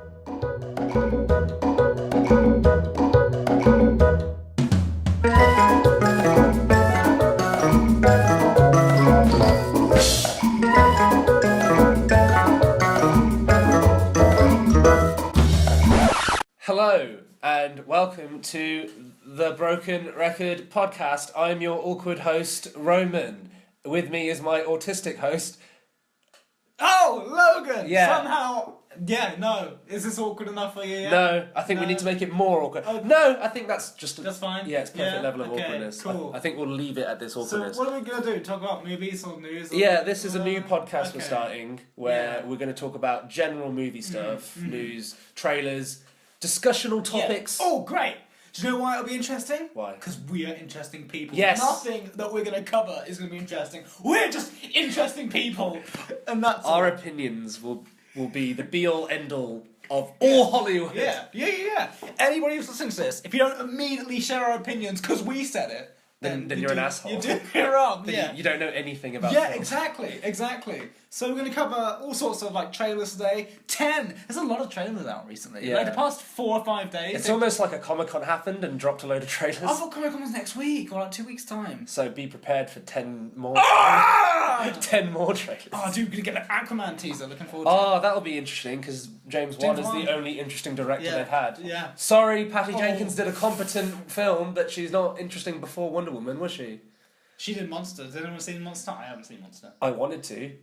Hello and welcome to the Broken Record podcast. I'm your awkward host, Roman. With me is my autistic host. Oh, Logan! Yeah. Somehow... Yeah, no. Is this awkward enough for you yet? No, I think we need to make it more awkward. Okay. No, I think that's just... That's fine? Yeah, it's perfect level of okay, awkwardness. Cool. I think we'll leave it at this awkwardness. So what are we going to do? Talk about movies or news? Or Yeah, this is a new podcast we're okay. starting where we're going to talk about general movie stuff, news, trailers, discussional topics. Yeah. Oh, great! Do you know why it'll be interesting? Why? Because we are interesting people. Yes. Nothing that we're going to cover is going to be interesting. We're just interesting people. And that's Our all. opinions will be the be-all, end-all of all Hollywood. Yeah. Anybody who's listening to this, if you don't immediately share our opinions because we said it, Then you're an asshole. You're doing it wrong. Then you don't know anything about Yeah, film. exactly. So we're going to cover all sorts of like trailers today. 10! There's a lot of trailers out recently. Yeah. Like the past 4 or 5 days. It's almost like a Comic-Con happened and dropped a load of trailers. I thought Comic Con was next week or like 2 weeks' time. So be prepared for 10 more. Ah! 10 more trailers. Oh, dude, we're going to get an Aquaman teaser. Looking forward to it. Oh, that'll be interesting because James Wan is Wan. the only interesting director Yeah, they've had. yeah. Sorry, Patty Jenkins did a competent film, but she's not interesting before Wonder Woman, was she? She did Monster. Has anyone seen Monster? I haven't seen Monster. I wanted to.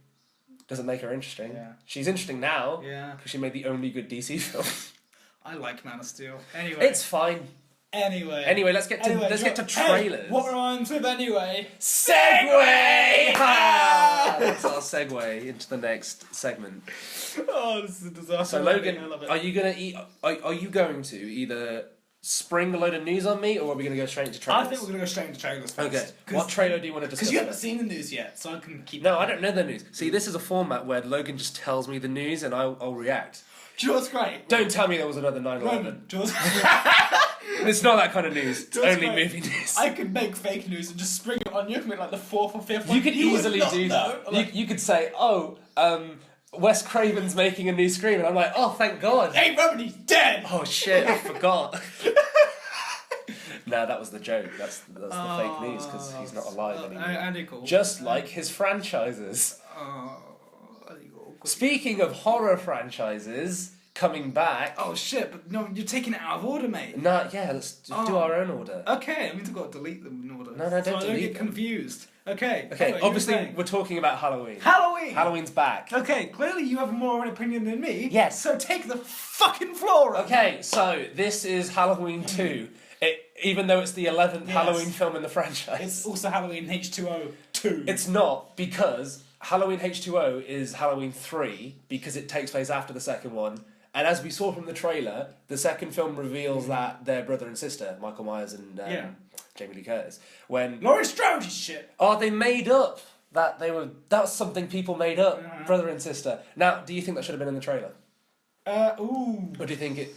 Doesn't make her interesting. Yeah. She's interesting now. Yeah. Because she made the only good DC film. I like Man of Steel. Anyway. It's fine. Anyway, let's get to trailers. Hey, what rhymes with anyway? Segway! That's our segue into the next segment. Oh, this is a disaster. So Logan, are you going to either spring a load of news on me, or are we going to go straight into trailers? I think we're going to go straight into trailers first. Okay. What trailer do you want to discuss? Because you haven't seen the news yet, so I can keep... No, I don't know the news. See, this is a format where Logan just tells me the news and I'll react. Do you know what's great? Don't tell me there was another 9/11. Roman, do you know It's not that kind of news. It's Do you know what's only great? movie news. I could make fake news and just spring it on you and make like the 4th or 5th one. You could easily would not do know. that. Like, You could say, Wes Craven's making a new Scream, and I'm like, oh, thank God. hey, Roman, he's dead! Oh shit, I forgot. No, that was the joke. That's the fake news because he's not alive anymore. Andy, cool. Just like his franchises. Andy, cool. Speaking of horror franchises coming back. Oh shit, but no, you're taking it out of order, mate. Nah, yeah, let's do our own order. Okay, I mean, I've got to delete them in order. No, so don't I don't delete get them. confused. Okay. Okay, anyway, you were obviously saying. we're talking about Halloween. Halloween! Halloween's back. Okay, clearly you have more of an opinion than me. Yes. So take the fucking floor. Okay, so this is Halloween 2. Even though it's the 11th Halloween film in the franchise. It's also Halloween H2O 2. It's not, because Halloween H2O is Halloween 3, because it takes place after the second one. And as we saw from the trailer, the second film reveals that they're brother and sister, Michael Myers and Jamie Lee Curtis. When Laurie Strode is shit. Oh, they made up that that was something people made up, brother and sister. Now, do you think that should have been in the trailer? Ooh. Or do you think it...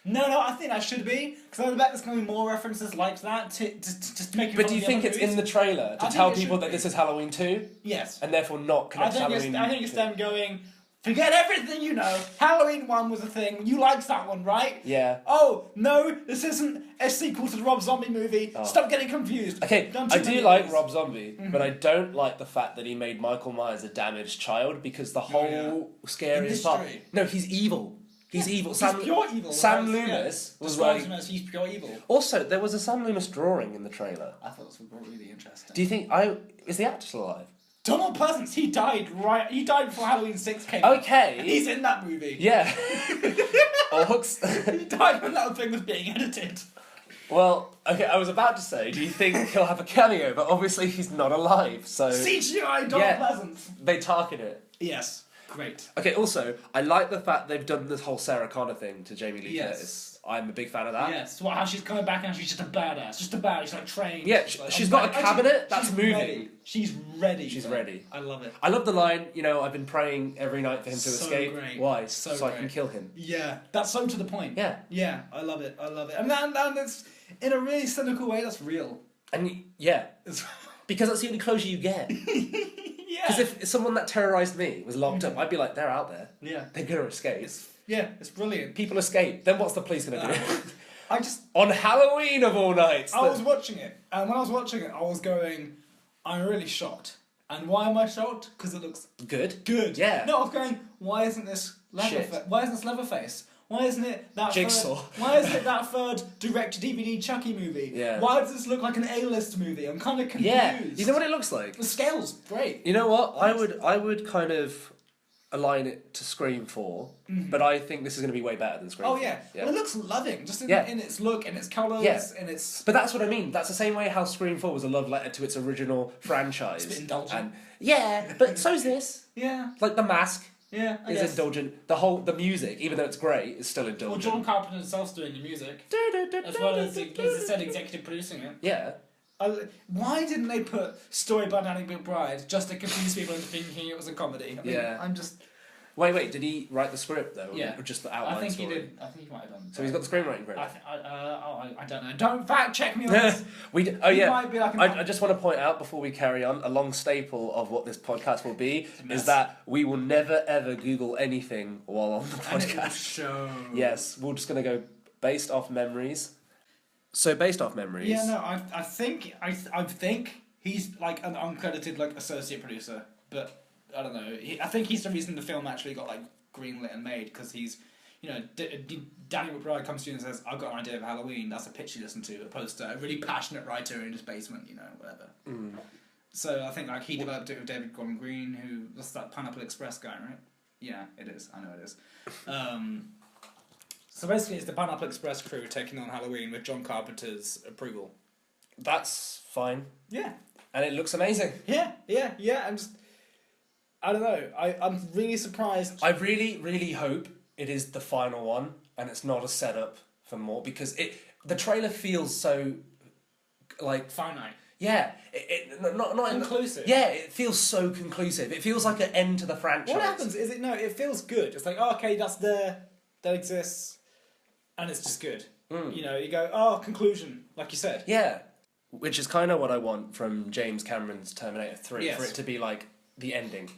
No, I think that should be, because I bet there's going to be more references like that to just make. But do you think it's in the trailer to tell people that this is Halloween 2? Yes. And therefore not connect to Halloween? I think it's them going, forget everything you know. Halloween 1 was a thing. You liked that one, right? Yeah. Oh no, this isn't a sequel to the Rob Zombie movie. Oh. Stop getting confused. Okay, I do like Rob Zombie, but I don't like the fact that he made Michael Myers a damaged child, because the whole scariest part... Mystery. No, he's evil. He's evil. He's pure evil. Sam Loomis was describes like... him as he's pure evil. Also, there was a Sam Loomis drawing in the trailer. I thought this was really interesting. Do you think... Is the actor still alive? Donald Pleasance, he died before Halloween 6 came out. Okay. And he's in that movie. Yeah. Orcs. He died when that thing was being edited. Well, okay, I was about to say, do you think he'll have a cameo? But obviously he's not alive, so... CGI Donald Pleasance. They target it. Yes. Great. Okay, also, I like the fact they've done this whole Sarah Connor thing to Jamie Lee Curtis. I'm a big fan of that. Yes. How she's coming back and she's just a badass. Just a badass. She's like trained. Yeah, she's got a cabinet that's moving. Ready. She's ready. She's ready. I love it. I love the line, I've been praying every night for him to escape. Great. Why? So I can kill him. Yeah, that's so to the point. Yeah. Yeah, I love it. And that's, in a really cynical way, that's real. And because that's the only closure you get. Yeah. Because if someone that terrorised me was locked up, I'd be like, they're out there. Yeah. They're going to escape. It's Yeah, it's brilliant. People escape. Then what's the police going to do? I just... On Halloween of all nights. I was watching it, and when I was watching it, I was going, I'm really shocked. And why am I shocked? Because it looks good. good. Yeah. No, I was going, why isn't this Leatherface? Why isn't it that Jigsaw? Why isn't it that third direct-to-DVD Chucky movie? Yeah. Why does this look like an A-list movie? I'm kind of confused. Yeah. You know what it looks like? The scale's great. You know what? I would kind of align it to Scream 4, but I think this is going to be way better than Scream 4. Oh yeah. Well, it looks loving, just in its look, and its colours, and its... But that's what I mean. That's the same way how Scream 4 was a love letter to its original franchise. It's a bit indulgent. And, yeah, but so's this. Yeah. Like The Mask Yeah, I is guess. indulgent. The music, even though it's great, is still Well, indulgent. John Carpenter himself's doing the music, as well as he said executive producing it. Yeah. Why didn't they put Story by Danny McBride just to confuse people into thinking it was a comedy? I mean, Yeah. I'm just... Wait, did he write the script though? Yeah. Or just the outline I think story? he did. I think he might have done. So he's got the screenwriting credit. I don't know. Don't fact check me on this. He He might be like I just want to point out before we carry on, a long staple of what this podcast will be is that we will never ever Google anything while on the And it will podcast. show. Yes, we're just going to go based off memories. So based off memories. Yeah, no, I think he's like an uncredited like associate producer, but I don't know. I think he's the reason the film actually got like greenlit and made, because he's, you know, Danny McBride comes to you and says, "I've got an idea of Halloween." That's a pitch you listen to, opposed to a really passionate writer in his basement, you know, whatever. Mm. So I think like he developed it with David Gordon Green, who was that Pineapple Express guy, right? Yeah, it is. I know it is. So basically, it's the Pineapple Express crew taking on Halloween with John Carpenter's approval. That's fine. Yeah. And it looks amazing. Yeah. I don't know. I'm really surprised. I really, really hope it is the final one and it's not a setup for more, because the trailer feels so like Finite. yeah, not Conclusive. Yeah, it feels so conclusive. It feels like an end to the franchise. What happens is it feels good. It's like, oh, okay, that's there, that exists, and it's just good. You know, you go, oh, conclusion, like you said. Yeah, which is kind of what I want from James Cameron's Terminator 3, Yes. for it to be like the ending,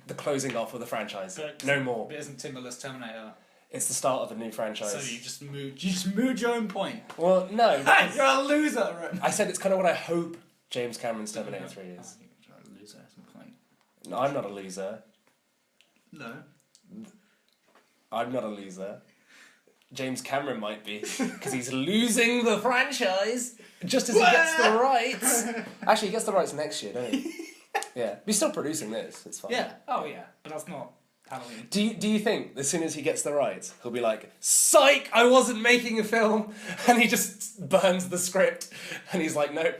the closing off of the franchise. But no more. But isn't Tim Miller's Terminator? It's the start of a new franchise. So you just moved your own point. Well, no. You're a loser. I said it's kind of what I hope James Cameron's Terminator 3 is. You're a loser. That's my point. No, I'm not a loser. No. I'm not a loser. James Cameron might be, because he's losing the franchise just as he gets the rights. Actually, he gets the rights next year, don't he? Yeah, but he's still producing this. It's fine. Yeah. Oh yeah. But that's not Halloween. Do you think as soon as he gets the rights, he'll be like, "Psych! I wasn't making a film," and he just burns the script, and he's like, "Nope,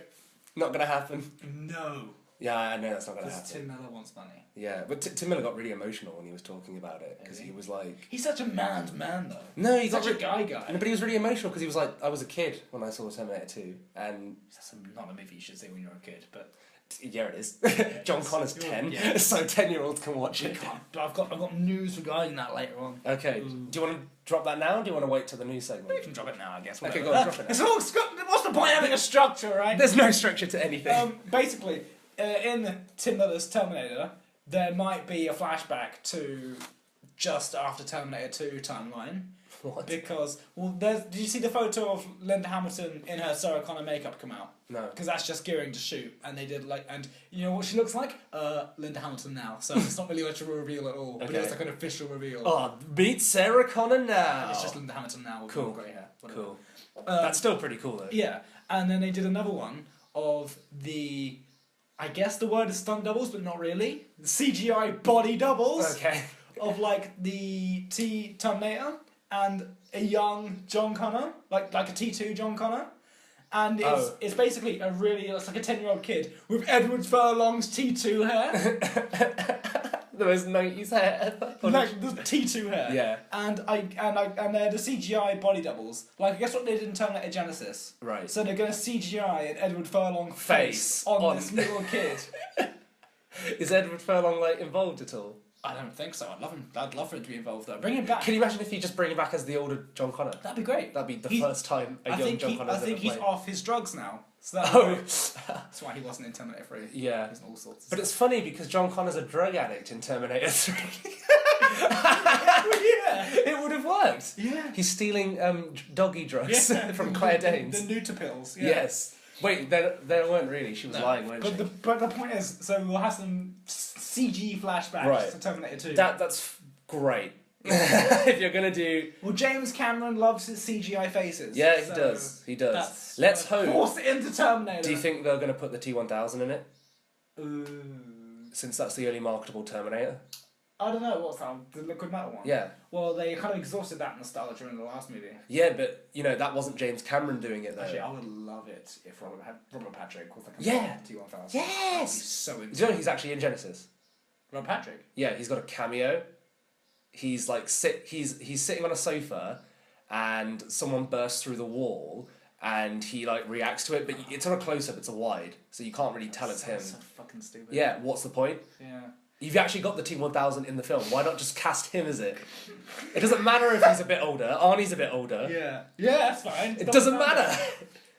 not gonna happen." No. Yeah, I know that's not gonna Because happen. Tim Miller wants money. Yeah, but Tim Miller got really emotional when he was talking about it, because he was like, He's such a man's man, though. "No, he He's got such a re- guy. No, but he was really emotional because he was like, I was a kid when I saw Terminator 2, and That's not a movie you should see when you're a kid, but yeah, it is. John Connor's 10, Yeah. so 10-year-olds can watch I it. can't. But I've got news regarding that later on. Okay, do you want to drop that now, or do you want to wait till the news segment? We can drop it now, I guess. Okay, whatever. go on, drop it now. It's all what's the point of having a structure, right? There's no structure to anything. Basically, in Tim Miller's Terminator, there might be a flashback to just after Terminator 2 timeline. What? Because, did you see the photo of Linda Hamilton in her Sarah Connor makeup come out? No. Because that's just gearing to shoot, and they did and you know what she looks like? Linda Hamilton now. So it's not really much of a reveal at all, but Okay. it's like an official reveal. Oh, meet Sarah Connor now. It's just Linda Hamilton now with Cool. more grey hair. Whatever. Cool. That's still pretty cool though. Yeah, and then they did another one of the, I guess the word is stunt doubles, but not really. CGI body doubles Okay. of like the Terminator and a young John Connor, like a T2 John Connor. And it's basically it's like a 10-year-old kid with Edward Furlong's T2 hair. The most 90s hair ever. Like the T2 hair. Yeah. And they're the CGI body doubles. Like, guess what they did in Terminator Genesis? Right. So they're going to CGI an Edward Furlong face on- on this little kid. Is Edward Furlong like involved at all? I don't think so. I'd love for him to be involved though. Bring him back. Can you imagine if you just bring him back as the older John Connor? That'd be great. That'd be the first time a young John Connor's I think ever he's played. off his drugs now. So Oh. that's why he wasn't in Terminator 3. Yeah. He's in all sorts of But stuff. it's funny because John Connor's a drug addict in Terminator 3. yeah. It would have worked. Yeah. He's stealing doggy drugs Yeah. from Claire Danes. The Nuta pills. Yeah. Yes. Wait, there weren't really. She was lying, weren't she? But the point is, so we'll have some CG flashbacks Right. to Terminator 2. That's great. If you're gonna do. Well, James Cameron loves his CGI faces. Yeah, he so does. He does. that's Let's hope. Force it into Terminator. Do you think they're gonna put the T1000 in it? Ooh. Since that's the only marketable Terminator. I don't know, what's that? The liquid metal one? Yeah. Well, they kind of exhausted that nostalgia in the last movie. Yeah, but that wasn't James Cameron doing it though. Actually, I would love it if Robert Patrick was like a Yeah. T-1000. Yes! I'd be so into Do you know he's actually in Genesis? Robert Patrick? Yeah, he's got a cameo. He's like he's sitting on a sofa, and someone bursts through the wall, and he like reacts to it, but it's on a close up. It's a wide, so you can't really tell it's him. So fucking stupid. Yeah, what's the point? Yeah. You've actually got the T1000 in the film. Why not just cast him as it? It doesn't matter if he's a bit older. Arnie's a bit older. Yeah. Yeah, that's fine. It doesn't matter.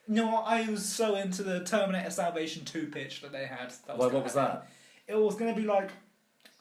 No, I was so into the Terminator Salvation 2 pitch that they had. What was that? It was going to be like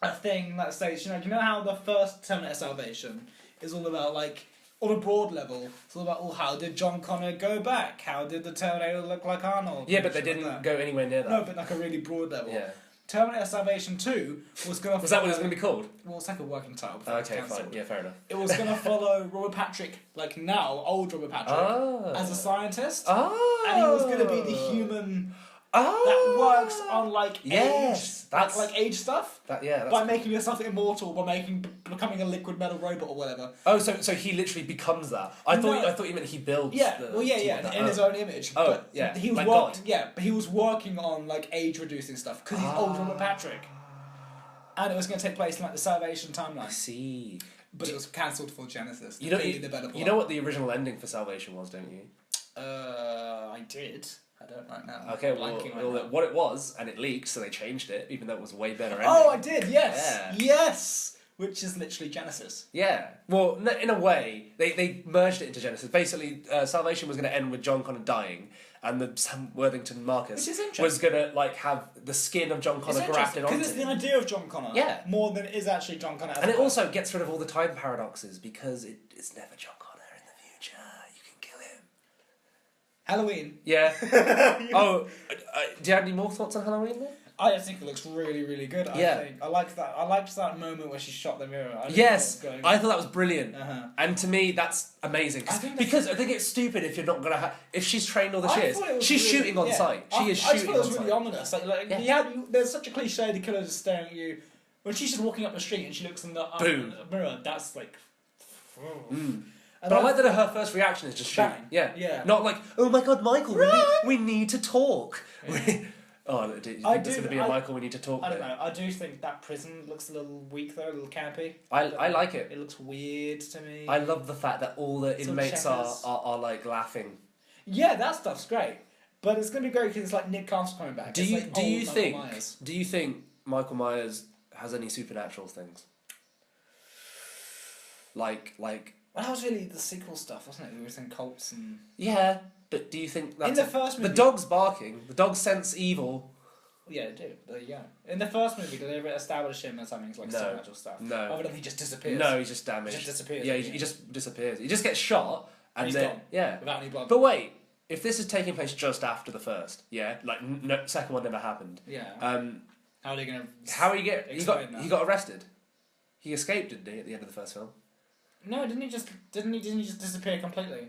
a thing that states, you know how the first Terminator Salvation is all about, like, on a broad level, it's all about, how did John Connor go back? How did the Terminator look like Arnold? Yeah, but they Shit like didn't that. go anywhere near that. No, but like a really broad level. Yeah. Terminator Salvation 2 was going to Was that what it was going to be called? Well, it's like a working title. before it's Okay, cancelled. fine. Yeah, fair enough. It was going to follow Robert Patrick, like now, old Robert Patrick, as a scientist. Oh. And he was going to be the human Oh. that works on like Yes, age, that's- like age stuff. That's By making yourself immortal, by becoming a liquid metal robot or whatever. Oh, so he literally becomes that. I thought you meant he builds. Yeah, the well, yeah, T1000. in his own image. Oh, but yeah, he was like working. God. Yeah, but he was working on like age reducing stuff because he's old Robert Patrick, and it was going to take place in like the Salvation I timeline. see. But it was cancelled for Genesis. You know, Clearly the better you know what the original ending for Salvation was, don't you? I did. I don't right now. Okay, I'm blanking right now. what it was, and it leaked, so they changed it, even though it was a way better ending. Oh, I did. Yes. Yeah. Yes. Which is literally Genesis. Yeah. Well, in a way, they merged it into Genesis. Basically, Salvation was going to end with John Connor dying, and the Sam Worthington Marcus Which is interesting. was going to like have the skin of John Connor grafted onto because it's him. the idea of John Connor. Yeah. More than it is actually John Connor. And it also gets rid of all the time paradoxes because it's never John Connor in the future. You can kill him. Halloween. Yeah. Do you have any more thoughts on Halloween then? I think it looks really, really good. Yeah. I liked that moment where she shot the mirror. I didn't Yes, know what was I going thought that was brilliant, Uh-huh. and to me that's amazing. I think Because I think it's stupid if you're not gonna if she's trained all the I shit. thought it was She's really- shooting on yeah. sight. She is I just shooting thought it on was really sight. ominous. Like Yeah. there's such a cliche. The killer just staring at you. When she's just walking up the street and she looks in the Boom. mirror, that's like. Mm. And But I like that her first reaction is just Bang. shooting. Yeah. Yeah. Not like, oh my god, Michael, we need to talk. Oh, do you think I there's do- going to be a Michael we need to talk I don't bit? know. I do think that prison looks a little weak though, a little campy. I like it. It looks weird to me. I love the fact that all the Some inmates are checkers. like laughing. Yeah, that stuff's great. But it's gonna be great because it's like Nick Castle coming back. Do It's you like do old you Michael think Myers. do you think Michael Myers has any supernatural things? Like Well, that was really the sequel stuff, wasn't it? We were saying cults and. yeah, but do you think that's In the first movie. the dog's barking? The dog sense evil. Yeah, they do. There you go. In the first movie, did they ever establish him as something like No. supernatural stuff? No. Other than he just disappears. No, he's just damaged. He just disappears, Yeah, yeah. he just disappears. He just gets shot and He's then gone. yeah. Without any blood. But wait, if this is taking place just after the first, yeah, like no, second one never happened. Yeah. How How are they gonna? he explain that? he got arrested. He escaped, didn't he, at the end of the first film? No, didn't he just disappear completely?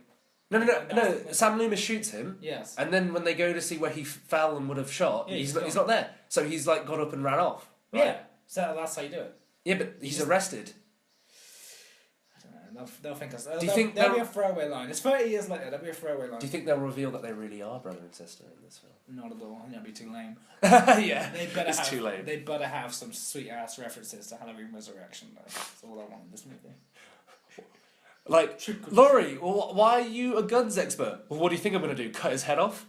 No. Sam Loomis shoots him. Yes. And then when they go to see where he fell and would have shot, Yeah, he's he's not there. So he's like got up and ran off. Right? Yeah. So that's how you do it. Yeah, but he's just- arrested. I don't know. They'll think us. Do you think there'll be they'll- a throwaway line? It's 30 years later. There'll be a throwaway line. Do you think they'll reveal that they really are brother and sister in this film? Not at all. I think that'd be too lame. Yeah, They better it's have, too late. They better have some sweet ass references to Halloween Resurrection. Though. That's all I want in this movie. Like, Laurie, why are you a guns expert? Well, what do you think I'm going to do? Cut his head off?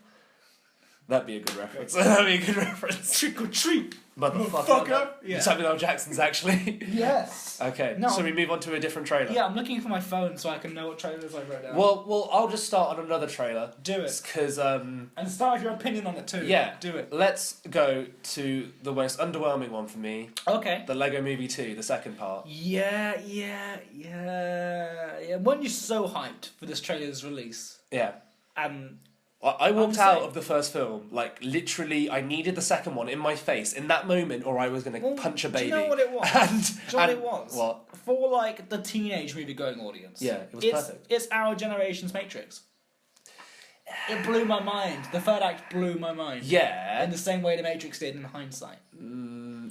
That'd be a good reference. That'd be a good reference. Trick or treat, Motherfucker. Yeah. Samuel L. Jackson's actually. Yes. Okay, No. so we move on to a different trailer. Yeah, I'm looking for my phone so I can know what trailers I wrote down. Well, I'll just start on another trailer. Do it. Because, And start with your opinion on it too. Yeah. Do it. let's go to the most underwhelming one for me. Okay. The Lego Movie 2, the second part. Yeah. Weren't you so hyped for this trailer's release? Yeah. And I walked I'm out saying- of the first film, like, literally, I needed the second one in my face in that moment, or I was going to punch a baby. Do you know what it was? And, Do you know what it was? What? For like the teenage movie going audience. Yeah, it was it's, perfect. It's our generation's Matrix. It blew my mind. The third act blew my mind. Yeah. In the same way the Matrix did in hindsight.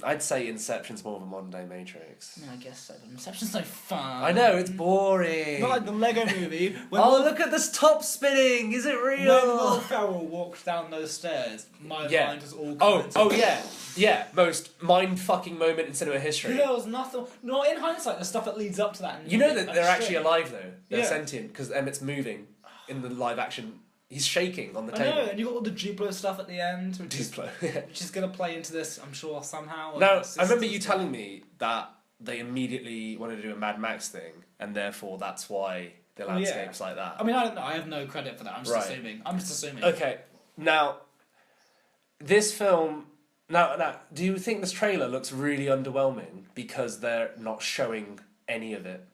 I'd say Inception's more of a modern day Matrix. I guess so. But Inception's so fun. I know, it's boring. Not like the Lego movie. When Oh, Will- look at this top spinning! Is it When Will real? Ferrell walked down those stairs, my Yeah. mind was all Oh, yeah. Yeah, most mind-fucking moment in cinema history. There was nothing. No, in hindsight, the stuff that leads up to that. You know that they're actually alive, though. They're Yeah. sentient, because Emmett's moving in the live action. He's shaking on the I table. know, and you got all the Duplo stuff at the end, which is, Duplo. which is going to play into this, I'm sure, somehow. Now, It's I remember just- you telling me that they immediately wanted to do a Mad Max thing, and therefore that's why the yeah. landscape's like that. I mean, I don't know. I have no credit for that. I'm just Right. assuming. I'm just assuming. Okay, now, this film... Now, do you think this trailer looks really underwhelming because they're not showing any of it?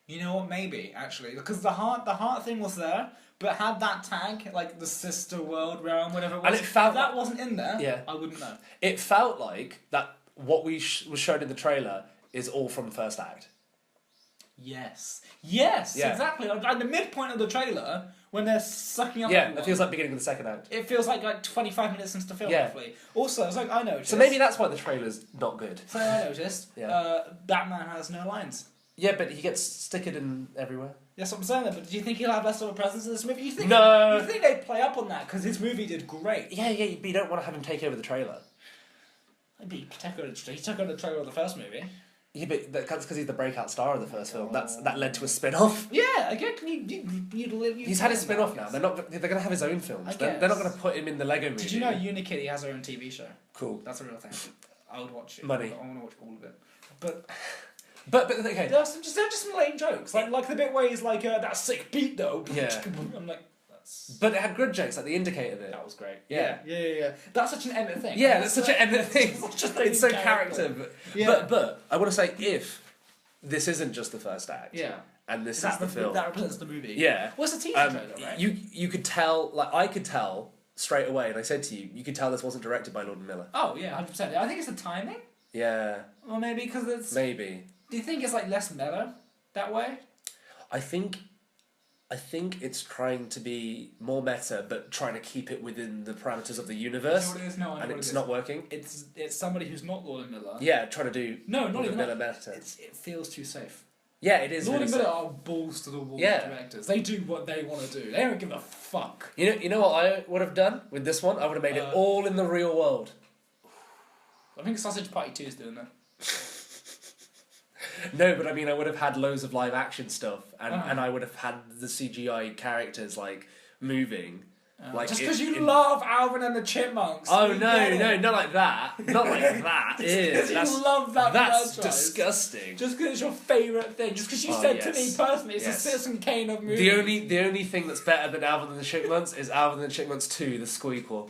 You know what? Maybe actually, because the heart thing was there, but had that tag like the sister world realm, whatever it was, And it felt if that wasn't in there, Yeah. I wouldn't know. It felt like that what we was shown in the trailer is all from the first act. Yes, Yeah. exactly. At the midpoint of the trailer, when they're sucking up, Yeah, everyone, it feels like the beginning of the second act. it feels like 25 minutes into the film. Yeah. Roughly. Also, it's like I noticed. So maybe that's why the trailer's not good. So I noticed. Yeah. Batman has no lines. Yeah, but he gets stickered in everywhere. That's what I'm saying. But do you think he'll have less of a presence in this movie? You think? No. You think they play up on that because his movie did great? Yeah, but you don't want to have him take over the trailer. He took over the trailer of the first movie. Yeah, but that's because he's the breakout star of the first film. That led to a spin-off. Yeah, I get you He's had his spin-off now. They're going to have his own films. I They're not guess. going to put him in the Lego movie. Did you know Unikitty has her own TV show? Cool. That's a real thing. I would watch it. Money. I want to watch all of it. But But okay. there are just some lame jokes. Like the bit where he's like, that sick beat though. Yeah. I'm like, that's... But it had good jokes, like the indicator bit. That was great. Yeah. Yeah. That's such an Emmett thing. Yeah, that's such an Emmett thing. Just It's so character. character. Yeah. But I want to say, if this isn't just the first act, Yeah. and this is That's the film, that represents the movie. yeah, What's the teaser trailer, right? you could tell, like I could tell straight away, and I said to you, you could tell this wasn't directed by Logan Miller. Oh yeah, 100%. I think it's the timing, Yeah, or maybe because it's. maybe. Do you think it's like less meta that way? I think it's trying to be more meta, but trying to keep it within the parameters of the universe, You know what it is? No, I know and what it's it is. not working. It's somebody who's not Lord and Miller. Yeah, trying to do No, not Logan even Miller that. meta. It feels too safe. Yeah, it is. Lord really and Miller safe. are balls to the wall Yeah. directors. They do what they want to do. They don't give a fuck. You know what I would have done with this one? I would have made it all in the real world. I think Sausage Party 2 is doing that. No, but I mean, I would have had loads of live action stuff, and, Uh-huh. and I would have had the CGI characters like moving. Like Just because it- you in- love Alvin and the Chipmunks. Oh we get no, it. not like that. Not like that. Because Ew, you love that That's franchise. disgusting. Just because it's your favourite thing. Just because you Oh, said to yes. me personally, it's Yes. a Citizen Kane of movies. The only thing that's better than Alvin and the Chipmunks is Alvin and the Chipmunks 2, the Squeakquel.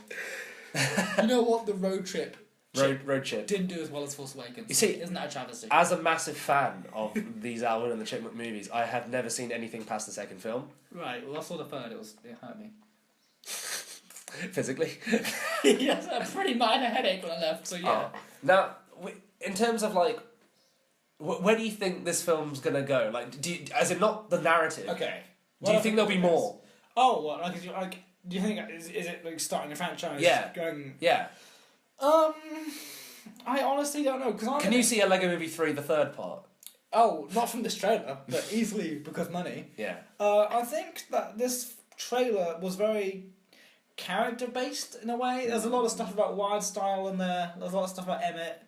You know what? The road trip Road Chip. didn't do as well as Force Awakens. You see- Isn't that a travesty? As a massive fan of these Alvin and the Chipmunk movies, I have never seen anything past the second film. Right, well I saw the third, it hurt me. Physically. Yes, a pretty minor headache when I left, so yeah. Oh. Now, in terms of like, where do you think this film's gonna go? Like, as in not the narrative. Okay. Do you think there'll be more? Oh, what? Like, do you think is it like starting a franchise? Yeah. Going. Yeah. I honestly don't know because Can you see a Lego Movie 3, the third part? Oh, not from this trailer, but easily because money. Yeah. I think that this trailer was very character based in a way. There's a lot of stuff about Wild Style in there. There's a lot of stuff about Emmett.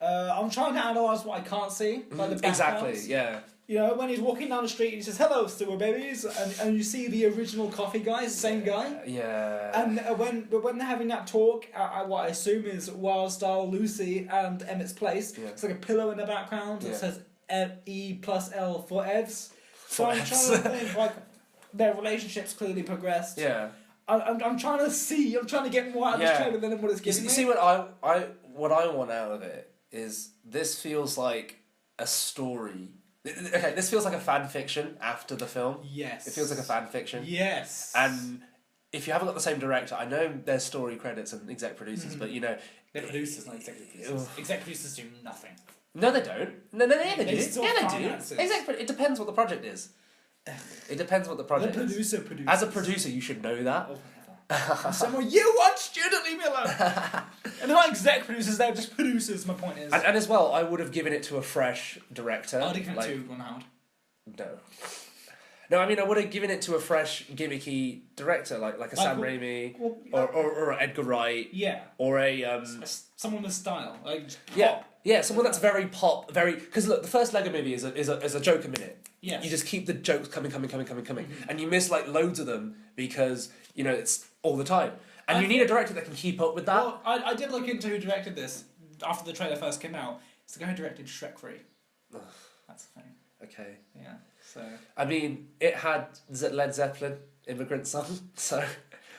I'm trying to analyse what I can't see, like the backgrounds. Exactly. Yeah. You know, when he's walking down the street, he says, "Hello, sewer babies," and you see the original coffee guy, same guy. Yeah. And when they're having that talk, what I assume is Wild Style, Lucy, and Emmett's Place. Yeah. It's like a pillow in the background that says E+L for Evs. So I'm Evs. trying to think, like, their relationship's clearly progressed. Yeah. I'm trying to get more out of this trailer than what it's giving You me. see what I want out of it is this feels like a story. Okay, this feels like a fan fiction after the film. Yes. It feels like a fan fiction. Yes. And if you haven't got the same director, I know there's story credits and exec producers, but you know... They're producers, not executive producers. Exec producers do nothing. No, they don't. No, they do. still Yeah, they finance do. it. It depends what the project is. It depends what the project The is. producer produces. As a producer, you should know that. Oh, whatever. Someone, you want student, leave me alone. And they're not exec producers, they're just producers, my point is. And as well, I would have given it to a fresh director. I'd give it to Ron Howard. No. No, I mean, I would have given it to a fresh, gimmicky director, like a Sam Raimi, or Edgar Wright, Yeah. or a... someone with style. Like, Yeah, yeah, someone that's very pop, very... Because look, the first Lego movie is a joke a minute. Yes. You just keep the jokes coming, and you miss like loads of them because, you know, it's all the time. And you need a director that can keep up with that. Well, I did look into who directed this after the trailer first came out. It's the guy who directed Shrek 3. That's the thing. Okay. Yeah, so... I mean, it had Led Zeppelin, Immigrant Song, so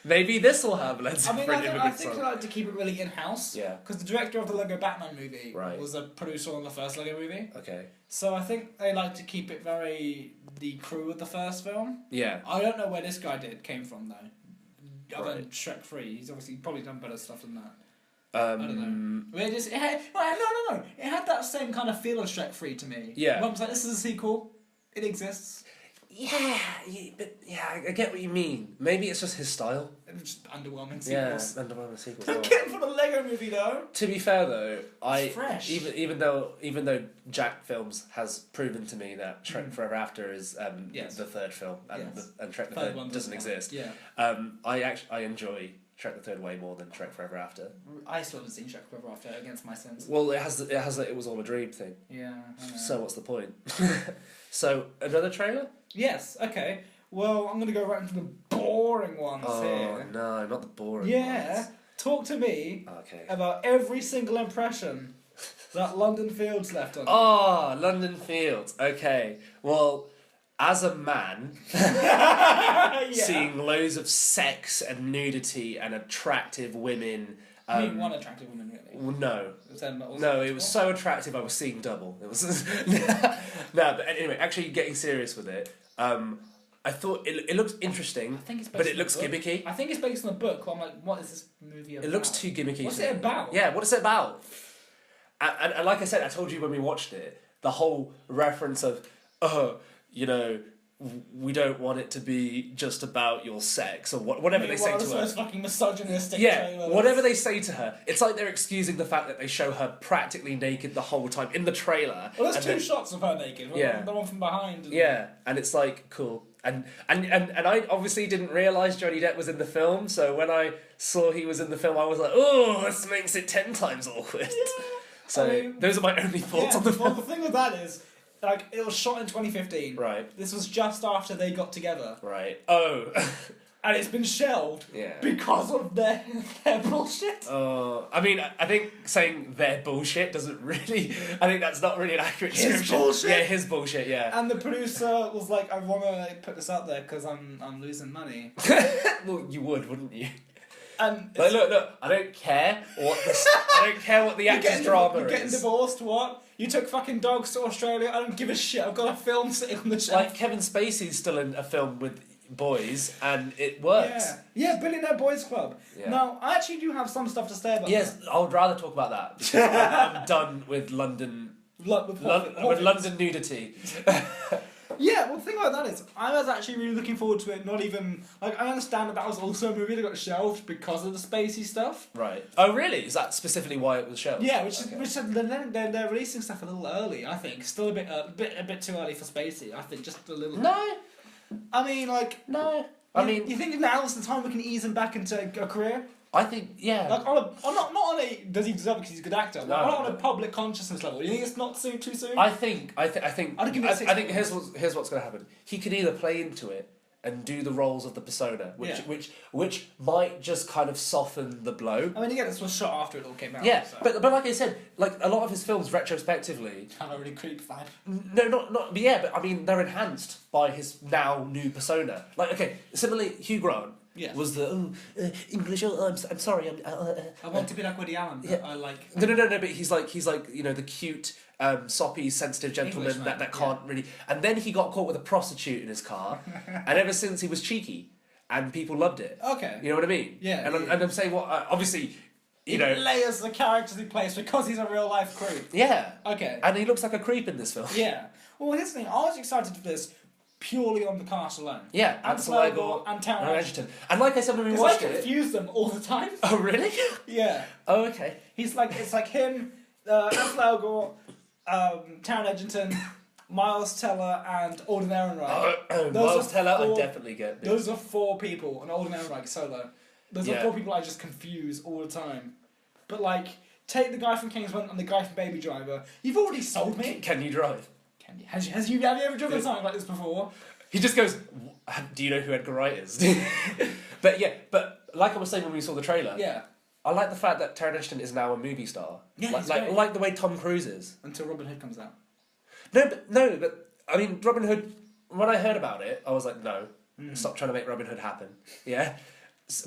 maybe this will have Led Zeppelin, I Immigrant think Song. I like to keep it really in-house. Yeah. Because the director of the Lego Batman movie Right. was a producer on the first Lego movie. Okay. So I think they like to keep it very the crew of the first film. Yeah. I don't know where this guy came from though. Other than Right. Shrek 3, he's obviously probably done better stuff than that. I don't know. But it had, no. It had that same kind of feel of Shrek 3 to me. Yeah. When I was like, this is a sequel. It exists. Yeah, but yeah, I get what you mean. Maybe it's just his style. It was just underwhelming Yeah, sequels. underwhelming sequels. Don't get him for the Lego movie though. To be fair though, It's fresh. even though Jack Films has proven to me that Shrek Forever After is Yes. the third film and Yes. and Shrek the Third Third one doesn't exist. Yeah. I enjoy Shrek the Third way more than Shrek Forever After. I still haven't seen Shrek Forever After against my sense. Well, it has it was all a dream thing. Yeah. I know. So what's the point? So another trailer? Yes. Okay. Well, I'm gonna go right into the boring ones Oh here. no, not the boring Yeah. ones. Talk to me Okay. about every single impression that London Fields left on. Oh, London Fields. Okay. Well, as a man, Yeah. seeing loads of sex and nudity and attractive women. I mean, one attractive woman, really. Well, no. Was No, it was so attractive I was seeing double. It was no, but anyway, actually getting serious with it. I thought it looks interesting, I think it's based but it on looks the book. gimmicky. I think it's based on a book. I'm like, what is this movie about? It looks too gimmicky. What's for it me. about? Yeah, what is it about? And like I said, I told you when we watched it, the whole reference of, you know, we don't want it to be just about your sex or whatever they say to her. Most fucking misogynistic. Yeah, trailers. whatever they say to her, it's like they're excusing the fact that they show her practically naked the whole time in the trailer. Well, there's and two then- shots of her naked. Yeah. The one from behind. And Yeah, and it's like cool. And I obviously didn't realise Johnny Depp was in the film, so when I saw he was in the film, I was like, oh, this makes it 10 times awkward. Yeah. So I mean, those are my only thoughts on the well, film. the thing with that is, like, it was shot in 2015. Right, This was just after they got together, right. Oh, and it's been shelved yeah. because of their bullshit. I mean, I think saying their bullshit doesn't really... I think that's not really an accurate His description. bullshit? Yeah, his bullshit, yeah. And the producer was like, I want to put this out there because I'm losing money. Well, you would, wouldn't you? And Like, look, I don't care what the actor's drama you're getting is. divorced, what? You took fucking dogs to Australia, I don't give a shit, I've got a film sitting on the shelf. Like, Kevin Spacey's still in a film with boys, and it works. Yeah, Billionaire Boys Club. Yeah. Now, I actually do have some stuff to say about Yes, I would rather talk about that, because I'm done with London... that. with London nudity. Yeah, well, the thing about that is, I was actually really looking forward to it, not even... Like, I understand that was also a movie that got shelved because of the Spacey stuff. Right. Oh, really? Is that specifically why it was shelved? Yeah, Okay. which they're releasing stuff a little early, I think. Still a bit too early for Spacey, I think, just a little... No. I mean, like... No. I mean... You think now's the time we can ease him back into a career? I think, yeah. Like not on a does he deserve it because he's a good actor? Like, No, not on a no. public consciousness level. You think it's not too soon? I think I'd give it a 6 I think here's what's going to happen. He could either play into it and do the roles of the persona, which might just kind of soften the blow. I mean, again, this was shot after it all came out. Yeah, so. but like I said, like a lot of his films retrospectively. Have a really creep vibe. No, not. But yeah, but I mean, they're enhanced by his now new persona. Like, okay, similarly, Hugh Grant. Yeah. Was the English? I'm sorry. I want to be like Woody Allen. Yeah. I like. No. But he's like the cute, soppy, sensitive gentleman Englishman, that can't really. And then he got caught with a prostitute in his car, and ever since he was cheeky, and people loved it. Okay. You know what I mean? Yeah. And I'm saying, well, obviously, He layers the characters he plays because he's a real life creep. Yeah. Okay. And he looks like a creep in this film. Yeah. Well, here's the thing. I was excited for this purely on the cast alone. Yeah. Ansel Elgort and Taron Egerton. And like I said when we Because I watched it. confuse them all the time. Oh really? Yeah. Oh okay. It's like him, Ansel Elgort, Taron Egerton, Miles Teller, and Alden Ehrenreich. Miles Teller, I four- definitely get this. Those are 4 people, and Alden Ehrenreich solo. Those are Yeah. 4 people I just confuse all the time. But like, take the guy from Kingsman and the guy from Baby Driver. You've already sold me. Can you drive? Can you? Have you ever driven something like this before? He just goes, do you know who Edgar Wright is? But like I was saying when we saw the trailer, Yeah. I like the fact that Taron Egerton is now a movie star. Yeah, like he's great. like the way Tom Cruise is. Until Robin Hood comes out. No, but I mean Robin Hood. When I heard about it, I was like, no, stop trying to make Robin Hood happen. Yeah,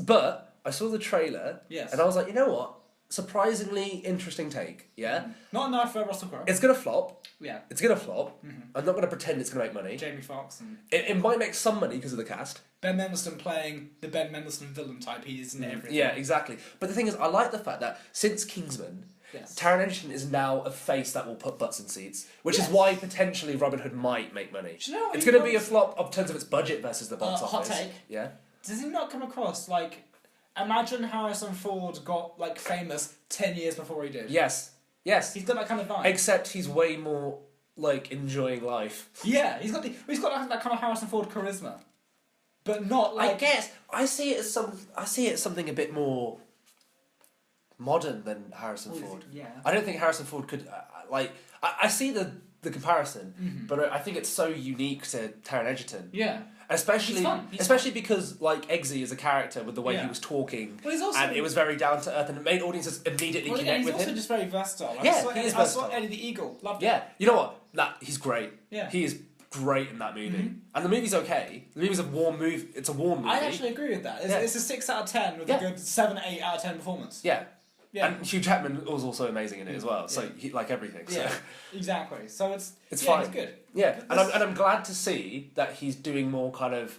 but I saw the trailer, Yes. and I was like, you know what? Surprisingly interesting take. Yeah, Not enough for Russell Crowe. it's gonna flop. Yeah. It's gonna flop. I'm not gonna pretend it's gonna make money. Jamie Foxx and It might make some money because of the cast. Ben Mendelsohn playing the Ben Mendelsohn villain type. He's in everything. Yeah, exactly. But the thing is, I like the fact that since Kingsman, Yes. Taron Egerton is now a face that will put butts in seats, which Yes. is why potentially Robin Hood might make money. Do you know what It's he going to be a was- flop in terms of its budget versus the box hot office. take. Yeah. Does he not come across like? Imagine Harrison Ford got like famous 10 years before he did. Yes. Yes. He's got that kind of vibe. Except he's way more like enjoying life. Yeah, he's got that kind of Harrison Ford charisma, but not like. I guess I see it as something a bit more modern than Harrison Ford. Yeah. I don't think Harrison Ford could I see the comparison, but I think it's so unique to Taron Egerton. Yeah. Especially, He's fun. especially because like Eggsy is a character with the way he Yeah. was talking, Well, he's also. and it was very down to earth, and it made audiences immediately Well, connect he's with also him. just very versatile. Like, Yeah, I saw, he is I saw versatile. Eddie the Eagle. Loved it. Yeah, you know what? He's great. Yeah. He is great in that movie, and the movie's okay. The movie's a warm movie. It's a warm movie. I actually agree with that. It's a 6 out of 10 with Yeah. a good 7, 8 out of 10 performance. Yeah. Yeah. And Hugh Jackman was also amazing in it as well. So Yeah. he like everything. So. Yeah, exactly. So it's fine. It's good. Yeah, But and I'm glad to see that he's doing more kind of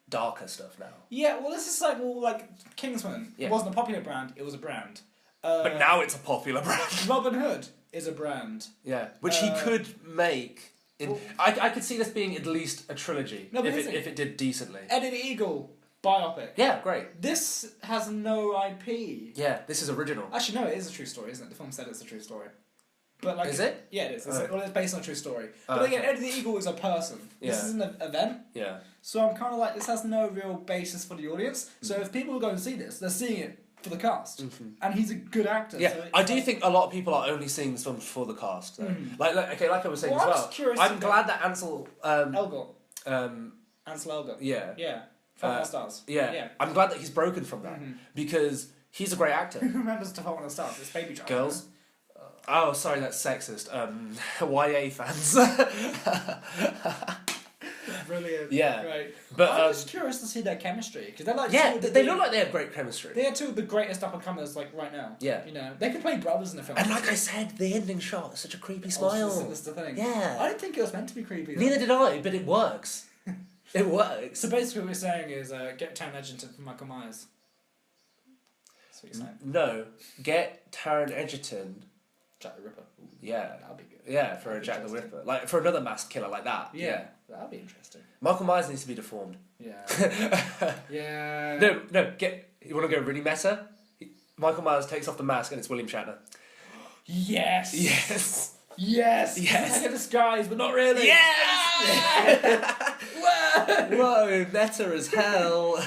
darker stuff now. Yeah, well, this is like Kingsman. Yeah. It wasn't a popular brand. It was a brand. But now it's a popular brand. Robin Hood is a brand. Yeah, which he could make. Well- I could see this being at least a trilogy No, but if here's the- it did decently. Eddie the Eagle biopic. Yeah, great. This has no IP. Yeah, this is original. Actually, no, it is a true story, isn't it? The film said it's a true story. But like, Is it? Yeah, it is. Oh. It's based on a true story. Oh, But again, okay. Eddie the Eagle is a person. This Yeah. is an event. Yeah. So I'm kind of like, this has no real basis for the audience. So if people go and see this, they're seeing it for the cast. And he's a good actor. Yeah, so I do think a lot of people are only seeing this film for the cast. Though. Like I was saying Well, as I well. was curious I'm about- glad that Ansel. Elgort. Um, Ansel Elgort. yeah. Yeah. Fault in Our Stars. Yeah. Yeah. I'm glad that he's broken from that because he's a great actor. Who remembers To Fault in Our Stars? It's Baby Driver. Girls. Oh, sorry, that's sexist. YA fans. Brilliant. Yeah. Right. But, I'm um, just curious to see their chemistry because they're like yeah, two of the they big- look like they have great chemistry. They are two of the greatest up and comers like right now. Yeah. You know, they could play brothers in the film. And like I said, the ending shot is such a creepy Oh, smile. That's the thing. Yeah. I didn't think it was meant to be creepy. though. Neither did I, but it works. It works. So basically, what we're saying is get Taron Egerton from Michael Myers. That's what you're saying. No, get Taron Egerton. Jack the Ripper. Ooh, Yeah. that'd be good. Yeah, for a That'd be Jack the interesting. Ripper. Like, for another masked killer like that. Yeah, that'd be interesting. Michael Myers needs to be deformed. Yeah. Yeah. No, you want to go really meta? Michael Myers takes off the mask and it's William Shatner. Yes. Yes. Yes. Yes. Like a disguise, but not really. Yes! Whoa. Whoa, meta as hell.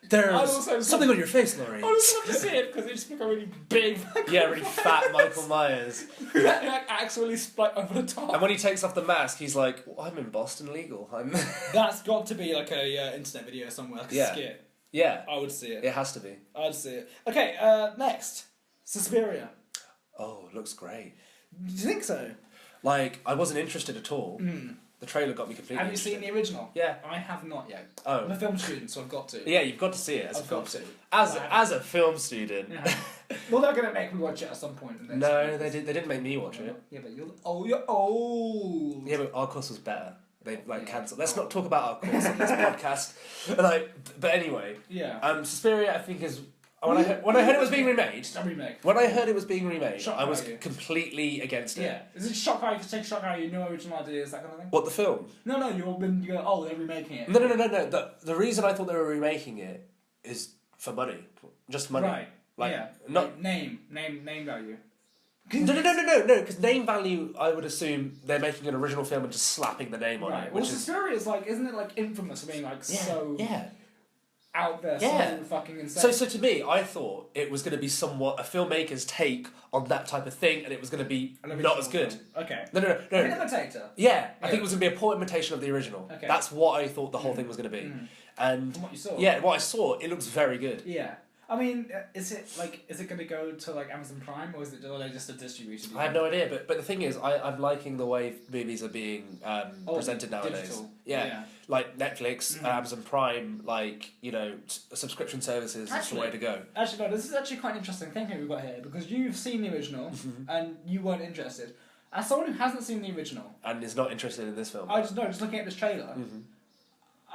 There's something on your face, Laurie. I just love to see it because it just become really big. Yeah, really fat Michael Myers. Like actually split over the top. And when he takes off the mask, he's like, well, I'm in Boston legal. That's got to be like a internet video somewhere, like a skit. Yeah. I would see it. It has to be. I'd see it. Okay, next. Suspiria. Oh, it looks great. Do you think so? Like, I wasn't interested at all. The trailer got me completely Have you interested. seen the original? Yeah. I have not yet. Oh. I'm a film student, so I've got to. Yeah, you've got to see it as a I've film got to. student. As a film student. Yeah. Well, they're going to make me watch it at some point. In the next No, few they years. didn't make me watch it. Yeah, but you're old. Yeah, but our course was better. They Yeah. cancelled. Let's not talk about our course on this podcast. But anyway, Yeah. Suspiria, I think is when I heard it was being remade. It's a remake. When I heard it was being remade, Shock I was value. completely against it. Yeah. Is it shock value? Take shock value, no original ideas, that kind of thing? What, the film? No, you go, oh, they're remaking it. No. The reason I thought they were remaking it is for money, just money. Right. Like, yeah. not Like, name value. No, because name value, I would assume they're making an original film and just slapping the name on Right. it, Well, which is Suspiria is like, isn't it like infamous for being like so out there, Yeah. so fucking insane? So to me, I thought it was going to be somewhat a filmmaker's take on that type of thing, and it was going to be not as good. Okay. No. An imitator. Yeah, I Yeah. think it was going to be a poor imitation of the original. Okay. That's what I thought the whole thing was going to be. And From what you saw. yeah, what I saw, it looks very good. Yeah. I mean, is it going to go to like Amazon Prime, or is it just a distributed? I have no idea, but the thing is, I'm liking the way movies are being presented nowadays. Digital. Yeah. Like Netflix, Amazon Prime, subscription services is the way to go. Actually, no, this is actually quite an interesting thing here we've got here, because you've seen the original, and you weren't interested. As someone who hasn't seen the original... And is not interested in this film. just looking at this trailer,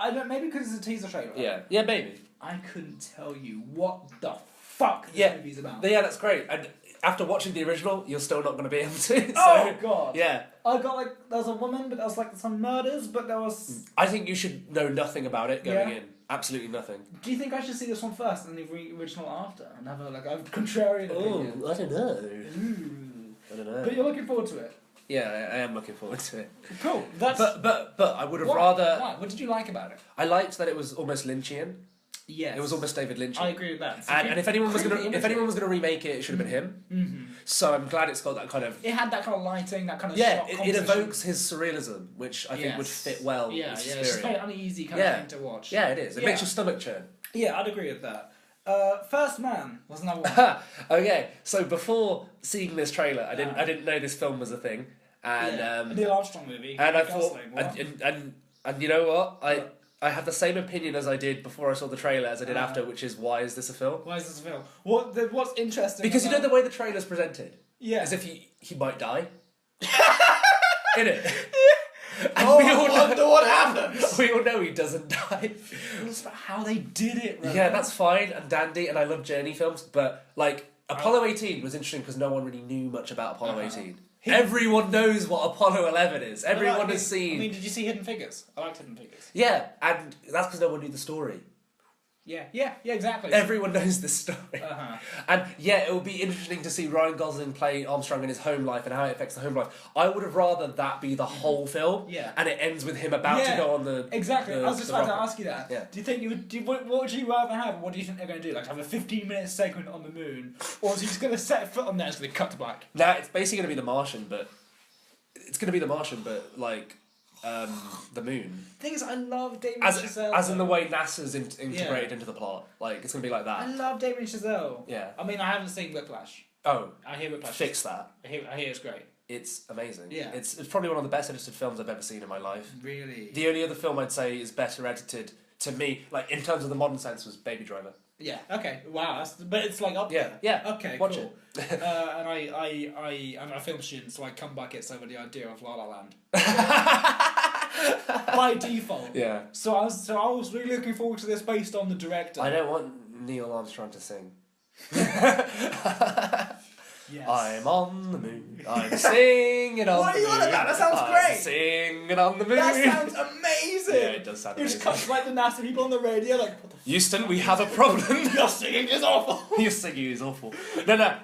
I don't, maybe because it's a teaser trailer. Yeah, maybe. I couldn't tell you what the fuck this movie's about. Yeah, that's great. And after watching the original, you're still not going to be able to. So, oh, God. Yeah. I got there was a woman, but there was some murders, but there was... I think you should know nothing about it going Yeah. in. Absolutely nothing. Do you think I should see this one first and the original after? And have a contrarian opinion? I don't know. Ooh. I don't know. But you're looking forward to it? Yeah, I am looking forward to it. Cool. That's... But I would have Why? rather... Why? What did you like about it? I liked that it was almost Lynchian. Yes. It was almost David Lynch. I agree with that. And if anyone was gonna remake it, it should have been him. Mm-hmm. So I'm glad it's got that kind of... It had that kind of lighting, that kind of Yeah, shot it composition. evokes his surrealism, which I think would fit well Yeah, with it's Suspiria. very uneasy kind of thing to watch. Yeah, it is. It makes your stomach churn. Yeah, I'd agree with that. First Man was another one. Okay, so before seeing this trailer, I didn't know this film was a thing, and a Neil Armstrong movie. and I Gosling, thought, what? and you know what, I have the same opinion as I did before I saw the trailer as I did after, which is, why is this a film? Why is this a film? What's interesting? Because you know the way the trailer's presented, yeah, as if he might die, in it. And I wonder what happens. We all know he doesn't die. It's about how they did it. Right? Yeah, that's fine and dandy, and I love journey films, but Apollo 18 was interesting because no one really knew much about Apollo 18. Everyone knows what Apollo 11 is. Everyone has seen... I mean, did you see Hidden Figures? I liked Hidden Figures. Yeah, and that's because no one knew the story. Yeah, exactly. Everyone knows the story. Uh-huh. And yeah, it will be interesting to see Ryan Gosling play Armstrong in his home life and how it affects the home life. I would have rather that be the whole film, and it ends with him about to go on the... Exactly, I was just about to ask you that. Yeah. Do you think what would you rather have? What do you think they're going to do? Like have a 15-minute segment on the moon? Or is he just going to set a foot on there and it's going to cut to black? Nah, it's basically going to be The Martian, but... the moon. The thing is, I love Damien Chazelle. As in the way NASA's integrated into the plot. Like, it's going to be like that. I love Damien Chazelle. Yeah. I mean, I haven't seen Whiplash. Oh. I hear Whiplash. Fix that. I hear it's great. It's amazing. Yeah. It's probably one of the best edited films I've ever seen in my life. Really? The only other film I'd say is better edited, to me, like, in terms of the modern sense, was Baby Driver. Yeah. Okay. Wow. But it's like up there. Yeah. Okay. Watch cool. it. And I'm a film student, so I come back it's over the idea of La La Land. By default. Yeah. So I was really looking forward to this based on the director. I don't want Neil Armstrong to sing. Yes. I'm on the moon. I'm singing on What the are you moon. on about? That sounds I'm great. Singing on the moon. That sounds amazing. Yeah, it does sound You amazing. just cut to like the NASA people on the radio, like, what the Houston, we have a problem. Your singing is awful. Your singing is awful. No.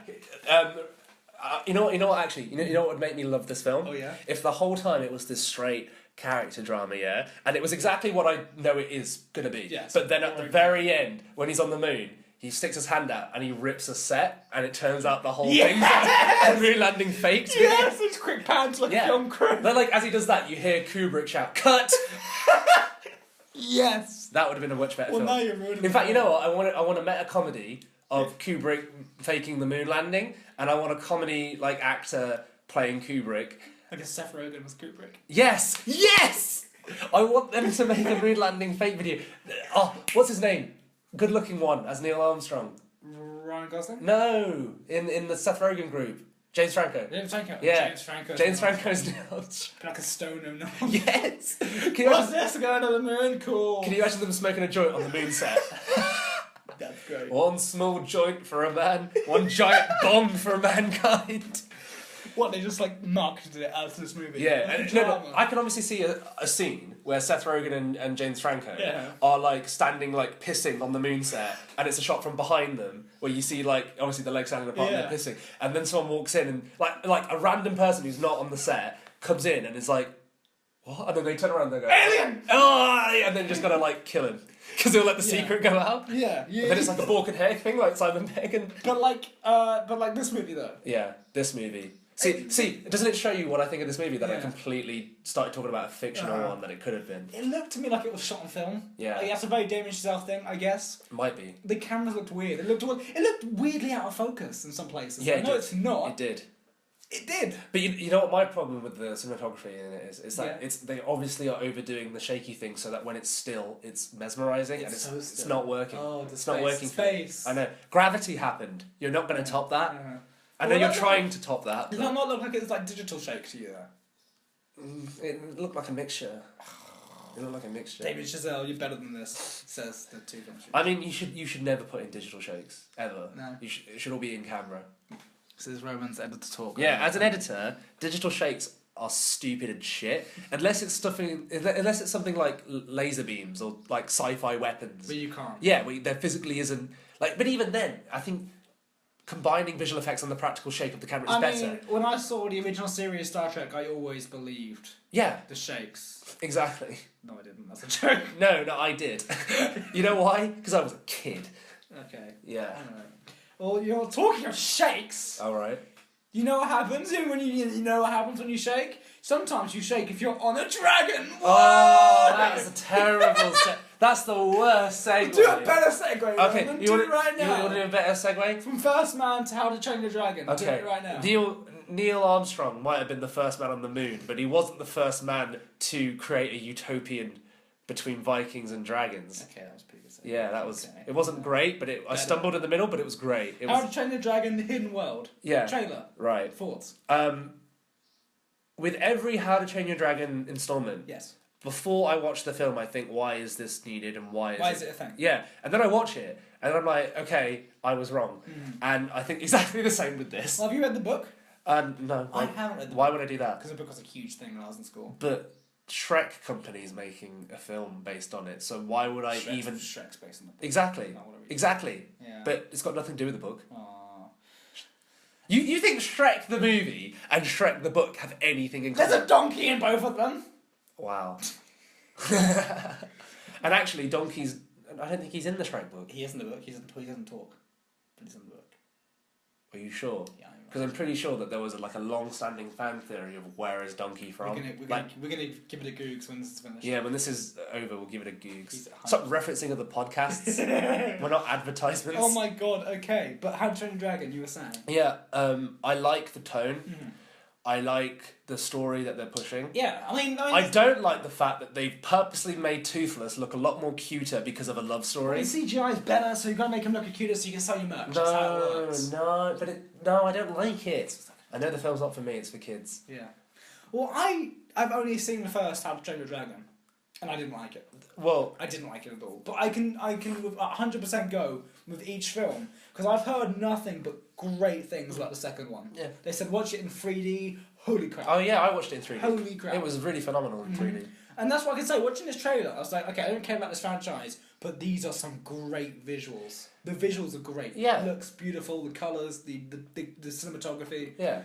You know what? Actually, you know what would make me love this film? Oh yeah. If the whole time it was this straight character drama, yeah? And it was exactly what I know it is going to be. Yes. But then at the very end, when he's on the moon, he sticks his hand out and he rips a set, and it turns out the whole thing's a moon landing faked. Yes, it's quick pants like a film crew. Then, like, as he does that, you hear Kubrick shout, "Cut!" Yes. That would have been a much better film. Now you're ruining In fact, you know what? I want a meta comedy of Kubrick faking the moon landing, and I want a comedy like actor playing Kubrick. I guess Seth Rogen was Kubrick. Yes! Yes! I want them to make a moon landing fake video. Oh, what's his name? Good looking one as Neil Armstrong. Ryan Gosling? No, in the Seth Rogen group. James Franco. James Franco. Yeah. James Franco. James Franco's Neil Armstrong. Like a stone no. Yes! Can you, What's imagine, this? Going to the moon? Cool. can you imagine them smoking a joint on the moon set? That's great. One small joint for a man, one giant bomb for mankind. What, they just like marketed it out to this movie? Yeah, Like and a no, drama. I can obviously see a scene where Seth Rogen and James Franco Yeah. are like standing like pissing on the moon set, and it's a shot from behind them where you see like obviously the legs standing apart and Yeah. they're pissing, and then someone walks in and like a random person who's not on the set comes in and is like, what? And then they turn around and they go, Alien! oh, and then just gotta like kill him because they'll let the secret go out. Yeah, yeah. And then it's like a Bork and Hare thing, like Simon Pegg and But like this movie though. yeah, this movie. See, doesn't it show you what I think of this movie that I Yeah. completely started talking about a fictional one that it could have been? It looked to me like it was shot on film. Yeah. Like, that's a very Damien Chazelle thing, I guess. Might be. The cameras looked weird. It looked weirdly out of focus in some places. Yeah, I it know did. it's not. It did. It did. But you know what my problem with the cinematography in it is that Yeah. they obviously are overdoing the shaky thing so that when it's still, it's mesmerising and It's so it's still. not working. Oh, the it's space. not working for me. Space. I know. Gravity happened. You're not going to top that. Uh-huh. I know Well, you're that- trying to top that. Does But that not look like it's like digital shake to you though? it looked like a mixture. It looked like a mixture. Damien Chazelle, you're better than this, says the two films. I mean, you should never put in digital shakes ever. No. It should all be in camera. This is Roman's editor talk. Yeah, as an editor, digital shakes are stupid and shit. Unless it's something like laser beams or like sci-fi weapons. But you can't. Yeah, there physically isn't like. But even then, I think combining visual effects and the practical shape of the camera is better. mean, when I saw the original series Star Trek, I always believed Yeah, the shakes. exactly. No, I didn't. That's a joke. No, I did. You know why? Because I was a kid. Okay. Yeah. Alright. Well, you're talking of shakes. All right. You know what happens when you know what happens when you shake? Sometimes you shake if you're on a dragon. Oh, that's a terrible. That's the worst segue. Do a better segue. Okay, Roman. you Do want it right now. You want to do a better segue? From First Man to How to Train Your Dragon. Do Okay. it right now. Neil Armstrong might have been the first man on the moon, but he wasn't the first man to create a utopian between Vikings and dragons. Okay, that was pretty good. segue. Yeah, that was. Okay. It wasn't great, but I Better. stumbled in the middle, but it was great. It How was to Train Your Dragon: The Hidden World. yeah, Trailer. right. Thoughts? With every How to Train Your Dragon installment, Yes. before I watch the film, I think, why is this needed and why is it a thing? Yeah, and then I watch it, and I'm like, okay, I was wrong, and I think exactly the same with this. Well, have you read the book? No, I haven't read the why book. would I do that? Because the book was a huge thing when I was in school. But Shrek company's making a film based on it, so why would I even... Shrek's based on the book. Exactly, Not what I read. exactly. Yeah. But it's got nothing to do with the book. Aw. You think Shrek the movie and Shrek the book have anything in There's common? a donkey in both of them. Wow. And actually, Donkey's... I don't think he's in the Shrek book. He is in the book. He doesn't talk. But he's in the book. Are you sure? Yeah, Because I'm pretty sure that there was a long-standing fan theory of where is Donkey from. We're gonna give it a Googs when this is finished. Yeah, when this is over, we'll give it a googs. He's Stop referencing other podcasts. We're not advertisements. Oh my god, okay. But How to Train Your Dragon, you were saying? Yeah, I like the tone. Mhm. I like the story that they're pushing. Yeah, I mean I don't like the fact that they've purposely made Toothless look a lot more cuter because of a love story. CGI is better, so you've got to make him look cuter so you can sell your merch. That's how it works. No, I don't like it. I know the film's not for me, it's for kids. Yeah. Well, I've only seen the first How to Train Your Dragon, and I didn't like it. Well, I didn't like it at all. But I can with 100% go with each film because I've heard nothing but great things about the second one. yeah. They said watch it in 3D. Holy crap! Oh yeah, I watched it in 3D. Holy crap! It was really phenomenal in 3D. And that's what I can say. Watching this trailer, I was like, okay, I don't care about this franchise, but these are some great visuals. The visuals are great. Yeah. It looks beautiful. The colours, the cinematography. Yeah.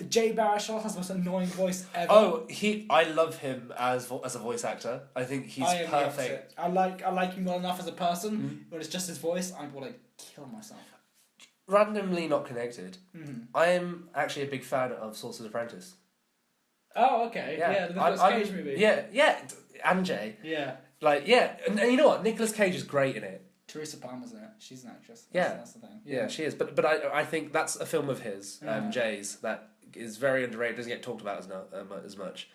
Jay Baruchel has the most annoying voice ever. Oh, I love him as a voice actor. I think he's I am the perfect. opposite. I like him well enough as a person. Mm-hmm. When it's just his voice, I want to kill myself. Randomly not connected. Mm-hmm. I am actually a big fan of Sorcerer's Apprentice. Oh, okay. Yeah, the Nicolas Cage movie. Yeah, and Jay. Yeah. Like, yeah, and you know what? Nicolas Cage is great in it. Teresa Palmer's in it. She's an actress. Yeah. That's the thing. Yeah, she is. But I think that's a film of his, Jay's, that is very underrated, doesn't get talked about as much.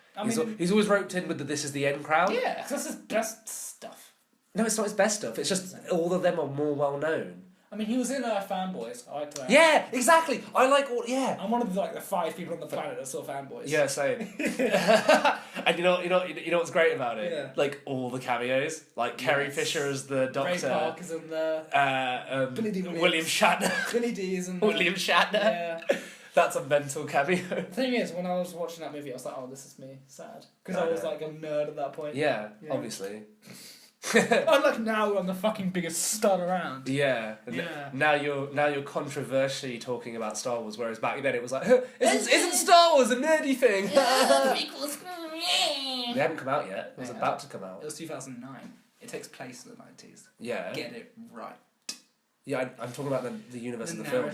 He's always roped in with the "this is the end" crowd. Yeah, because that's his best stuff. No, it's not his best stuff. It's just all of them are more well known. I mean, he was in Fanboys. I like that. Yeah, exactly. I like all. Yeah. I'm one of the 5 people on the planet that saw Fanboys. Yeah, same. And you know what's great about it? Yeah. Like all the cameos, like Carrie Fisher as the Doctor. Ray Park is in there. Billy D. William Shatner. Billy D is in there. William Shatner. Yeah. That's a mental cameo. The thing is, when I was watching that movie, I was like, oh, this is me, sad. Because I was like a nerd at that point. Yeah, obviously. Unlike now, I'm the fucking biggest stud around. Yeah. Yeah. Now you're controversially talking about Star Wars, whereas back then it was like, isn't Star Wars a nerdy thing? They hadn't come out yet. It was about to come out. It was 2009. It takes place in the 90s. Yeah. Get it right. Yeah, I'm talking about the universe of the film.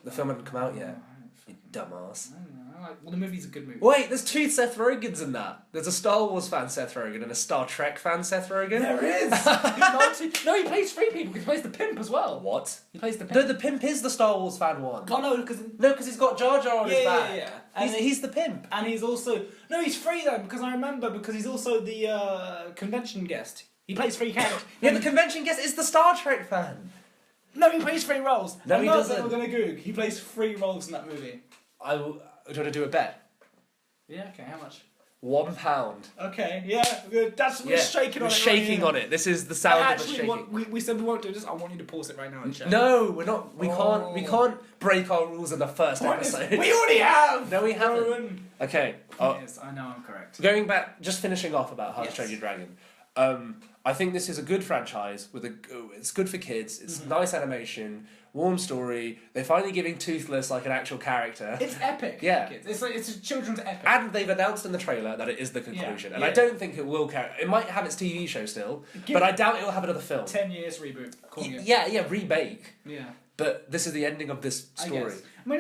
The film hadn't come out yet. You dumbass. I don't know. Well, the movie's a good movie. Wait, there's 2 Seth Rogans in that. There's a Star Wars fan, Seth Rogen, and a Star Trek fan, Seth Rogen. There is! No, he plays 3 people. He plays the pimp as well. What? He plays the pimp. No, the pimp is the Star Wars fan one. God, no, because he's got Jar Jar on his back. Yeah. And he's the pimp. And he's also... No, he's free then, because I remember, because he's also the convention guest. He plays 3 characters. Yeah, the convention guest is the Star Trek fan. No, he plays 3 roles. No, he doesn't. We're going to Goog. He plays 3 roles in that movie. Do you want to do a bet? Yeah, okay, how much? £1. Okay, yeah, we're shaking on it. We're shaking on it. This is the sound of us shaking. We said we won't do this. I want you to pause it right now and check. No, we're not. We can't break our rules in the first episode. We already have. No, we haven't. Okay. Yes, I know I'm correct. Going back, just finishing off about How to Train Your Dragon. I think this is a good franchise it's good for kids. It's nice animation, warm story. They're finally giving Toothless like an actual character. It's epic. Yeah. For kids. It's a children's epic. And they've announced in the trailer that it is the conclusion. And I don't think it will carry. It might have its TV show still, but I doubt it will have another film. 10 years reboot. Yeah, remake. Yeah. But this is the ending of this story. I mean,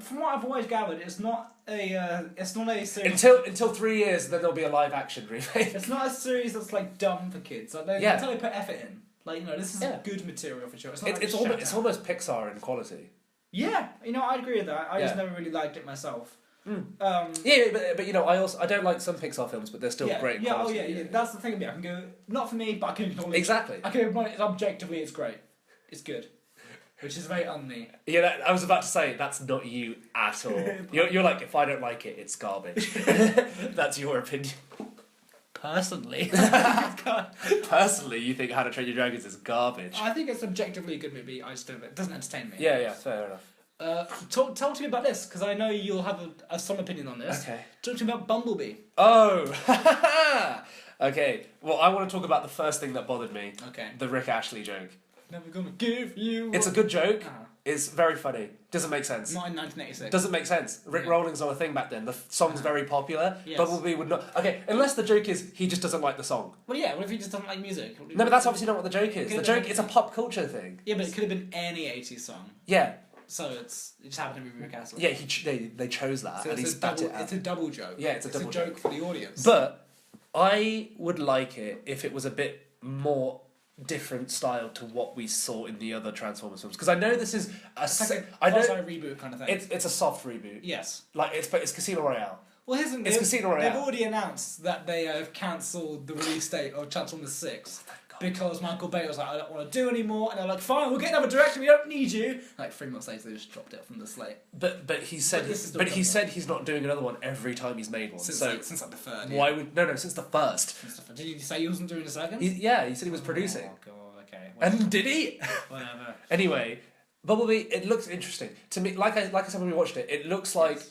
from what I've always gathered, it's not a series. Until 3 years, then there'll be a live action remake. It's not a series that's like dumb for kids. Like until they put effort in. Like this is good material for sure. It's almost Pixar in quality. Yeah, I agree with that. I just never really liked it myself. But I don't like some Pixar films, but they're still great. Yeah, quality. yeah. That's the thing about it. I can go not for me, but I can acknowledge. Exactly. I can acknowledge objectively it's great. It's good. Which is very on me. Yeah, I was about to say, that's not you at all. You're like, if I don't like it, it's garbage. That's your opinion. Personally. Personally, you think How to Train Your Dragons is garbage. I think it's objectively a good movie, I just don't, it doesn't entertain me. Yeah, fair enough. Talk to me about this, because I know you'll have some opinion on this. Okay. Talk to me about Bumblebee. Oh! Okay, well, I want to talk about the first thing that bothered me. Okay. The Rick Ashley joke. Never gonna give you... It's a good joke. It's very funny. Doesn't make sense. Not in 1986. Doesn't make sense. Rick Rolling's not a thing back then. The song's very popular. Yes. Bumblebee would not... Okay, unless the joke is he just doesn't like the song. Well, yeah, what if he just doesn't like music? No, but that's obviously not what the joke is. The joke is a pop culture thing. Yeah, but it could have been any 80s song. Yeah. So it just happened to be Rick Astley. Yeah, they chose that. So and it's a double joke. Yeah, it's a double joke for the audience. But I would like it if it was a bit more different style to what we saw in the other Transformers films, because I know this is a reboot kind of thing. It's a soft reboot. Yes, it's Casino Royale. Well, it's Casino Royale. They've already announced that they have cancelled the release date of Transformers 6 because Michael Bay was like, I don't want to do anymore, and they're like, fine, we'll get another director. We don't need you. Like 3 months later, they just dropped it from the slate. But he said he's not doing another one every time he's made one. Since like the third. Why would since the first? Did he say he wasn't doing a second? He said he was producing. Oh god. Okay. And did he? Whatever. Anyway, Bumblebee, it looks interesting to me. Like I said when we watched it, it looks like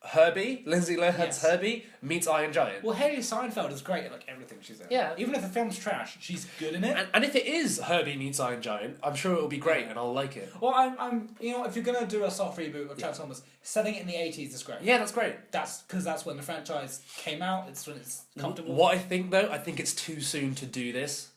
Herbie, Lindsay Lohan's Yes. Herbie, meets Iron Giant. Well, Haley Seinfeld is great at like everything she's in. Yeah. Even if the film's trash, she's good in it. And if it is Herbie meets Iron Giant, I'm sure it'll be great and I'll like it. Well, I'm you know, if you're gonna do a soft reboot of Transformers, setting it in the 80s is great. Yeah, that's great. That's because that's when the franchise came out. It's when it's comfortable. What I think though, I think it's too soon to do this.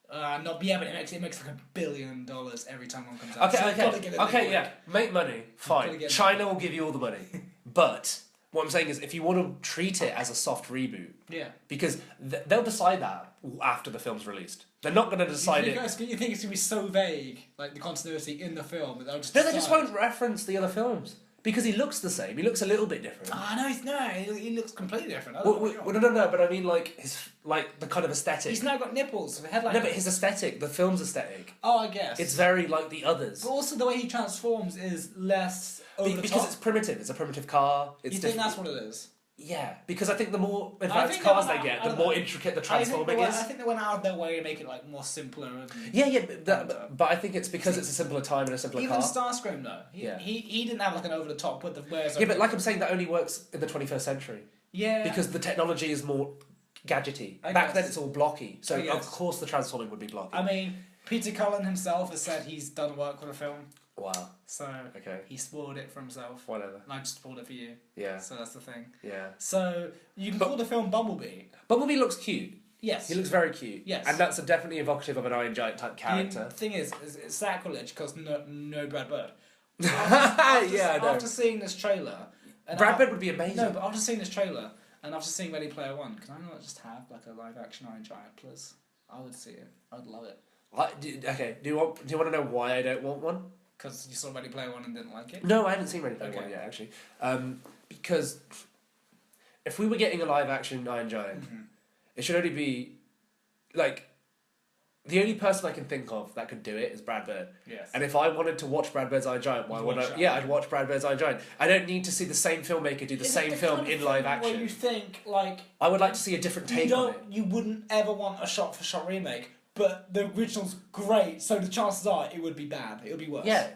But it makes like $1 billion every time one comes out. Okay, So you've gotta get it okay, quick. yeah. Make money, Gotta fine. get China will give you all the money. But what I'm saying is, if you want to treat it as a soft reboot, Yeah. because they'll decide that after the film's released. They're not going to decide it. You think it's gonna be so vague, like the continuity in the film, that they'll just No, they just decide. won't reference the other films because he looks the same. He looks a little bit different. Oh no, he looks completely different. I Well, don't know what well, no, but I mean like the kind of aesthetic. He's now got nipples. The headline. No, but his aesthetic, the film's aesthetic, Oh, I guess. it's very like the others. But also the way he transforms is less over the Because top. it's primitive. It's a primitive car. It's You think different. that's what it is? Yeah, because I think the more I advanced think cars they they went get, out- the I don't more know. intricate the I transforming is. think they went out of their way to make it like more simpler. And Yeah, but I think it's because it's a simpler time and a simpler even car. Starscream though, he didn't have like an over the top with the wears. Yeah, but like I'm saying, that only works in the 21st century yeah, because the technology is more gadgety. I Back guess. then, it's all blocky, so I of guess. course the transforming would be blocky. I mean, Peter Cullen himself has said he's done work with the film, Wow. so Okay. he spoiled it for himself. Whatever. And I just spoiled it for you. Yeah. So that's the thing. Yeah. So you can call the film Bumblebee. Bumblebee looks cute. Yes. He looks very cute. Yes. And that's definitely evocative of an Iron Giant type character. The thing is it's sacrilege because no Brad Bird. Yeah, I know. After seeing this trailer, and Brad Pitt would be amazing. No, but after seeing this trailer and after seeing Ready Player One, can I not just have like a live action Iron Giant, please? I would see it. I'd love it. Okay. Do you want to know why I don't want one? Because you saw Ready Player One and didn't like it. No, I haven't seen Ready Player Okay. One yet, actually. Because if we were getting a live action Iron Giant, it should only be like the only person I can think of that could do it is Brad Bird. Yes. And if I wanted to watch Brad Bird's Iron Giant, why would I? Yeah, I'd watch Brad Bird's Iron Giant. I don't need to see the same filmmaker do the same film in live action. Where you think like I would like to see a different take on it. you wouldn't ever want a shot for shot remake, but the original's great, so the chances are it would be bad. It would be worse. Yeah.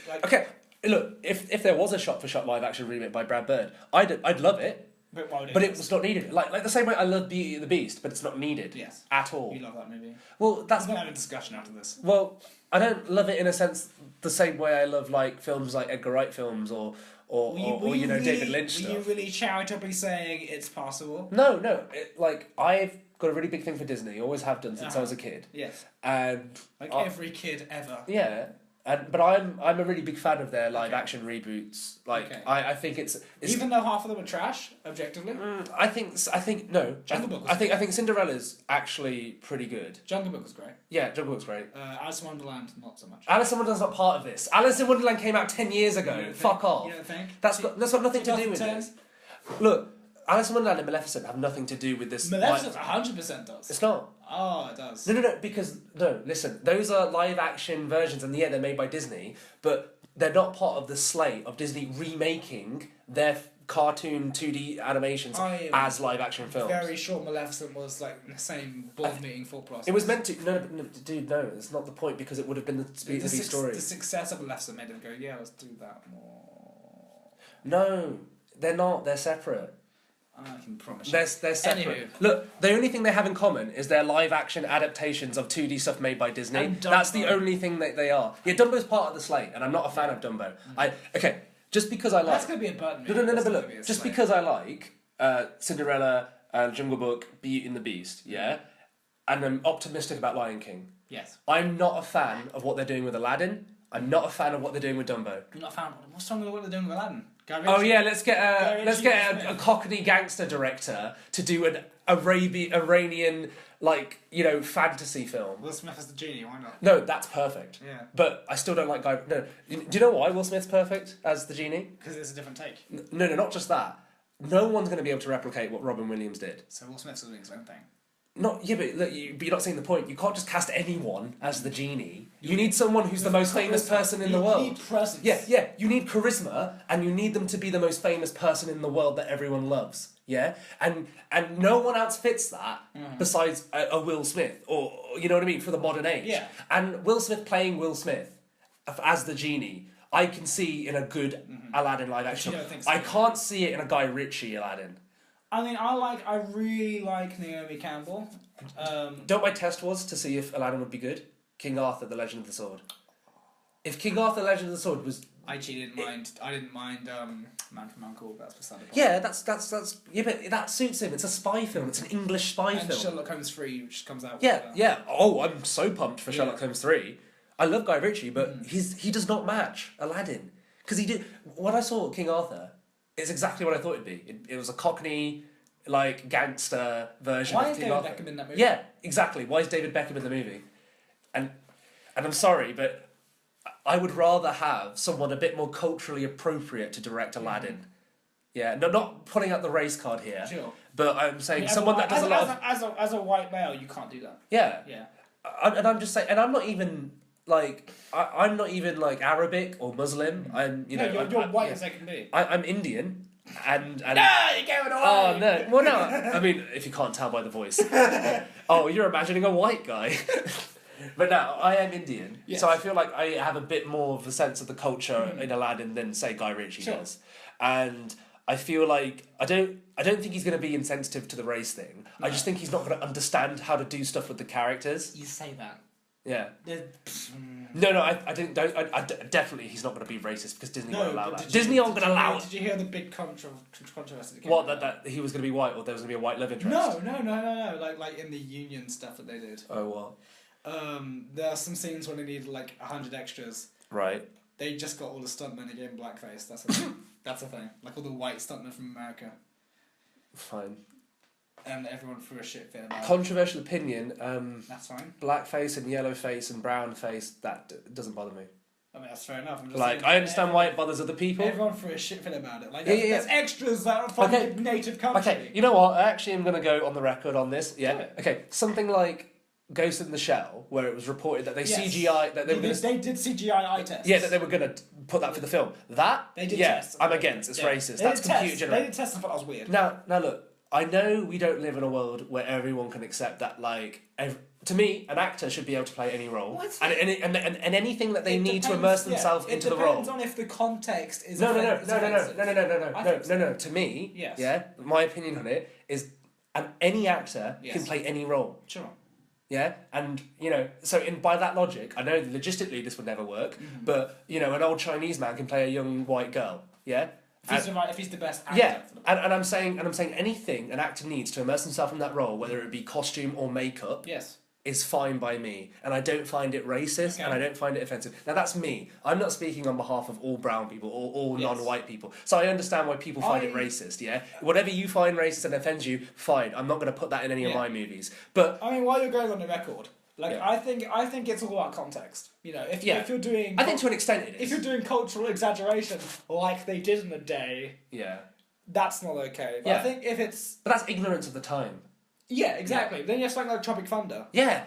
Like, Okay. Look, if there was a shot for shot live action remake by Brad Bird, I'd love it. But why would But it was not needed. Like the same way I love Beauty and the Beast, but it's not needed. Yes. At all. You love that movie. Well, that's We're gonna have a discussion after this. Well, I don't love it in a sense the same way I love like films like Edgar Wright films or David Lynch Were you stuff. really charitably saying it's possible? No. Like I've got a really big thing for Disney. Always have done since I was a kid. Yes. And Like every kid ever. yeah. But I'm a really big fan of their live action reboots. Like Okay. I think it's Even though half of them are trash, objectively. I think no. Jungle Book was I think Cinderella's actually pretty good. Jungle Book was great. Yeah, Jungle Book's great. Alice in Wonderland, not so much. Alice in Wonderland's not part of this. Alice in Wonderland came out 10 years ago. You don't Fuck think? off. You don't think? That's got nothing to do with 2010? this. Look, Alice in Wonderland and Maleficent have nothing to do with this. Maleficent 100% does. It's not. Oh, it does. No, because listen, those are live action versions, and yeah, they're made by Disney, but they're not part of the slate of Disney remaking their cartoon 2D animations I am as live action films. Very sure Maleficent was like the same board meeting full process. It was meant to. No, dude, no, it's not the point because it would have been the Beauty and the Beast story. The success of Maleficent made them go, yeah, let's do that more. No, they're not. They're separate. I can promise you. They're separate. Anywho. Look, the only thing they have in common is their live action adaptations of 2D stuff made by Disney. And That's the Dumbo. only thing that they are. Yeah, Dumbo's part of the slate, and I'm not a fan of Dumbo. Okay, just because I like. That's going to be a Burton movie. No, That's but not look, gonna be a just slate. because I like Cinderella, Jungle Book, Beauty and the Beast, yeah, and I'm optimistic about Lion King. Yes. I'm not a fan of what they're doing with Aladdin. I'm not a fan of what they're doing with Dumbo. You're not a fan. What's wrong with what they're doing with Aladdin? Oh yeah, let's get Ritchie, a Cockney gangster director to do an Iranian fantasy film. Will Smith as the genie, why not? No, that's perfect. Yeah. But I still don't like Guy. No, do you know why Will Smith's perfect as the genie? Because it's a different take. No, not just that. No one's going to be able to replicate what Robin Williams did. So Will Smith's doing his own thing. But you're not seeing the point. You can't just cast anyone as the genie. You need someone who's the most famous person in the world. You need presence. Yeah. You need charisma, and you need them to be the most famous person in the world that everyone loves. Yeah, and no one else fits that besides a Will Smith, or you know what I mean, for the modern age. Yeah. And Will Smith playing Will Smith as the genie, I can see in a good Aladdin live action. you don't think so? I can't see it in a Guy Ritchie Aladdin. I mean, I really like Naomi Campbell. Don't my test was to see if Aladdin would be good? King Arthur, The Legend of the Sword. If King Arthur, The Legend of the Sword was... I actually didn't mind. I didn't mind Man from U.N.C.L.E. That's beside the point. Yeah, that's yeah, but that suits him. It's a spy film. It's an English spy And film. Sherlock Holmes 3, which comes out. Yeah. Oh, I'm so pumped for Sherlock Holmes 3. I love Guy Ritchie, but he does not match Aladdin. Because he did... When I saw King Arthur, it's exactly what I thought it'd be. It was a Cockney, like, gangster version Why of is King David Arthur. Beckham in that movie? Yeah, exactly. Why is David Beckham in the movie? And I'm sorry, but I would rather have someone a bit more culturally appropriate to direct Aladdin. Yeah, no, not putting out the race card here. Sure. But I'm saying I mean, someone that does a lot of... As a white male, you can't do that. Yeah. Yeah. And I'm just saying... And I'm not even, like... I'm not even, like, Arabic or Muslim. I'm, you know... You're white as they can be. I'm Indian. And No, you're going away! Oh, no. Well, no. I mean, if you can't tell by the voice. Oh, you're imagining a white guy. But no, I am Indian, so I feel like I have a bit more of a sense of the culture in Aladdin than, say, Guy Ritchie does. And I feel like I don't think he's going to be insensitive to the race thing. No. I just think he's not going to understand how to do stuff with the characters. You say that. Yeah. No, I definitely he's not going to be racist because Disney won't allow that. Disney aren't going to allow it. Did you hear the big controversy? What, that he was going to be white or there was going to be a white love interest? No. Like in the union stuff that they did. Oh, what? There are some scenes where they needed like 100 extras. Right. They just got all the stuntmen again blackface. That's a thing. Like all the white stuntmen from America. Fine. And everyone threw a shit fit about it. Controversial opinion. That's fine. Blackface and yellow face and brown face, that doesn't bother me. I mean, that's fair enough. I'm just like, saying, I understand why it bothers other people. Everyone threw a shit fit about it. Like, there's extras that are from the native country. Okay, you know what? I actually am going to go on the record on this. Yeah. Okay, something like Ghost in the Shell, where it was reported that they CGI... That they did CGI eye tests. Yeah, that they were going to put that for the film. That, they did tests. I'm against. It's racist. That's computer generated. They did tests and thought that was weird. Now look, I know we don't live in a world where everyone can accept that, like... to me, an actor should be able to play any role. And anything that they need to immerse themselves into the role. It depends on if the context is... No. To me, my opinion on it is any actor can play any role. Sure. Yeah, and so by that logic, I know logistically this would never work, but an old Chinese man can play a young white girl. Yeah. If he's the best actor. Yeah, and I'm saying anything an actor needs to immerse himself in that role, whether it be costume or makeup, is fine by me, and I don't find it racist, and I don't find it offensive. Now that's me. I'm not speaking on behalf of all brown people or all non-white people, so I understand why people find it racist. Yeah, whatever you find racist and offends you, fine. I'm not going to put that in any of my movies. But I mean, while you're going on the record, I think it's all about context. If you're doing, I think to an extent it is. If you're doing cultural exaggeration like they did in the day, that's not okay. But I think if it's, but that's ignorance of the time. Yeah, exactly. Then you have something like Tropic Thunder. Yeah,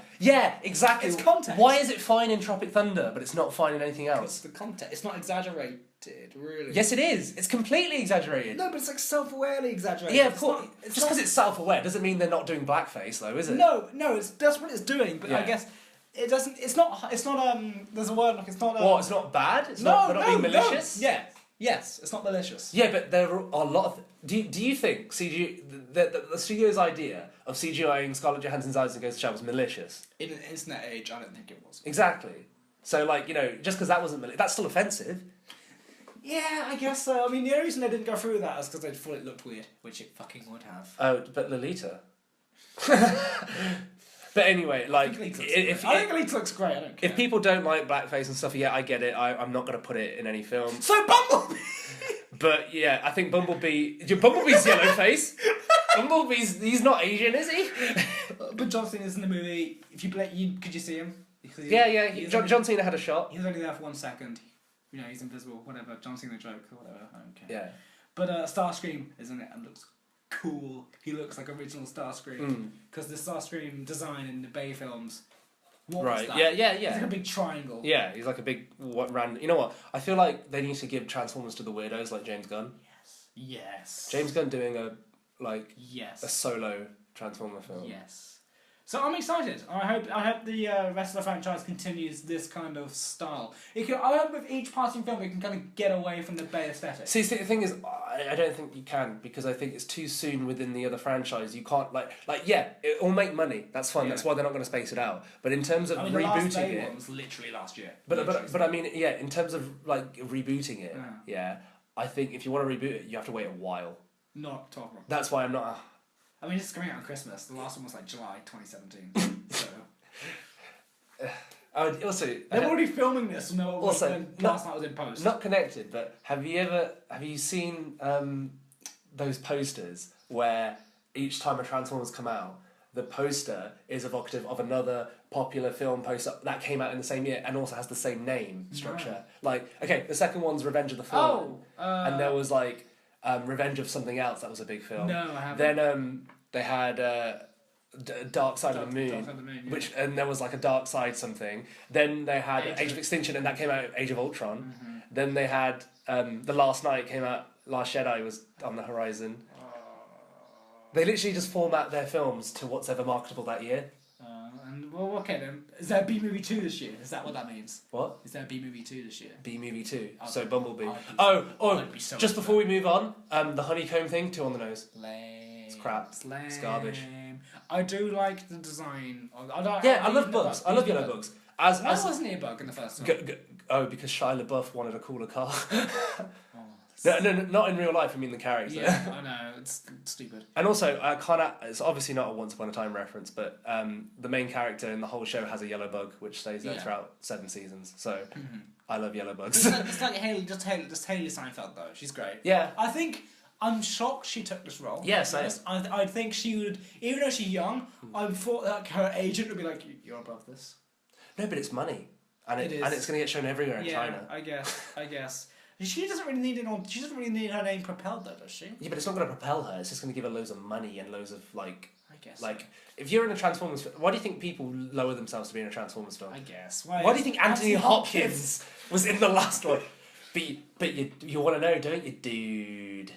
exactly. It's context. Why is it fine in Tropic Thunder, but it's not fine in anything else? It's the context. It's not exaggerated, really. Yes, it is. It's completely exaggerated. No, but it's like self-awarely exaggerated. Yeah, of course. Just because it's self-aware doesn't mean they're not doing blackface, though, is it? No, that's what it's doing. But I guess it doesn't. It's not. There's a word like it's not. What? It's not bad. They're not being malicious. No. Yeah. Yes, it's not malicious. Yeah, but there are a lot of... Do you think the studio's idea of CGIing Scarlett Johansson's eyes in Ghost in the Shell was malicious? In an internet age, I don't think it was. Exactly. So, just because that wasn't malicious... That's still offensive. Yeah, I guess so. I mean, the only reason they didn't go through that is because they thought it looked weird, which it fucking would have. Oh, but Lolita... But anyway, I think Lolita looks great. I don't care. If people don't like blackface and stuff, I get it. I'm not going to put it in any film. So Bumblebee. But yeah, I think Bumblebee's yellow face. He's not Asian, is he? But John Cena's in the movie. If you could you see him? John Cena had a shot. He was only there for 1 second. He's invisible. Whatever. John Cena joke or whatever. I don't care. Yeah. But Starscream is in it and looks cool. He looks like original Starscream because the Starscream design in the Bay films. What was that? Yeah. It's like a big triangle. Yeah, he's like a big random. You know what? I feel like they need to give Transformers to the weirdos like James Gunn. Yes. James Gunn doing a Yes. a solo Transformer film. Yes. So I'm excited. I hope the rest of the franchise continues this kind of style. I hope with each passing film we can kind of get away from the Bay aesthetic. See, the thing is, I don't think you can, because I think it's too soon within the other franchise. You can't it'll make money. That's fine. Yeah. That's why they're not going to space it out. But in terms of the rebooting last Bay it, one was literally last year. But I mean, yeah, in terms of like rebooting it, I think if you want to reboot it, you have to wait a while. Not talking. That's why I'm not. I mean, it's coming out on Christmas. The last one was like July 2017. So Also, they're already filming this. No, also, last night was in post. Not connected, but have you seen those posters where each time a Transformers come out, the poster is evocative of another popular film poster that came out in the same year and also has the same name structure? No. Like, okay, the second one's Revenge of the Fallen, and there was like Revenge of something else that was a big film. No, I haven't. Then they had Dark Side of the Moon, which and there was like a Dark Side something. Then they had Age of Extinction, and that came out Age of Ultron. Mm-hmm. Then they had The Last Night came out. Last Jedi was on the horizon. They literally just format their films to what's ever marketable that year. Well, okay then. Is there a B movie 2 this year? Is that what that means? What? Is there a B movie 2 this year? B movie 2. So Bumblebee. I'd be so Just before we move on, the honeycomb thing, 2 on the nose. Lame. It's crap. It's lame. It's garbage. I do like the design. I love bugs. I love yellow bugs. Why wasn't he a bug in the first one? Because Shia LaBeouf wanted a cooler car. Oh, no, not in real life. I mean the character. yeah, I know. It's stupid. And also, it's obviously not a Once Upon a Time reference, but the main character in the whole show has a yellow bug, which stays there throughout 7 seasons. So I love yellow bugs. It's like Haley Seinfeld though. She's great. Yeah. I'm shocked she took this role. Yes, I think she would, even though she's young, I thought that her agent would be like, "You're above this." No, but it's money, and It is. and it's going to get shown everywhere in Yeah, China. I guess. She doesn't really need it on. She doesn't really need her name propelled though, does she? Yeah, but it's not going to propel her. It's just going to give her loads of money and loads of like. I guess. Like, if you're in a Transformers, why do you think people lower themselves to be in a Transformers film? I guess. Why do you think Anthony Hopkins was in the last one? But you want to know, don't you, dude?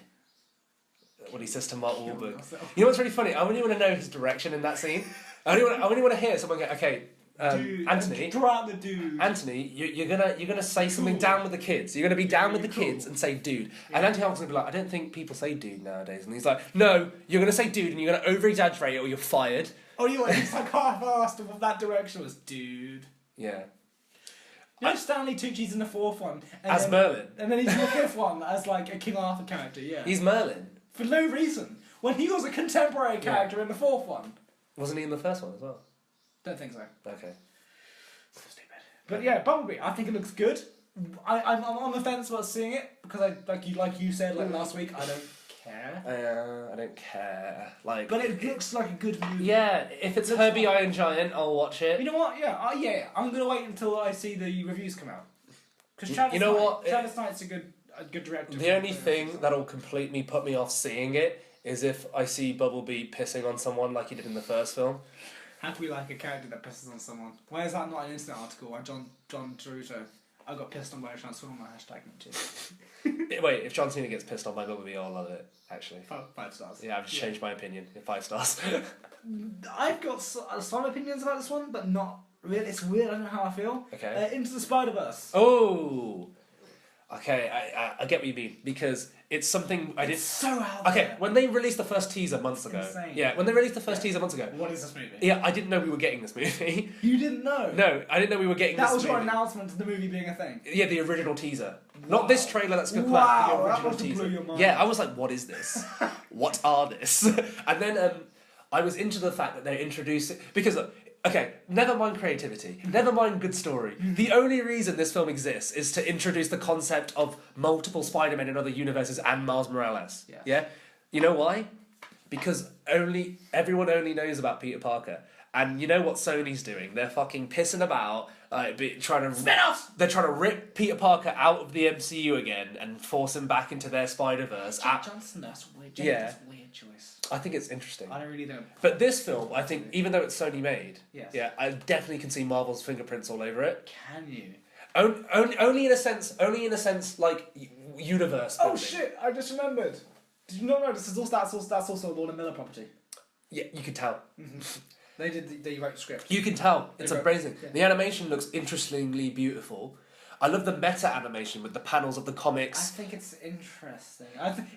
What he says to Mark Wahlberg. You know what's really funny? I only want to know his direction in that scene. I only want to hear someone go, okay, Dude, Anthony. draw out the dude. Anthony, you're gonna say something down with the kids. You're gonna be down with the kids and say dude. Yeah. And Anthony Hopkins will be like, I don't think people say dude nowadays. And he's like, no, you're gonna say dude and you're gonna over exaggerate it or you're fired. Oh, he's like half-assed of that direction was dude. Yeah. You know Stanley Tucci's in the fourth one. As Merlin. And then he's in the fifth one as like a King Arthur character, yeah. He's Merlin. For no reason. When he was a contemporary character in the fourth one. Wasn't he in the first one as well? Don't think so. Okay. So stupid. But yeah, Bumblebee, I think it looks good. I'm on the fence about seeing it because like you said last week, I don't care. I don't care. Like, but it looks like a good movie. Yeah, if it's Herbie Iron Giant, I'll watch it. You know what? Yeah, I'm gonna wait until I see the reviews come out. Because Travis Knight's a good director. The only thing that'll completely put me off seeing it is if I see Bumblebee pissing on someone like he did in the first film. How can we like a character that pisses on someone? Why is that not an internet article by John Toruto? I got pissed on by a Transformer, hashtag me too. Wait, if John Cena gets pissed on by Bumblebee, I'll love it, actually. 5 stars. Yeah, I've just changed my opinion. 5 stars. I've got some opinions about this one, but not really. It's weird, I don't know how I feel. Okay. Into the Spider-Verse. Oh! Okay, I get what you mean, because it's something I did. So out there. Okay, when they released the first teaser months ago. Insane. Yeah, when they released the first teaser months ago. What is this movie? Yeah, I didn't know we were getting this movie. You didn't know? No, I didn't know we were getting this movie. That was your announcement of the movie being a thing? Yeah, the original teaser. Wow. Not this trailer that's good. Wow, The original that must have teaser. blew your mind. Yeah, I was like, what is this? What are this? And then I was into the fact that they're introducing... Because, okay, never mind creativity. Never mind good story. The only reason this film exists is to introduce the concept of multiple Spider-Men in other universes and Miles Morales. Yes. Yeah? You know why? Because everyone only knows about Peter Parker. And you know what Sony's doing? They're fucking pissing about, trying to... Spin-offs! They're trying to rip Peter Parker out of the MCU again and force him back into their Spider-Verse. Jack Johnson, that's weird. Yeah. That's a weird choice. I think it's interesting. I really don't. But this film, I think, even though it's Sony made, Yes. yeah, I definitely can see Marvel's fingerprints all over it. Can you? Only in a sense, like universe. Oh building. shit! I just remembered. Did you not know that's also a Lord and Miller property? Yeah, you could tell. They wrote the script. You can tell. It's They wrote- amazing. yeah. The animation looks interestingly beautiful. I love the meta animation with the panels of the I comics. think it's interesting.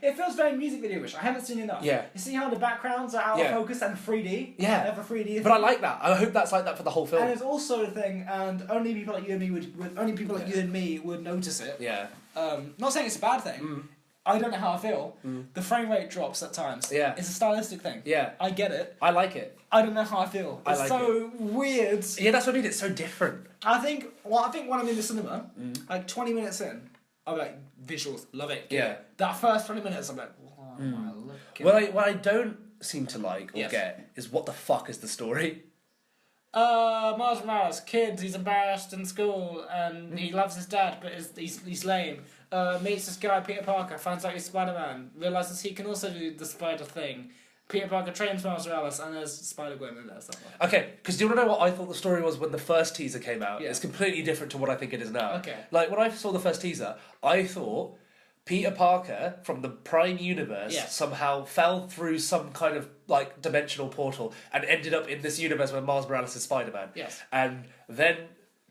It feels very music video-ish. I haven't seen enough. Yeah. You see how the backgrounds are out Yeah. of focus and 3D? Yeah. They have a 3D But I thing. like that. I hope that's like that for the whole And film. there's also a thing, and only people like you and me would notice it. Yeah. Not saying it's a bad thing. Mm. I don't know how I feel. Mm. The frame rate drops at times. Yeah. It's a stylistic thing. Yeah. I get it. I like it. I don't know how I feel. I It's like so weird. Yeah, that's what I mean. It's so different. I think when I'm in the cinema, like 20 minutes in, I'm like, visuals, love it. Yeah. That first 20 minutes, I'm like, oh my look. What I don't seem to like or Yes. get is what the fuck is the story? Miles Morales, kid, he's embarrassed in school and he loves his dad, but he's lame. Meets this guy, Peter Parker, finds out he's Spider-Man, realises he can also do the spider thing. Peter Parker trains Miles Morales and there's Spider-Gwen in there somewhere. Okay, because do you want to know what I thought the story was when the first teaser came out? Yeah. It's completely different to what I think it is now. Okay. Like, when I saw the first teaser, I thought Peter Parker from the Prime Universe Yes. somehow fell through some kind of, like, dimensional portal and ended up in this universe where Miles Morales is Spider-Man. Yes. And then,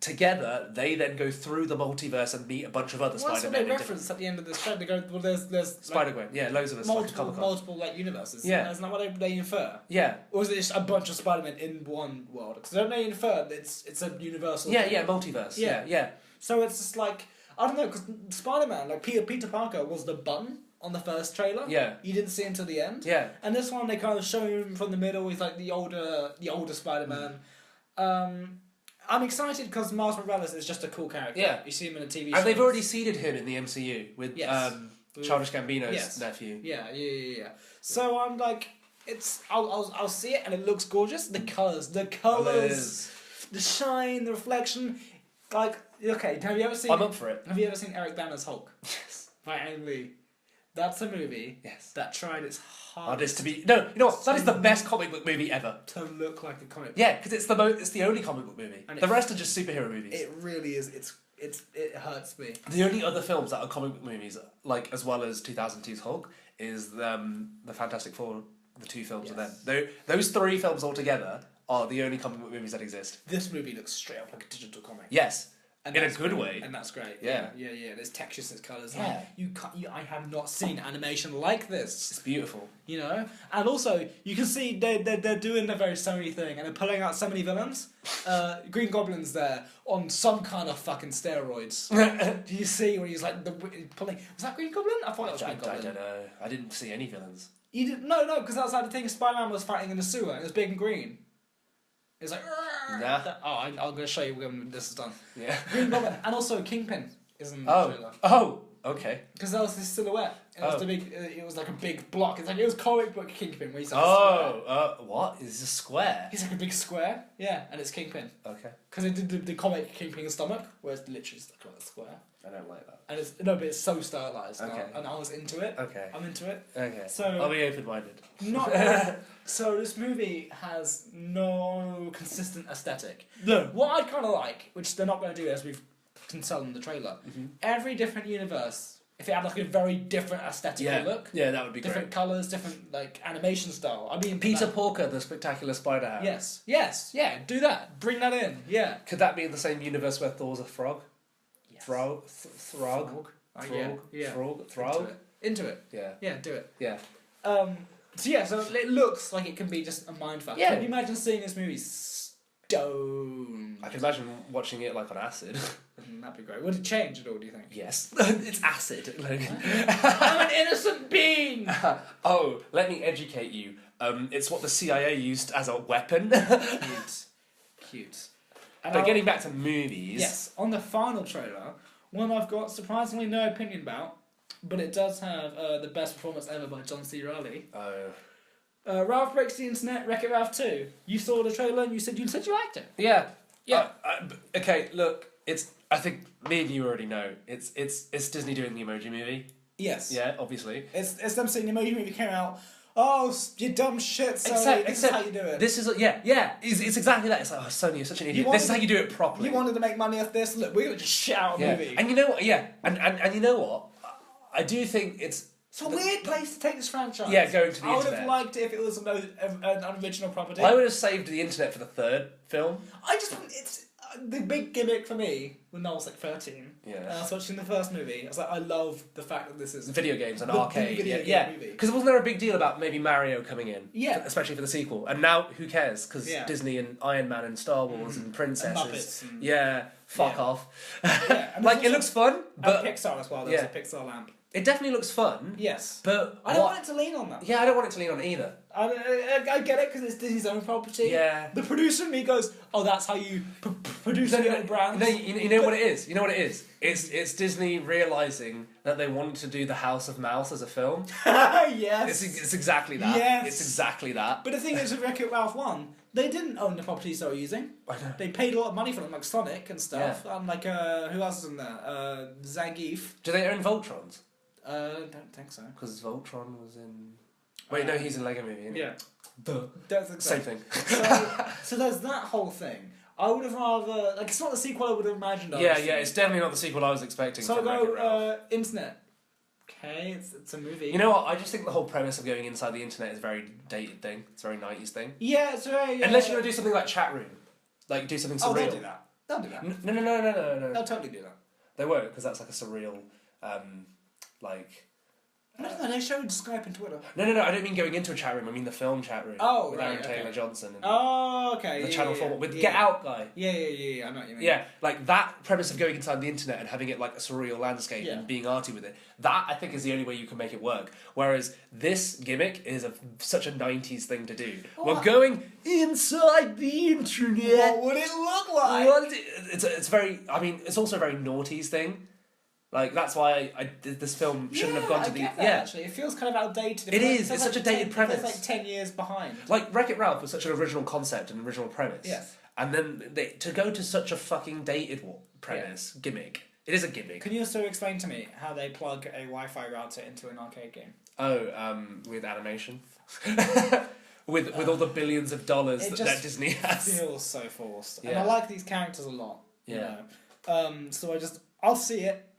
together, they then go through the multiverse and meet a bunch of other Well, that's what Spider-Men. they in reference at the end of this trailer. They go, well, there's like, Spider-Gwen, yeah, loads of us. like a Comic-Con. multiple like universes. Yeah. Isn't that what they infer? Yeah. Or is it just a bunch of Spider-Men in one world? Because don't they infer that it's a universal Yeah, thing? yeah, multiverse. Yeah, yeah. So it's just like, I don't know, because Spider-Man, like Peter Parker was the button on the first trailer. Yeah. You didn't see him till the end. Yeah. And this one, they kind of show him from the middle. He's like the older Spider-Man. I'm excited because Miles Morales is just a cool character. Yeah. You see him in a TV show. And they've already seeded him in the MCU with Yes. Childish Gambino's Yes. nephew. Yeah. So I'm like, I'll see it and it looks gorgeous. The colours, the shine, the reflection. Like, okay, have you ever seen? I'm up for it. Have you ever seen Eric Bana's Hulk? Yes. By Ang Lee. That's a movie Yes. that tried its hardest Hardest to be. No, you know what? That is the best comic book movie ever. to look like a comic. Yeah, because it's the only comic book movie. And The rest are just superhero movies. It really is. It hurts me. The only other films that are comic book movies, like as well as 2002's Hulk, is the Fantastic Four, the two films of them. Yes. Those three films altogether are the only comic book movies that exist. This movie looks straight up like a digital comic. Yes, And in a that's good great. way. And that's great. Yeah. Yeah. There's textures, there's colours. Yeah. I have not seen animation like this. It's beautiful. You know, and also you can see they're doing the very Sony thing, and they're pulling out so many villains. Green Goblin's there on some kind of fucking steroids. Do you see when he's like pulling? Was that Green Goblin? I thought that was I Green Goblin. don't know. I didn't see any villains. You did no, because that's like the thing. Spider-Man was fighting in the sewer. And it was big and green. It's like. Nah. I'm going to show you when this is done. Yeah. Green Goblin, and also Kingpin is in the trailer. Oh, okay. Because that was his silhouette. It was the big. It was like a big block. It's like it was comic book Kingpin where he's like. What? Is this a square? He's like a big square. Yeah, and it's Kingpin. Okay. Because they did the comic Kingpin's stomach, where it's literally just like a square. I don't like that. And it's but it's so stylized. Okay. And I was into it. Okay. I'm into it. Okay. So- I'll be open-minded. Not. So this movie has no consistent aesthetic. No. What I kind of like, which they're not going to do as we can tell in the trailer, every different universe, if it had like a very different aesthetic look, Yeah, that would be different great. colours, different like animation style. I mean, Peter Porker, the Spectacular Spider-Ham. Yes, yeah, do that. Bring that in. Yeah. Could that be in the same universe where Thor's a frog? Yes. Throg? Frog. Throg? Yeah. Throg? Throg? Into it. Yeah. Yeah, do it. Yeah. So it looks like it can be just a mindfuck. Yeah. Can you imagine seeing this movie stoned? I can imagine watching it like on acid. That'd be great. Would it change at all, do you think? Yes. It's acid, Logan. I'm an innocent being! Oh, let me educate you. It's what the CIA used as a weapon. Cute. But getting back to movies. Yes, on the final trailer, one I've got surprisingly no opinion about, but it does have the best performance ever by John C. Reilly. Oh. Ralph Breaks the Internet, Wreck-It Ralph 2. You saw the trailer and you said you liked it. Yeah. Yeah. Okay, look, I think me and you already know. It's Disney doing the Emoji Movie. Yes. Yeah, obviously. It's them saying the emoji movie came out. Oh, you dumb shit, Sony. This is how you do it. This is it's exactly that. It's like, oh, Sony, you're such an idiot. This is how you do it properly. You wanted to make money off this. Look, we're gonna just shit out a movie. And you know what? Yeah, and you know what? I do think it's It's a weird place to take this franchise. Yeah, going to the I would internet. have liked it if it was an original property. I would have saved the internet for the third film. It's the big gimmick for me when I was like 13. Yeah. And I was watching the first movie. I was like, I love the fact that this is Video games and The arcade. video Yeah, game movie. because wasn't there a big deal about maybe Mario coming in? Yeah. Especially for the sequel. And now, who cares? Because Yeah. Disney and Iron Man and Star Wars and princesses. Muppets and- Yeah, fuck Yeah. off. Yeah, and Like, it there's looks fun, and but Pixar as well. There's Yeah. a Pixar lamp. it definitely looks fun. Yes. But I don't what- want it to lean on that. Yeah, I don't want it to lean on it either. I get it because it's Disney's own property. Yeah. The producer in me goes, oh, that's how you produce your own brands. You know what it is? You know what it is? It's Disney realising that they wanted to do The House of Mouse as a film. Yes. It's exactly that. Yes. It's exactly that. But the thing is, with Wreck-It Ralph 1, they didn't own the properties they were using. I know. They paid a lot of money for them, like Sonic and stuff. And like, who else is in there? Zangief. Do they own Voltrons? Don't think so. Because Voltron was in... Wait, no, he's in Lego Movie, isn't he? Yeah. Duh. Don't think so. Same thing. So there's that whole thing. I would have rather... Like, it's not the sequel I would have imagined. Yeah, obviously. it's definitely not the sequel I was expecting So I from Wreck-It go, Ralph. internet. Okay, it's a movie. You know what? I just think the whole premise of going inside the internet is a very dated thing. It's a very 90s thing. Yeah, it's very... Unless you're going to do something like Chat Room. Like, do something surreal. Oh, they'll do that. They'll do that. No. They'll totally do that. They won't, because that's like a surreal, like... I don't know, they showed Skype and Twitter. No, I don't mean going into a chat room. I mean the film chat room. Oh, with right, Aaron okay. Taylor Johnson and Oh, okay. the yeah, Channel yeah, 4 yeah. with yeah. Get Out guy. Yeah, I know what you mean. Yeah, like that premise of going inside the internet and having it like a surreal landscape Yeah. and being arty with it. That I think is the only way you can make it work. Whereas this gimmick is such a 90s thing to do. We're going inside the internet. What would it look like? It's very. I mean, it's also a very noughties thing. Like that's why I did this film shouldn't have gone to I the get that, actually. It feels kind of outdated. It feels is, like it's such a dated premise. It's like 10 years behind. Like Wreck-It Ralph was such an original concept and original premise. Yes. And then to go to such a fucking dated premise gimmick. It is a gimmick. Can you also explain to me how they plug a Wi-Fi router into an arcade game? Oh, with animation. with all the billions of dollars that Disney has. It feels so forced. And Yeah. I like these characters a lot. Yeah. You know? So I'll see it.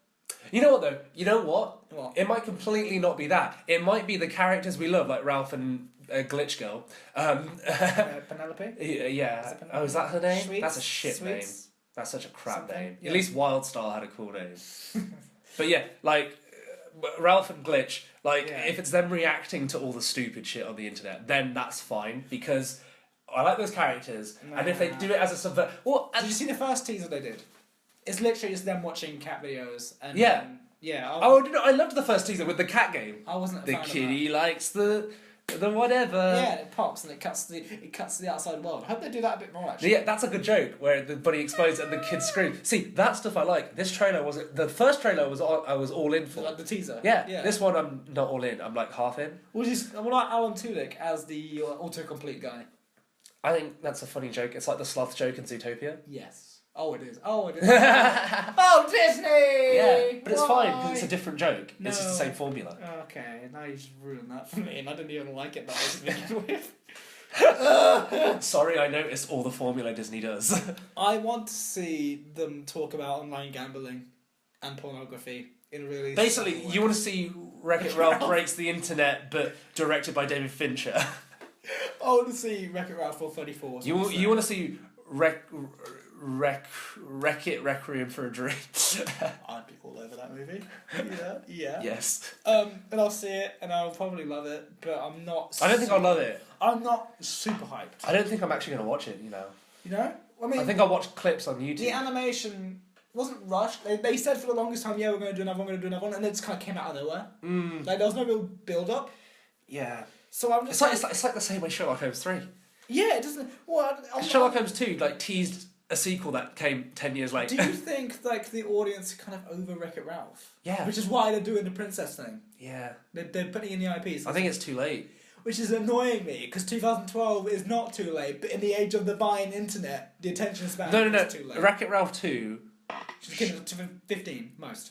You know what though? You know what? What? It might completely not be that. It might be the characters we love, like Ralph and Glitch Girl. Penelope? Yeah. Penelope? Oh, is that her name? Sweets? That's a shit name. Sweets? That's such a crap Something? name. Yeah. At least Wildstar had a cool name. But yeah, like Ralph and Glitch, like Yeah. if it's them reacting to all the stupid shit on the internet, then that's fine because I like those characters. And if they do it as a subvert, well, Did you see the first teaser they did? It's literally just them watching cat videos. And Yeah. Yeah. oh no, I loved the first teaser with the cat game. I wasn't a The fan of kitty likes the whatever. that. Yeah, it pops and it cuts to the outside world. I hope they do that a bit more actually. Yeah, that's a good joke where the bunny explodes and the kids scream. See, that stuff I like. This trailer the first trailer I was all in for. Like the teaser. Yeah, this one I'm not all in. I'm like half in. What about Alan Tudyk as the autocomplete guy? I think that's a funny joke. It's like the sloth joke in Zootopia. Yes. Oh, it is. Oh, Disney! Yeah, but it's fine because it's a Why? different joke. No. It's just the same formula. Okay, now you just ruined that for me, and I didn't even like it that I was speaking with. Sorry, I noticed all the formula Disney does. I want to see them talk about online gambling and pornography in a really Basically, simple way. you want to see Wreck-It Ralph Breaks the Internet, but directed by David Fincher. I want to see Wreck-It Ralph 434. You want to see Wreck-It Requiem for a Dream. I'd be all over that movie. Yeah. Yes. And I'll see it, and I'll probably love it, but I'm not. I don't think I'll love it. I'm not super hyped. I don't think I'm actually going to watch it, you know. You know? I mean, I think I'll watch clips on YouTube. the animation wasn't rushed. They said for the longest time, yeah, we're going to do another one, and it just kind of came out of nowhere. Like, there was no real build-up. Yeah. So I'm just It's like the same way Sherlock Holmes 3. yeah, it doesn't... Well, Sherlock Holmes 2 like teased a sequel that came 10 years later. Do you think, like, the audience kind of over Wreck-It Ralph? Yeah. Which is why they're doing the princess thing. Yeah. They're putting in the IPs. I think it's too late. Which is annoying me, because 2012 is not too late, but in the age of the Vine internet, the attention span is too late. Wreck-It Ralph 2... Should have 15, most.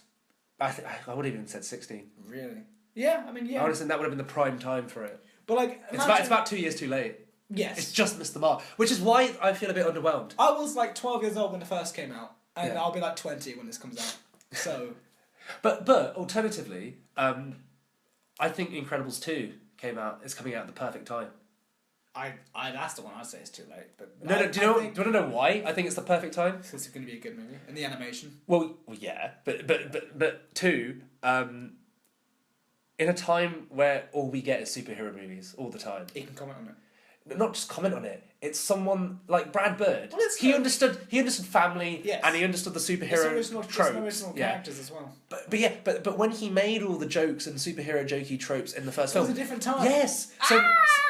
I would have even said 16. Really? Yeah, I mean, yeah. I would have said that would have been the prime time for it. But, like, It's about 2 years too late. Yes. It's just missed the mark. Which is why I feel a bit underwhelmed. I was, like, 12 years old when it first came out, and Yeah. I'll be, like, 20 when this comes out. So... But alternatively, I think Incredibles 2 is coming out at the perfect time. That's the one I'd say is too late. But Do you want to know why I think it's the perfect time? Because it's going to be a good movie. And the animation. Well, yeah, but 2, in a time where all we get is superhero movies all the time. You can comment on it. Not just comment on it. It's someone like Brad Bird. Well, he understood family, yes. and he understood the superhero tropes. Original characters as well. But when he made all the jokes and superhero jokey tropes in the first film, it was a different time. Yes. So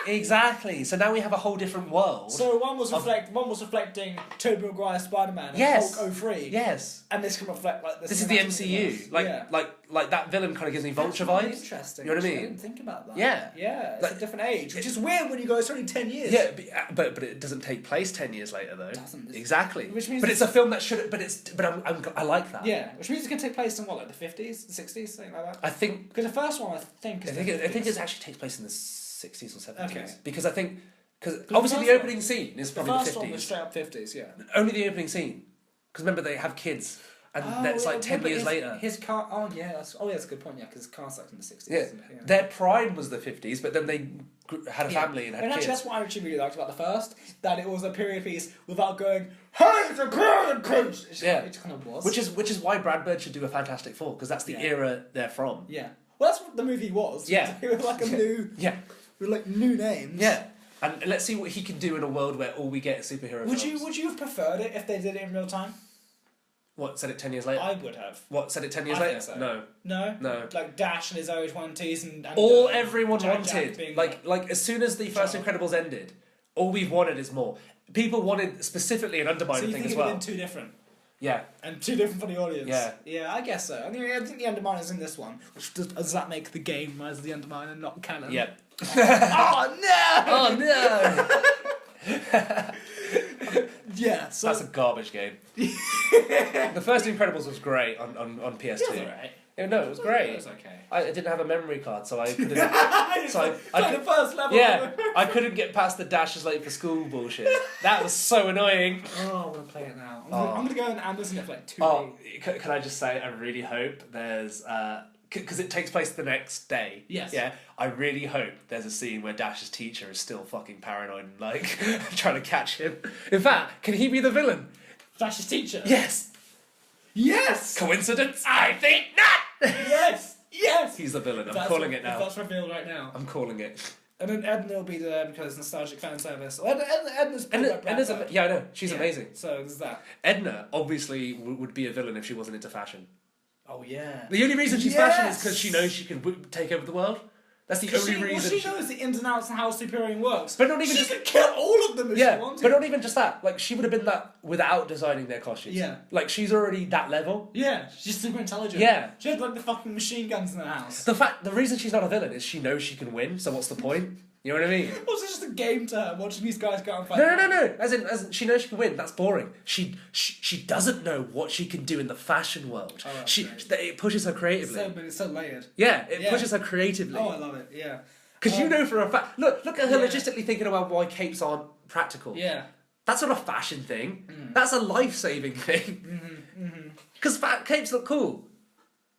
exactly. So now we have a whole different world. So one was reflecting Tobey Maguire's Spider-Man and Yes. Hulk 03. Yes. And this can reflect like This is the MCU. Like that villain kind of gives me Vulture That's vibes. Interesting. You know what I I mean? didn't think about that. Yeah. Yeah. It's Like- a different age, which is weird when you go. It's only 10 years. Yeah, but it doesn't take place 10 years later though. Doesn't. Exactly. Which means but it's a film that should. I like that. Yeah, which means it can take place in what, like the 50s, the 60s, something like that. I think. Because the first one, I think it actually takes place in the 60s or 70s. Okay. Because obviously first the opening scene is The probably the first one was 50s. straight up 50s, yeah. Only the opening scene. Because remember they have kids, and that's like 10 years later. His car. Oh yeah, that's a good point. Yeah, because his car's like in the 60s. Yeah. Isn't it? Yeah. Their prime was the 50s, but then they had a family and had actually, kids. that's what I actually really liked about the first. That it was a period piece without going, "Hey, it's a period piece." It kind of was. Which is why Brad Bird should do a Fantastic Four, because that's the era they're from. Yeah. Well, that's what the movie was. Yeah. It was like a new. Yeah. With like new names. Yeah. And let's see what he can do in a world where all we get is superhero films. Would you have preferred it if they did it in real time? What, said it 10 years later? I would have. What, said it 10 years I later? think so. No. No? No. Like Dash and his early 20s and All everyone Jack wanted. being Like as soon as the first child. Incredibles ended, all we've wanted is more. People wanted specifically an so Underminer you thing think as it would well. have been too different? Yeah. And too different for the audience? Yeah. Yeah, I guess so. I think the Underminer's in this one. Which does that make the game as the Underminer not canon? Yep. Oh no! Oh no! Yeah, so... That's a garbage game. The first Incredibles was great on PS2. It was alright. Yeah, no, it was great. It was okay. I didn't have a memory card, so I couldn't. So the first level. Yeah, I couldn't get past the Dash is late for school bullshit. That was so annoying. Oh, I want to play it now. Oh. I'm gonna go on Amazon for like 2 Oh, days. can I just say, I really hope there's because it takes place the next day. Yes. Yeah. I really hope there's a scene where Dash's teacher is still fucking paranoid and like trying to catch him. In fact, can he be the villain? Dash's teacher. Yes. Yes. Coincidence? I think not. Yes. Yes. He's the villain. I'm That's calling it now. That's revealed right now. I'm calling it. And then Edna will be there because nostalgic fan service. Edna's Edna's yeah, I know. She's Yeah. amazing. So there's that. Edna obviously would be a villain if she wasn't into fashion. Oh yeah. The only reason she's fashion is because Yes! she knows she can take over the world. That's the only reason. She knows the ins and outs and how superheroing works. But not even she just could kill all of them if she wanted. but not even just that. Like she would have been that without designing their costumes. Yeah. Like she's already that level. Yeah, she's super intelligent. Yeah. She had like the fucking machine guns in the house. The reason she's not a villain is she knows she can win. So what's the point? You know what I mean? Was it just a game to her, watching these guys go out and fight? No. As in, she knows she can win. That's boring. She doesn't know what she can do in the fashion world. Oh, that's great. It pushes her creatively. It's so layered. Yeah, it pushes her creatively. Oh, I love it. Yeah. Because you know for a fact. Look at her Yeah. logistically thinking about why capes aren't practical. Yeah. That's not a fashion thing. That's a life-saving thing. Because capes look cool.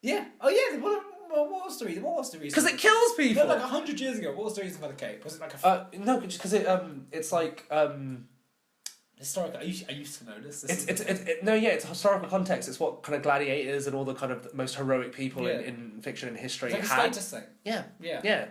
Yeah. Oh yeah. What was the reason? Because it kills people. No, like 100 years ago. What was the reason for the cape? Was it like a No, because it's like historical? I used to know this. It's a historical context. It's what kind of gladiators and all the kind of most heroic people Yeah. in fiction and history It's like a had. status thing. Yeah. Yeah. Yeah.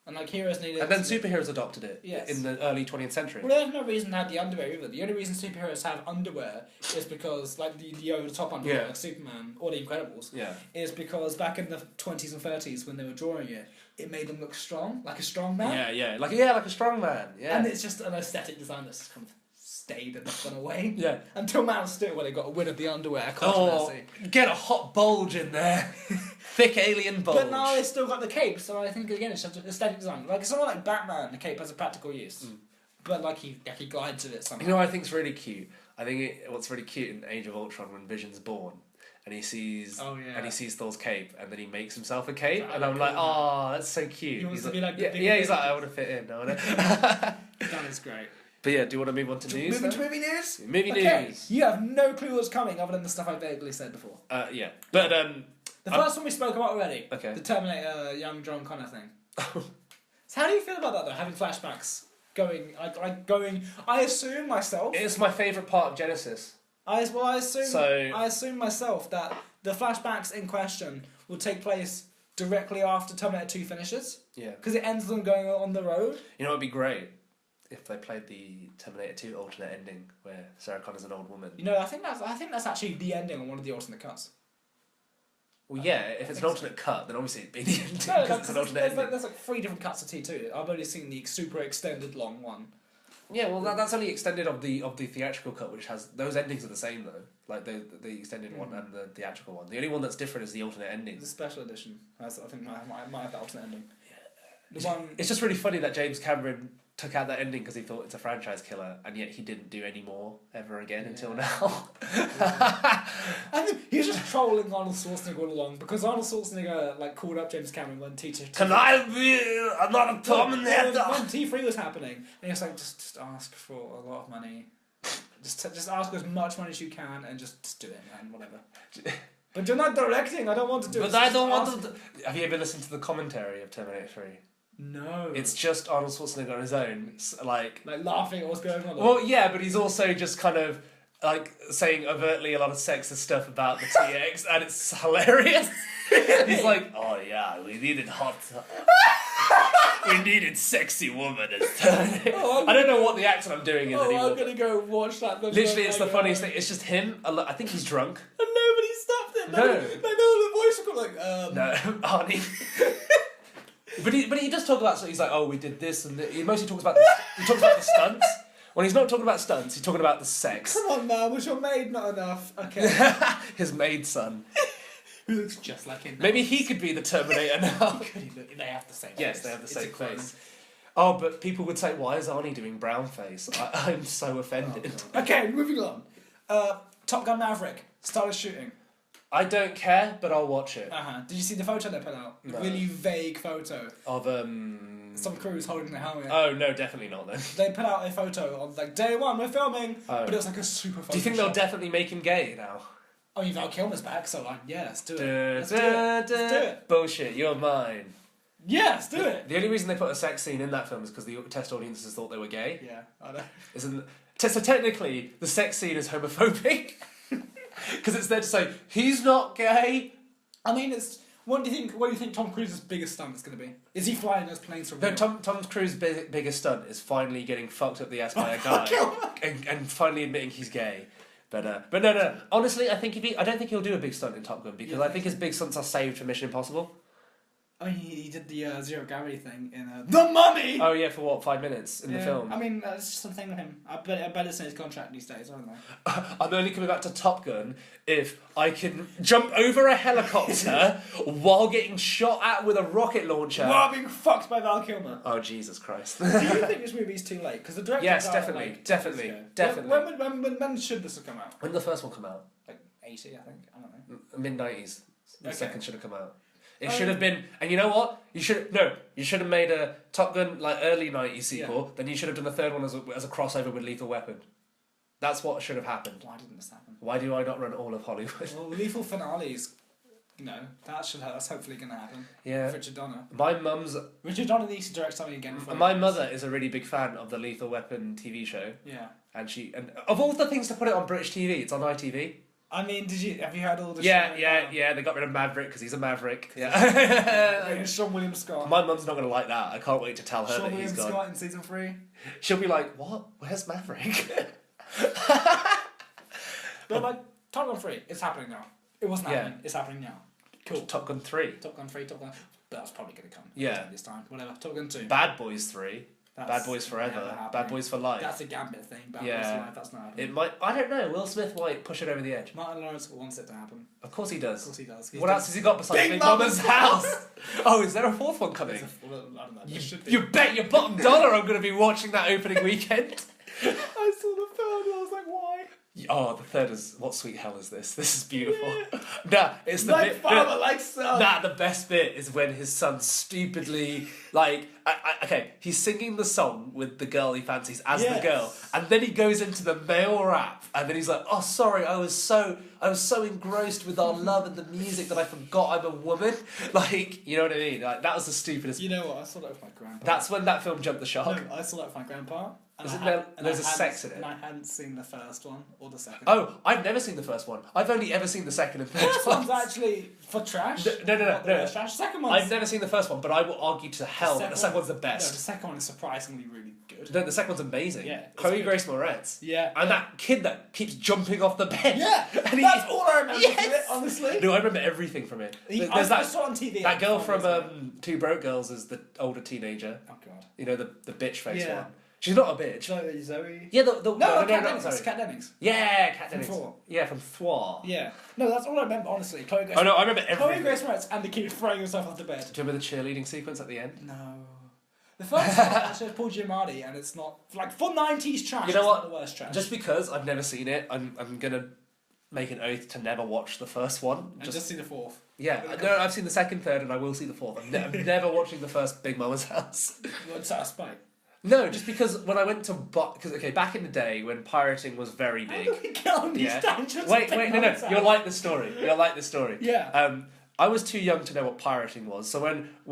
And like heroes needed. And then superheroes adopted it Yes. in the early 20th century. Well, there's no reason to have the underwear either. The only reason superheroes have underwear is because, like, the over-the-top underwear, Yeah. like Superman or the Incredibles, Yeah. is because back in the 20s and 30s when they were drawing it, it made them look strong, like a strong man. Yeah, like a strong man. Yeah. And it's just an aesthetic design that's just kind of stayed and not gone away. Yeah. Until Man of Steel, where they got a win of the underwear Oh, controversy. get a hot bulge in there. Thick alien bulge. But now they still got the cape, so I think again it's just aesthetic design. Like someone like Batman, the cape has a practical use, but like he glides with it somehow. You know what I think's really cute? I think what's really cute in Age of Ultron when Vision's born and he sees Thor's cape and then he makes himself a cape and I'm like, oh, that's so cute. He wants He's to be like the big he's like, baby. I want to fit in. I want to. That is great. But yeah, do you want to move on to news? Moving to movie news? Movie Okay, news. you have no clue what's coming other than the stuff I vaguely said before. Yeah, but The first one we spoke about already. Okay. The Terminator young John Connor thing. So how do you feel about that though? Having flashbacks, going. I assume myself. It's my favourite part of Genesis. I assume myself that the flashbacks in question will take place directly after Terminator 2 finishes. Yeah. Because it ends them going on the road. You know, it'd be great if they played the Terminator 2 alternate ending where Sarah Connor's an old woman. You know, I think that's actually the ending on one of the alternate cuts. Well, yeah, if it's an alternate cut, then obviously it'd be the ending No, because it's an alternate ending. there's like 3 different cuts of T2. I've only seen the super extended long one. Yeah, well, that's only extended of the theatrical cut, which has those endings are the same though, like the extended one and the theatrical one. The only one that's different is the alternate ending. The special edition. I think might have the alternate ending. The one. It's just really funny that James Cameron took out that ending because he thought it's a franchise killer, and yet he didn't do any more ever again until now. I think he was just trolling Arnold Schwarzenegger all along because Arnold Schwarzenegger like called up James Cameron when Can I be another Terminator? When T3 was happening, and he was like, just ask for a lot of money, just ask as much money as you can, and just do it, man, whatever. But you're not directing. I don't want to do it. But I don't want to. Have you ever listened to the commentary of Terminator 3? No. It's just Arnold Schwarzenegger on his own, like laughing at what's going on. Well, yeah, but he's also just kind of like saying overtly a lot of sexist stuff about the TX, and it's hilarious. He's like, "Oh yeah, we needed we needed sexy woman as Terminator." I don't know what the accent I'm doing is anymore. I'm gonna go watch that. Literally, it's the funniest thing. It's just him. I think he's drunk. And nobody stopped him. No. The voice was like, No, Arnie. But he does talk about, so he's like, oh, we did this and he mostly talks about he talks about the stunts. When he's not talking about stunts, he's talking about the sex. Come on, man, was your maid not enough? Okay. His maid son. Who looks just like him. Maybe he could be the Terminator now. They have the same face. Yes, they have the same face. Oh, but people would say, why is Arnie doing brown face? I'm so offended. Okay, moving on. Top Gun Maverick started shooting. I don't care, but I'll watch it. Did you see the photo they put out? No. Really vague photo. Of some crews holding the helmet. Oh no, definitely not then. They put out a photo on like day 1, we're filming, but it was like a super photo. Do you think they'll definitely make him gay now? I mean, Val Kilmer's back, so like, yeah, let's do it. Let's do it. Bullshit, you're mine. Yeah, let's do it. The only reason they put a sex scene in that film is because the test audiences thought they were gay. Yeah, I know. So technically, the sex scene is homophobic. Because it's there to say, he's not gay. I mean, what do you think Tom Cruise's biggest stunt is going to be? Is he flying those planes from No, Tom Cruise's biggest stunt is finally getting fucked up the ass by a guy and finally admitting he's gay. But no. Honestly, I don't think he'll do a big stunt in Top Gun because I think his big stunts are saved for Mission Impossible. I mean, he did the zero gravity thing in The Mummy! Oh yeah, for what, 5 minutes in the film? I mean, it's just something with him. I bet it's in his contract these days, I don't know. I'm only coming back to Top Gun if I can jump over a helicopter while getting shot at with a rocket launcher. While being fucked by Val Kilmer. Oh, Jesus Christ. Do you think this movie's too late? Because the director Yes, died, definitely. When should this have come out? When did the first one come out? Like 80, I think. I don't know. Mid-90s. The Okay. second should have come out. It should have been, and you know what? You should have made a Top Gun like early 90s sequel. Then you should have done the third one as a crossover with Lethal Weapon. That's what should have happened. Why didn't this happen? Why do I not run all of Hollywood? Well, Lethal Finales, that's hopefully going to happen. Yeah. With Richard Donner. Richard Donner needs to direct something again. My mother is a really big fan of the Lethal Weapon TV show. Yeah. And of all the things to put it on British TV, it's on ITV. I mean, have you heard all the Yeah, they got rid of Maverick because he's a Maverick. Yeah. Sean William Scott. My mum's not going to like that. I can't wait to tell her Sean that William he's gone. Scott in season 3. She'll be like, what? Where's Maverick? But like, Top Gun 3, it's happening now. It wasn't happening, it's happening now. Cool. Top Gun 3. Top Gun 3, Top Gun... But that's probably going to come. Yeah. This time. Whatever. Top Gun 2. Bad Boys 3. Bad Boys Forever. never happening. Bad Boys for Life. That's a Gambit thing. Bad Yeah. Boys for Life, that's not happening. It might... I don't know. Will Smith might push it over the edge. Martin Lawrence wants it to happen. Of course he does. Of course he does. What else has he got besides Big Big Mama's Mama's house? Oh, is there a fourth one coming? I don't know. You bet your bottom dollar I'm going to be watching that opening weekend. I saw the film and I was like, why? Oh, the third is what sweet hell is this? This is beautiful. Nah, it's the Like bit. father, like son. Nah, the best bit is when his son stupidly okay, he's singing the song with the girl he fancies as the Yes. girl, and then he goes into the male rap, and then he's like, "Oh, sorry, I was so engrossed with our love and the music that I forgot I'm a woman." Like, you know what I mean? Like, that was the stupidest. You know what? I saw that with my grandpa. That's when that film jumped the shark. No, I saw that with my grandpa. And Is I it had- there- and there's I a hadn't- sex in it? And I hadn't seen the first one or the second. Oh, I've never seen the first one. I've only ever seen the second and third First one's ones. actually for trash. No. Not the worst trash. Second one's... I've never seen the first one, but I will argue to hell that the second one's the No, the best. second one is surprisingly really good. No, the second one's amazing. Yeah, it's Chloe good. Grace Moretz. Yeah. And that kid that keeps jumping off the bed. Yeah, And that's all I remember Yes! from it, honestly. No, I remember everything from it. I There's saw it on TV. that girl from Oh, Two Broke Girls is the older teenager. God. You know, the bitch face Yeah. one. She's not a bitch. Zoe... Yeah, No, Kat Dennings. sorry. Kat Dennings. Yeah, Kat From Dennings. Thor. Yeah, from Thor. Yeah. No, that's all I remember, honestly. Chloe Grace... Oh no, I remember Chloe everything. Grace Moretz and the kid throwing himself off the bed. Do you remember the cheerleading sequence at the end? No. The first one actually has Paul Giamatti, and it's not... Like, for 90s trash, You know it's what? not the worst trash. Just because I've never seen it, I'm gonna make an oath to never watch the first one. And just see the fourth. Yeah, no, I've seen the second, third, and I will see the fourth. I'm never watching the first Big Mama's House. What's that, a spite? No, just because when I went to because back in the day when pirating was very How big. do we get on these Yeah. tangents? Wait, of no, Mama's you'll House? like the story. You'll like the story. Yeah. I was too young to know what pirating was. So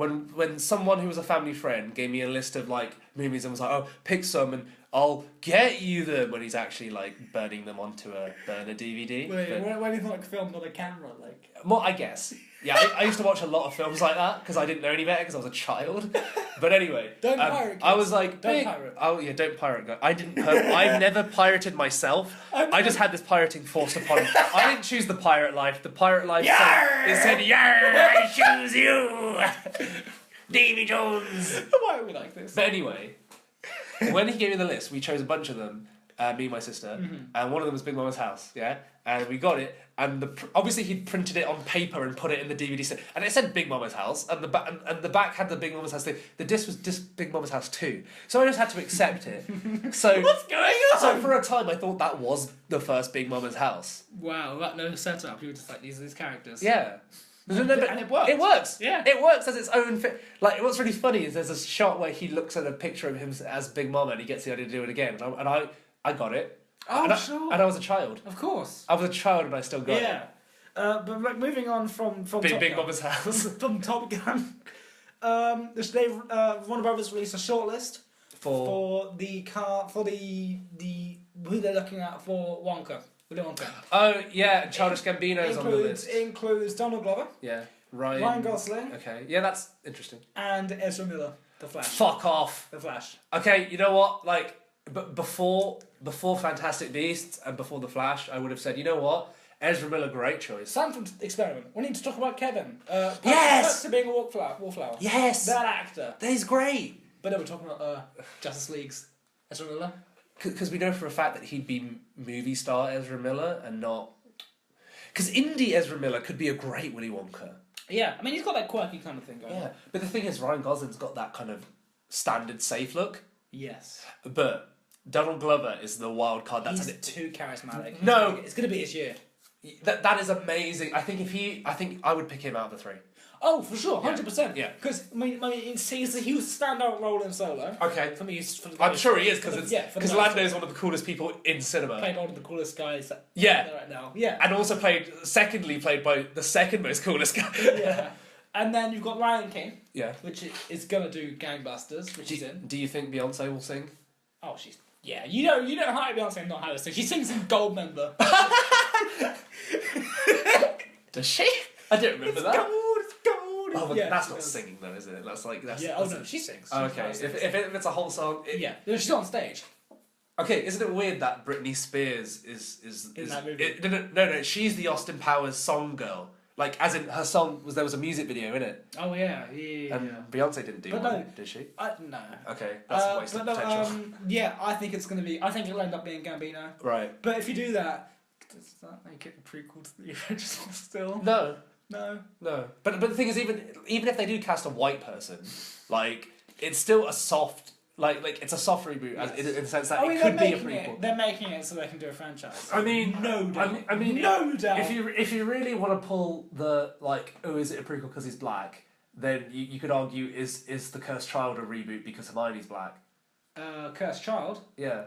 when someone who was a family friend gave me a list of like movies and was like, "Oh, pick some and I'll get you them," when he's actually like burning them onto a burner DVD. Wait, But- when you like filmed on a camera, like... More, I guess. Yeah, I used to watch a lot of films like that because I didn't know any better because I was a child. But anyway, Don't pirate, I kids. was like, Don't big- pirate. Oh yeah, don't pirate. I didn't. I've never pirated myself. I just had this pirating forced upon me. I didn't choose the pirate life. The pirate life said, "Yarr, I choose you, Davy Jones." Why are we like this? But anyway, when he gave me the list, we chose a bunch of them. Me and my sister, and one of them was Big Mama's House. Yeah, and we got it. And obviously he'd printed it on paper and put it in the DVD set, and it said Big Mama's House, and the back had the Big Mama's House thing. The disc was just Big Mama's House 2, so I just had to accept it. So What's going on? so for a time I thought that was the first Big Mama's House. Wow, that no setup. You were just like, these are these characters. Yeah. And it worked. It works. Yeah. It works as its own. Like, what's really funny is there's a shot where he looks at a picture of him as Big Mama and he gets the idea to do it again, and I got it. Oh, and sure. And I was a child. Of course. I was a child and I still got it. Yeah. But like, moving on from Big Top Gun, Mama's House. from Top Gun, Warner Brothers released a shortlist for the who they're looking at for Wonka. Willy Wonka. Oh yeah, Childish Gambino's on the list. Includes Donald Glover, Yeah, Ryan Gosling, Okay, yeah, that's interesting. and Ezra Miller, The Flash. Fuck off. The Flash. Okay, you know what? Like, before Fantastic Beasts and before The Flash, I would have said, you know what? Ezra Miller, great choice. Sanford Experiment. We need to talk about Kevin. Yes! To being a wallflower. Yes, That actor. he's great. But no, we're talking about Justice League's Ezra Miller. Because we know for a fact that he'd be movie star Ezra Miller and not. Because indie Ezra Miller could be a great Willy Wonka. Yeah, I mean he's got that quirky kind of thing going on. Yeah, but the thing is, Ryan Gosling's got that kind of standard safe look. Yes. But Donald Glover is the wild card. That's He's too charismatic. No. It's going to be his year. that is amazing. I think I would pick him out of the three. Oh, for sure, 100%. Yeah. Because I mean, he's a huge standout role in Solo. okay, For me, I'm sure he is for because the Lando's one of the coolest people in cinema. played one of the coolest guys. Yeah. Right now. Yeah. And also played by the second most coolest guy. Yeah. And then you've got Lion King, Yeah. which is gonna do gangbusters, which she's in. Do you think Beyonce will sing? Oh, she's you don't hire Beyonce and not have her sing. She sings in Goldmember. Does she? I don't remember that. It's gold. Oh, but Yeah, that's she not does. singing though, is it? That's like that's. Yeah. that's Oh no, she sings. Oh, okay. If it's a whole song. Yeah, no, she's on stage. Okay, isn't it weird that Britney Spears is In that movie? No, she's the Austin Powers song girl. Like, as in her song there was a music video in it, Oh yeah. and Beyonce didn't do But one, no. did she? No. Okay, that's a waste of potential. Yeah, I think it's gonna be. I think it'll end up being Gambino. Right? But if you do that, does that make it a prequel to the original? Still, No, no. no. But the thing is, even if they do cast a white person, like it's still a soft Like it's a soft reboot in the sense that I mean, it could be a they're making prequel. They're making it so they can do a franchise. I mean, No doubt. I mean, no doubt. if you really want to pull the like, oh, is it a prequel because he's black? Then you could argue is the Cursed Child a reboot because Hermione's black? Cursed Child. Yeah.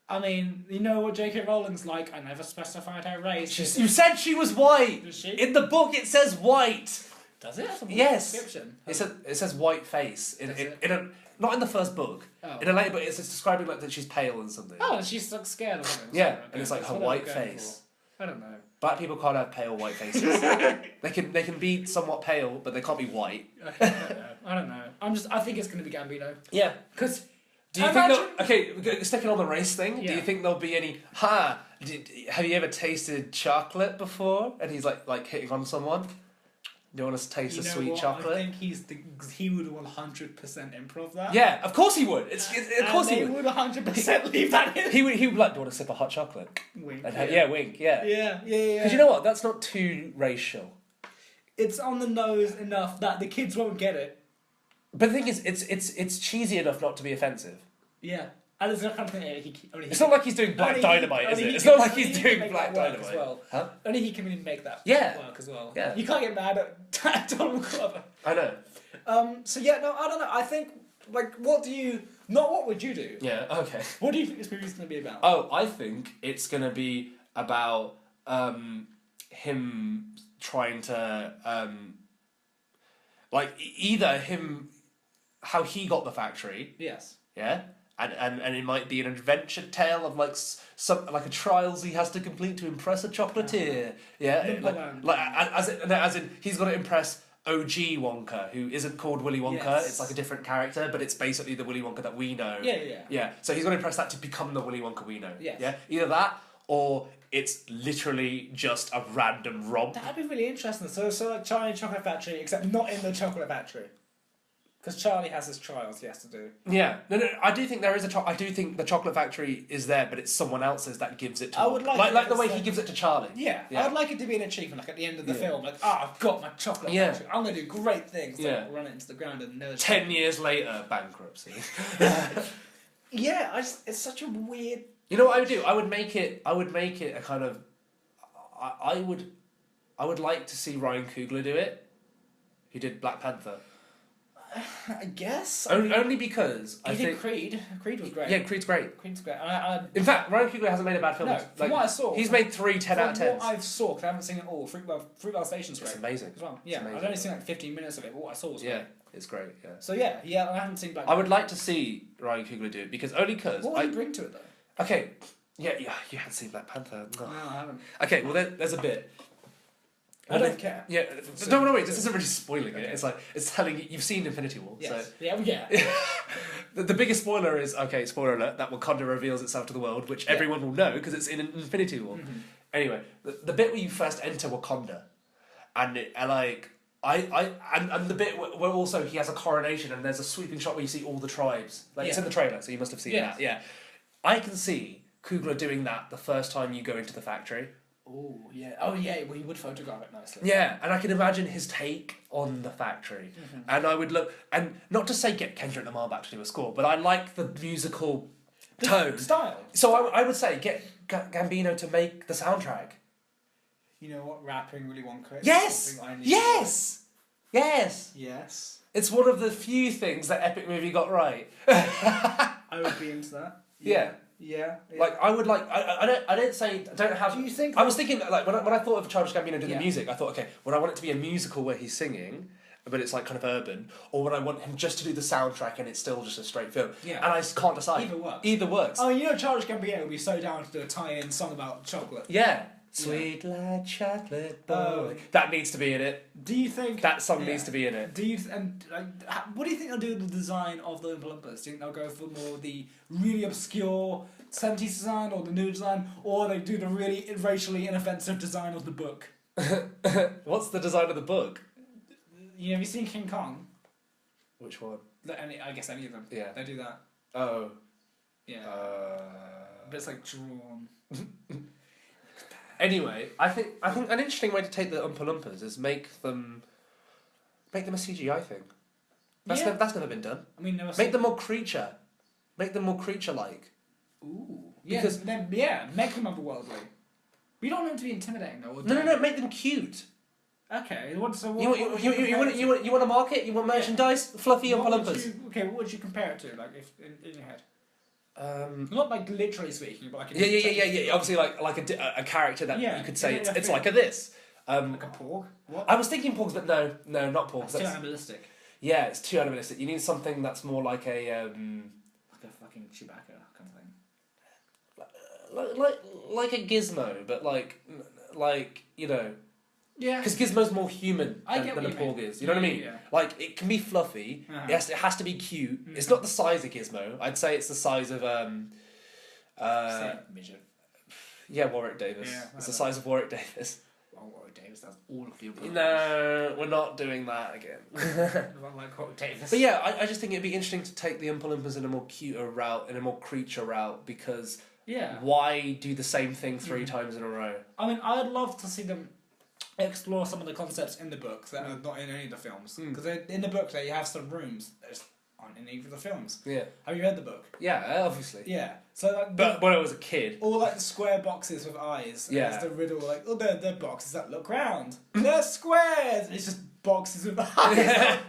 I mean, you know what J.K. Rowling's like. I never specified her race. You said she was white. Does she? In the book, it says white. Does it? That's a Yes. description. It says white face in a not in the first book. Oh. In a later book, it's describing like that she's pale and something. Oh, and she's like scared of something. Yeah, So, and it's like that's her what I'm white going face. for. I don't know. Black people can't have pale white faces. they can be somewhat pale, but they can't be white. I don't know. I think it's going to be Gambino. Yeah. Because Do you think okay, sticking on the race thing, do Yeah. you think there'll be any have you ever tasted chocolate before? And he's like hitting on someone? Do you want to taste You a know sweet what? chocolate? I think he would 100% improv that. Yeah, of course he would. Of course he And would. they would 100% leave that in. He would be like, do you want a sip of hot chocolate? Wink. And wink, yeah. Yeah. Because you know what? That's not too racial. It's on the nose enough that the kids won't get it. But the thing is, it's cheesy enough not to be offensive. Yeah. And it's not something It's not like he's doing Black Only he- Dynamite, is only it? he It's can- not like only he's he can doing make Black that work Dynamite. as well. Huh? Only he can really make that Yeah. work as well. Yeah. You can't get mad at Donald Glover. I know. So yeah, no, I don't know. I think, like, what would you do? Yeah, okay. What do you think this movie's going to be about? Oh, I think it's going to be about him trying to, either him, how he got the factory, Yes. yeah? And it might be an adventure tale of some a trials he has to complete to impress a chocolatier. Yeah, as in he's got to impress OG Wonka, who isn't called Willy Wonka. Yes. It's like a different character, but it's basically the Willy Wonka that we know. Yeah. Yeah. So he's got to impress that to become the Willy Wonka we know. Yes. Yeah. Either that or it's literally just a random romp. That'd be really interesting. So like Charlie and Chocolate Factory, except not in the chocolate factory. Because Charlie has his trials he has to do. Yeah, no. I do think there is I do think the chocolate factory is there, but it's someone else's that gives it to. I would Wonka. like like it the way as he gives it to Charlie. Yeah, I'd like it to be an achievement, like at the end of the Yeah. film, like, I've got my chocolate Yeah. factory. I'm gonna do great things. Like, Yeah. run it into the ground and never. 10 years later, bankruptcy. Yeah, it's such a weird. You know what I would do? I would make it a kind of. I would like to see Ryan Coogler do it. He did Black Panther. I guess. Only because He I did think. Creed. Creed was great. Yeah, Creed's great. Creed's great. In fact, Ryan Coogler hasn't made a bad film. No, from what I saw, he's made 3 10 out of 10s. What I've saw, because I haven't seen it all. Fruitvale Station's great. It's amazing. As well. Yeah, amazing. I've only seen like 15 minutes of it, but what I saw was Yeah, great. it's great. Yeah. So yeah, I haven't seen Black. I would like to see Ryan Coogler do it because What would he bring to it though? Okay, yeah, you haven't seen Black Panther. No, I haven't. Okay, well there's a bit. I don't care. Yeah, no, wait. This isn't really spoiling it. It's like it's telling you you've seen Infinity War. Yes. So Yeah. the biggest spoiler is spoiler alert that Wakanda reveals itself to the world, which everyone will know because it's in Infinity War. Mm-hmm. Anyway, the bit where you first enter Wakanda, and the bit where also he has a coronation and there's a sweeping shot where you see all the tribes. Like it's in the trailer, so you must have seen Yes. that. Yeah, I can see Coogler doing that the first time you go into the factory. Oh yeah. Oh yeah. Well, he would photograph it nicely. Yeah, and I can imagine his take on the factory. And I would look, and not to say get Kendrick Lamar back to do a score, but I like the musical tone. Style. So I would say get Gambino to make the soundtrack. You know what? Rapping Willy Wonka. is Yes! something I need. Yes! Yes! Yes. It's one of the few things that Epic Movie got right. I would be into that. Yeah. Yeah. Like, I would like, I don't say, I don't have... Do you think... I was thinking, like, when I thought of Childish Gambino doing Yeah. the music, I thought, okay, would I want it to be a musical where he's singing, but it's like kind of urban, or would I want him just to do the soundtrack and it's still just a straight film? Yeah. And I just can't decide. Either works. Either works. Oh, you know Childish Gambino would be so down to do a tie-in song about chocolate. Yeah. Sweet like chocolate boy. Oh. That needs to be in it. Do you think... That song Yeah. needs to be in it. Do you what do you think they'll do with the design of the Oompa Loompas? Do you think they'll go for more the really obscure 70s design or the new design, or they do the really racially inoffensive design of the book? What's the design of the book? Have you seen King Kong? Which one? I guess any of them. Yeah. They do that. Oh. Yeah. But it's like drawn. Anyway, I think an interesting way to take the Oompa Loompas is make them a CGI thing. That's Yeah. that's never been done. I mean, never Make them more creature. Make them more creature-like. Ooh. Because- make them otherworldly. We don't want them to be intimidating though. No, make them cute. Okay. You want a market? You want merchandise? Fluffy and Olympus. What would you compare it to? Like, if in your head. Not like literally speaking, but like. Yeah. Obviously, like a character that you could say it's like a this. Like a porg. What? I was thinking porgs, but no, not porgs. That's too animalistic. Yeah, it's too animalistic. You need something that's more like a Like a fucking Chewbacca kind of thing. like a gizmo, but like you know. Yeah. Because Gizmo's more human than a what you porg mean. is. You know what I mean? Yeah. Like, it can be fluffy. Uh-huh. It has to be cute. It's not the size of Gizmo. I'd say it's the size of midget. yeah, Warwick Davis. Yeah, It's the size of Warwick Davis. Oh, Warwick Davis, that's all of the above. No, we're not doing that again. Not like Warwick Davis. But yeah, I just think it'd be interesting to take the Oompa Loompas in a more cuter route, in a more creature route, because why do the same thing 3 times in a row? I mean, I'd love to see them explore some of the concepts in the book that are not in any of the films. Because in the book, you have some rooms that just aren't in any of the films. Yeah. Have you read the book? Yeah, obviously. Yeah. So like, But when I was a kid. all like the square boxes with eyes. And Yeah. it's the riddle like, oh, they're boxes that look round. They're squares. It's just boxes with eyes.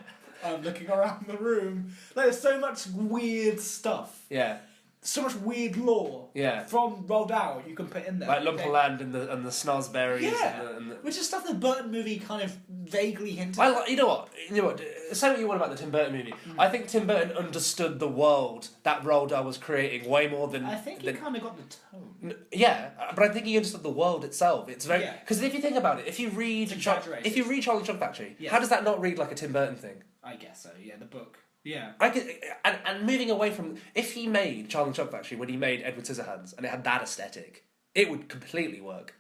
I'm looking around the room. Like, there's so much weird stuff. Yeah. So much weird lore. Yeah. From Roald Dahl you can put in there. Like Lumperland and the Snozberries. Yeah. And the Which is stuff the Burton movie kind of vaguely hinted I at. like. You know what? Say what you want about the Tim Burton movie. I think Tim Burton understood the world that Roald Dahl was creating way more than. I think he kind of got the tone. Yeah, but I think he understood the world itself. It's very because if you think about it, if you read exaggerated. Charlie Chocolate Factory, Yeah. how does that not read like a Tim Burton thing? I guess so. Yeah, the book. Yeah. I could, and moving away from if he made Charlie Chocolate Factory when he made Edward Scissorhands and it had that aesthetic, it would completely work.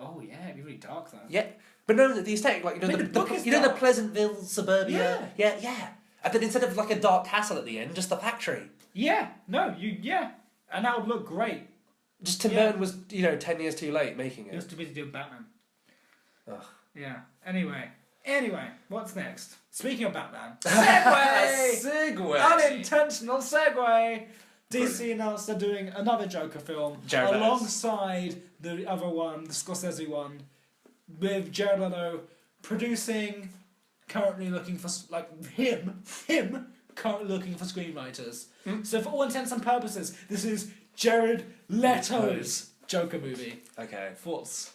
Oh yeah, it'd be really dark though. Yeah, but no, the aesthetic, like The book is the dark. Pleasantville suburbia. Yeah. And then instead of like a dark castle at the end, just the factory. Yeah. No. And that would look great. Just Tim Burton was 10 years too late making He was it. too busy doing Batman. Ugh. Yeah. Anyway, what's next? Speaking of Batman, segue. Segue. Unintentional segue. DC announced they're doing another Joker film Jared Leto. alongside the other one, the Scorsese one, with Jared Leto producing. Currently looking for him currently looking for screenwriters. So for all intents and purposes, this is Jared Leto's Joker movie. Okay. Thoughts?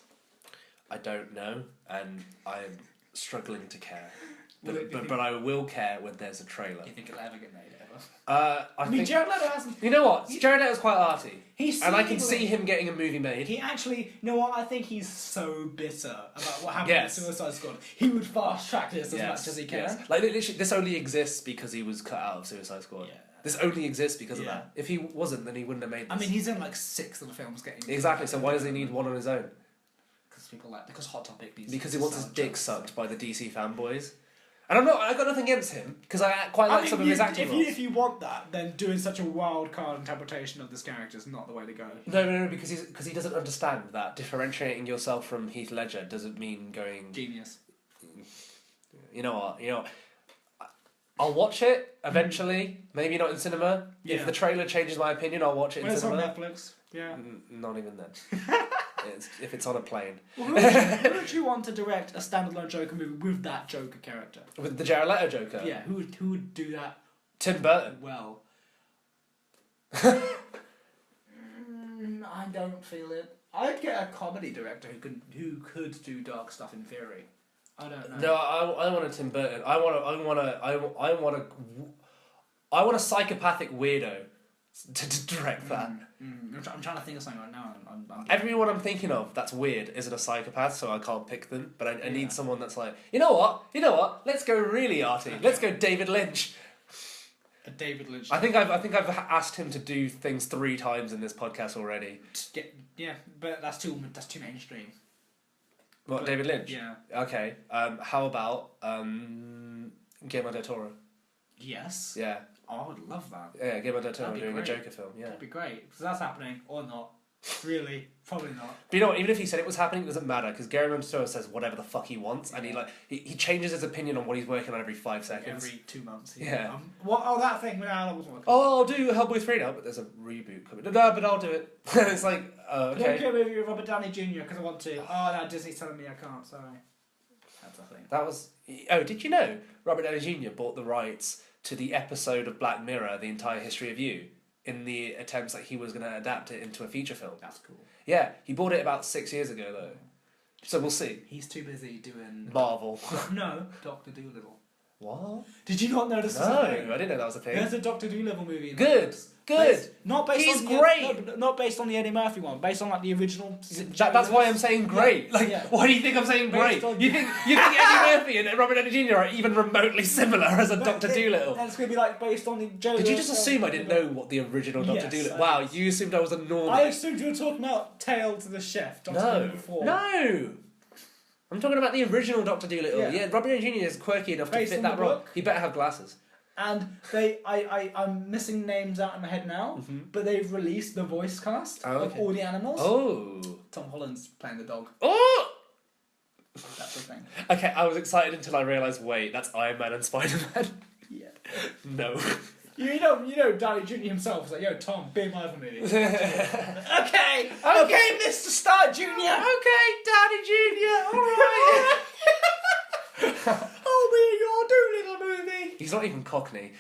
I don't know, and I'm struggling to care. Well, But I will care when there's a trailer. Do you think it'll ever get made ever? I mean, Jared Leto hasn't. You know what? Jared Leto's quite arty. And I can seemingly- see him getting a movie made. He actually, you know what? I think he's so bitter about what happened Yes. with Suicide Squad. He would fast track this as much as he can. Yes. Like literally, this only exists because he was cut out of Suicide Squad. Yeah. This only exists because of Yeah. that. If he wasn't, then he wouldn't have made this. I mean, he's in like 6 of the films getting. Exactly. So why does he need one on his own? Because Hot Topic needs. Because to he wants his sell dick Jokers. sucked by the DC fanboys. And I got nothing against him because I quite like some of his acting roles. If you want that, then doing such a wild card interpretation of this character is not the way to go. No, because he doesn't understand that differentiating yourself from Heath Ledger doesn't mean going. Genius. You know what? I'll watch it eventually. Maybe not in cinema. Yeah. If the trailer changes my opinion, I'll watch it When in it's on cinema. Netflix. Yeah. Not even then. If it's on a plane. Well, who would you want to direct a standalone Joker movie with that Joker character? With the Jared Leto Joker. Yeah, who would do that Tim Burton. well? I don't feel it. I'd get a comedy director who could do dark stuff in theory. I don't know. No, I want a Tim Burton. I want a psychopathic weirdo to direct that. I'm trying to think of something right now. Everyone I'm thinking of that's weird isn't a psychopath, so I can't pick them. But I need someone that's like, you know what? Let's go really arty. Let's go David Lynch. A David Lynch. I think I've asked him to do things 3 times in this podcast already. Yeah, but that's too mainstream. What, David Lynch? Yeah. Okay. How about Guillermo del Toro? Yes. Yeah. Oh, I would love that. Yeah, Guillermo del Toro That'd be doing great. a Joker film. Yeah. That'd be great. So that's happening or not. Really? Probably not. But you know what? Even if he said it was happening, it doesn't matter because Gary Montoro says whatever the fuck he wants, and he changes his opinion on what he's working on every 5 seconds. Every 2 months. Yeah. What? Oh, that thing. No, I wasn't working. Oh, I'll do Hellboy 3 now, but there's a reboot coming. No, but I'll do it. It's like, okay. Okay, maybe with Robert Downey Jr. because I want to. Oh no, Disney's telling me I can't. Sorry. That's a thing. That was. Oh, did you know Robert Downey Jr. bought the rights to the episode of Black Mirror, The Entire History of You, in the attempts that he was going to adapt it into a feature film? That's cool. Yeah, he bought it about 6 years ago though, so we'll see. He's too busy doing Marvel. No, Doctor Dolittle. What? Did you not notice? No, I didn't know that was a thing. There's a Doctor Dolittle movie. Good. Not based He's on great. not based on the Eddie Murphy one. Based on like the original. That's why I'm saying great. Yeah. Why do you think I'm saying great? You think Eddie Murphy and Robert Downey Jr. are even remotely similar as a Doctor Dolittle? And it's gonna be like based on the Joe. Did you just assume I didn't know what the original Doctor Yes, Dolittle? I Wow, did. you assumed I was a normal. I assumed you were talking about Tale to the Chef. Doctor Dolittle 4. No. I'm talking about the original Doctor Dolittle. Yeah. Robert Downey Jr. is quirky enough Based to fit on that the role. book? He better have glasses. And I'm missing names out in my head now, but they've released the voice cast of all the animals. Oh. Tom Holland's playing the dog. Oh. That's the thing. Okay, I was excited until I realised. Wait, that's Iron Man and Spider-Man. Yeah. No. You know, Downey Jr. himself was like, "Yo, Tom, be in my other movie." okay, Mr. Star Jr. Okay, Daddy Jr. All right. I'll be in your Doolittle movie. He's not even Cockney.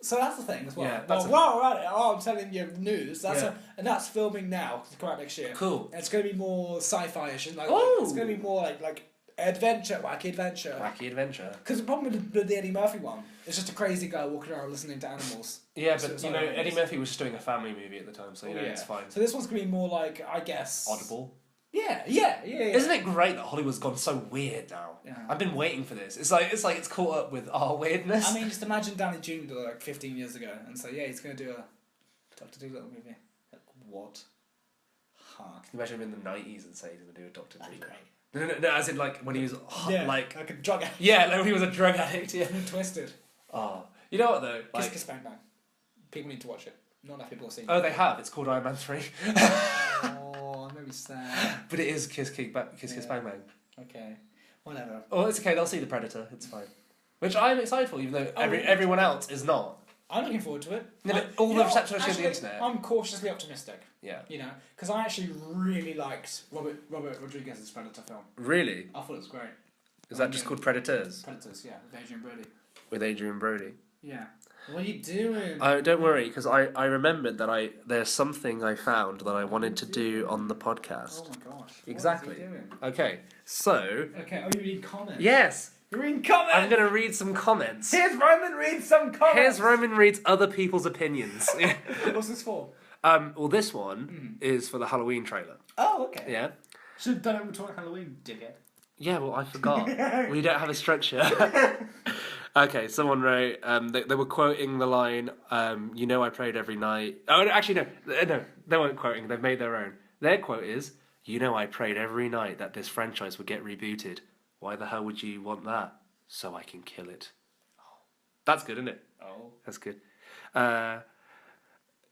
So that's the thing as well. Yeah, while we're at it, I'm telling you news. Yeah. And that's filming now. It's coming out next year. Cool. And it's going to be more sci-fi-ish. And Oh. it's going to be more like adventure, wacky adventure. Wacky adventure. Because the problem with the Eddie Murphy one, it's just a crazy guy walking around listening to animals. Yeah, So but it's you like know, it Eddie is. Murphy was just doing a family movie at the time, so it's fine. So this one's going to be more like, I guess... Audible. Yeah. Isn't it great that Hollywood's gone so weird now? Yeah. I've been waiting for this. It's like it's caught up with our weirdness. I mean, just imagine Downey Jr. like 15 years ago and say, yeah, he's going to do a Doctor Dolittle movie. Like, what? Huh. Can you imagine him in the 90s and say he's going to do a Doctor That'd be Dolittle? great. No, as in like when he was like a drug addict. yeah, like when he was a drug addict. Yeah. Twisted. Oh, you know what though? Like, Kiss Bang Bang. People need to watch it. Not enough people have seen it. oh, they have. It's called Iron Man 3. Oh, I'm very sad. But it is Kiss Bang Bang. Okay. Whatever. Oh, it's okay. They'll see the Predator. It's fine. Which I'm excited for, even though everyone else is not. I'm looking forward to it. No, but all the reception I see on the internet. I'm cautiously optimistic. Yeah. You know, because I actually really liked Robert Rodriguez's Predator film. Really? I thought it was great. Is that just called Predators? Predators, yeah, with Adrian Brody. With Adrian Brody. Yeah. What are you doing? Don't worry, because I remembered that there's something I found that I wanted to do on the podcast. Oh my gosh. Exactly. What is he doing? Okay, so... Okay, you reading comments? Yes! You're reading comments! I'm going to read some comments. Here's Roman reads some comments! Here's Roman reads other people's opinions. What's this for? Well, this one is for the Halloween trailer. Oh, okay. Yeah? Should have done it before Halloween, dickhead. Yeah, well, I forgot. We don't have a structure. Okay, someone wrote, they were quoting the line, you know I prayed every night. Oh, no, actually, no, they weren't quoting, they've made their own. Their quote is, you know I prayed every night that this franchise would get rebooted. Why the hell would you want that? So I can kill it. That's good, isn't it? Oh. That's good.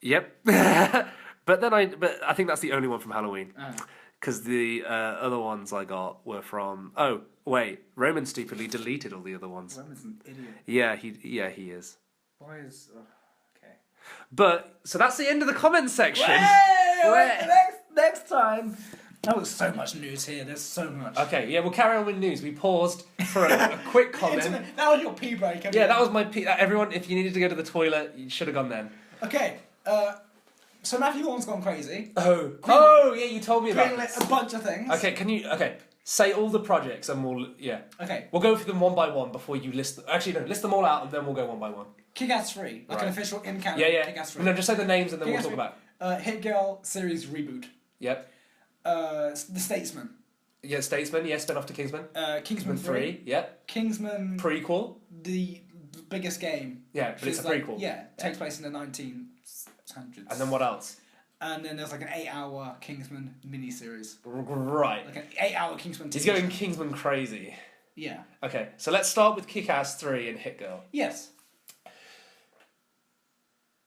Yep. But I think that's the only one from Halloween. Because the other ones I got were from... Oh, wait. Roman stupidly deleted all the other ones. Roman's an idiot. Yeah, he is. Why is... okay. But, so that's the end of the comments section. Next time. That was so much news here. There's so much. Okay, yeah, we'll carry on with news. We paused for a quick comment. That was your pee break. Yeah, that was my pee. Everyone, if you needed to go to the toilet, you should have gone then. Okay, so Matthew Vaughan's gone crazy. Oh, yeah, you told me about Greenlit this. a bunch of things. Okay, say all the projects and Okay. We'll go through them one by one before you list list them all out and then we'll go one by one. Kick-Ass 3, like an Right. official in-canon Yeah. Kick-Ass 3. No, just say the names and then we'll Kick-Ass talk 3. about. Hit Girl series reboot. Yep. The Statesman. Yeah, Statesman, yeah, spin off to Kingsman. Kingsman 3. Yeah. Kingsman... Prequel. The biggest game. Yeah, but it's a prequel. Takes place in the 1900s. And then what else? And then there's like an 8-hour Kingsman miniseries. Right. Like an 8-hour Kingsman He's TV going show. Kingsman crazy. Yeah. Okay, so let's start with Kick-Ass 3 and Hit Girl. Yes.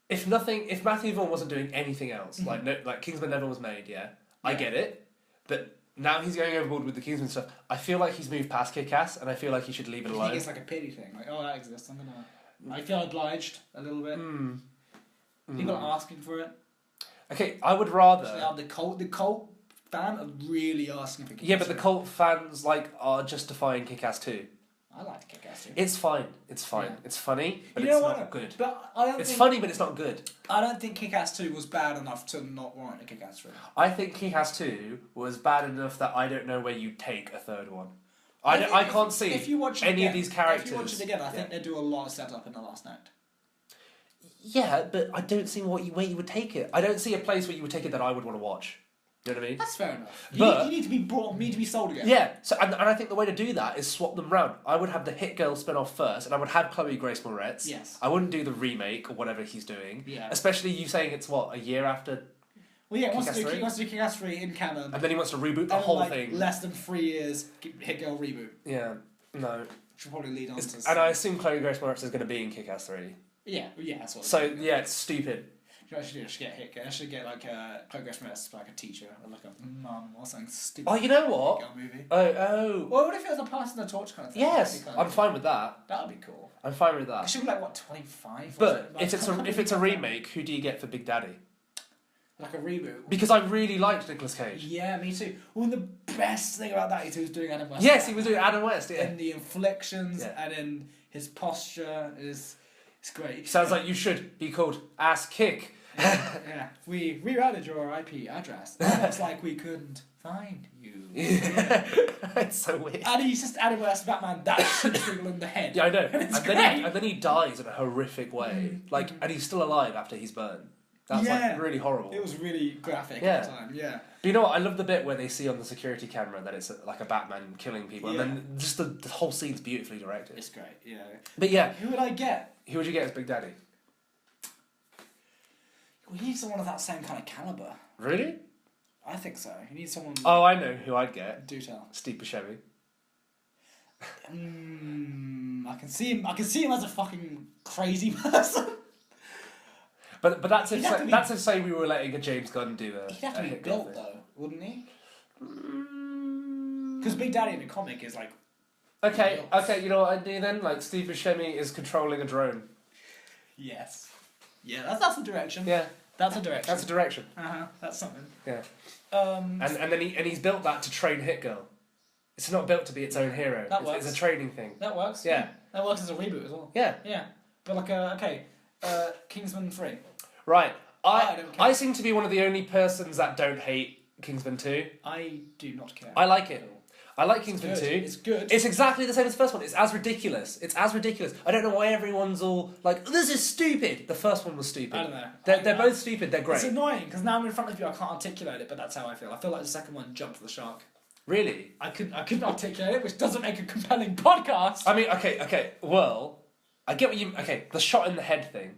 if Matthew Vaughn wasn't doing anything else, like Kingsman never was made, I get it, but now he's going overboard with the Kingsman stuff. I feel like he's moved past Kick-Ass, and I feel like he should leave it alone. I think it's like a pity thing, like, oh, that exists, I feel obliged a little bit. People are asking for it. Okay, I would rather... The cult fan are really asking for Kick-Ass. Yeah, but the cult fans, are justifying Kick-Ass 2. I like Kick-Ass 2. It's fine. Yeah. It's funny, but you it's know not what? good. But It's funny, but it's not good. I don't think Kick-Ass 2 was bad enough to not warrant a Kick-Ass 3. I think Kick-Ass 2 was bad enough that I don't know where you take a third one. I can't see if you watch it any again, of these characters. If you watch it again, I think they do a lot of setup in the last act. Yeah, but I don't see where you would take it. I don't see a place where you would take it that I would want to watch. You know what I mean? That's fair enough. But- You need to be brought, need to be sold again. Yeah, so and I think the way to do that is swap them round. I would have the Hit Girl spin-off first, and I would have Chloe Grace Moretz. Yes. I wouldn't do the remake or whatever he's doing. Yeah. Especially you saying it's, a year after... Well, yeah, he wants Kick-Ass 3? to do Kick-Ass 3 in canon. And then he wants to reboot the and whole like thing. less than 3 years, Hit Girl reboot. Yeah, no. Should probably lead on to... And I assume Chloe Grace Moretz is going to be in Kick-Ass 3. Yeah, that's what... So, yeah, it's stupid. I should get Hit Girl. I should get like a Chloe Grace Moretz, like a teacher, or like a mum, or something stupid. Oh, you know what? Hit Girl movie. Oh. Well, what if it was a passing the torch kind of thing? Yes, I'm fine with that. That would be cool. I'm fine with It that. should be like, what, 25? But if it's a remake, who do you get for Big Daddy? Like a reboot. Because I really liked Nicolas Cage. Yeah, me too. Well, the best thing about that is he was doing Adam West. Yes, he was doing Adam West, yeah. And the inflections Yeah. and in his posture is great. Sounds like you should be called Ass Kick. Yeah, we rerouted your IP address. It's like we couldn't find you. It's so weird. And he's just Adam West Batman that shoots people in the head. Yeah, I know. It's And then he dies in a horrific way. And he's still alive after he's burned. That's really horrible. It was really graphic Yeah. at the time, yeah. But you know what? I love the bit where they see on the security camera that it's like a Batman killing people, Yeah. and then just the whole scene's beautifully directed. It's great, yeah. But yeah, Who would I get? who would you get as Big Daddy? We need someone of that same kind of caliber. Really? I think so. You need someone... Oh, I know who I'd get. Do tell. Steve Buscemi. I can see him as a fucking crazy person. But that's He'd have to be- if say we were letting a James Gunn do a. He'd have to a be Hit Girl built thing. though, wouldn't he? Because Big Daddy in the comic is like... Okay, you know what I'd do then? Like, Steve Buscemi is controlling a drone. Yes. Yeah, that's the direction. Yeah. That's a direction. That's a direction. That's something. Yeah. Um, And he's built that to train Hit Girl. It's not built to be its own hero. That works. It's a training thing. that works. Yeah. That works as a reboot as well. Yeah. Yeah. But Kingsman 3. Right. I don't care. I seem to be one of the only persons that don't hate Kingsman 2. I do not care. I like it. I like Kingsman 2. It's good. It's exactly the same as the first one. It's as ridiculous. I don't know why everyone's all like, this is stupid. The first one was stupid. I don't know. They're both stupid. They're great. It's annoying because now I'm in front of you. I can't articulate it, but that's how I feel. I feel like the second one jumped the shark. Really? I couldn't articulate it, which doesn't make a compelling podcast. I mean, okay. Well, I get what you... Okay, the shot in the head thing,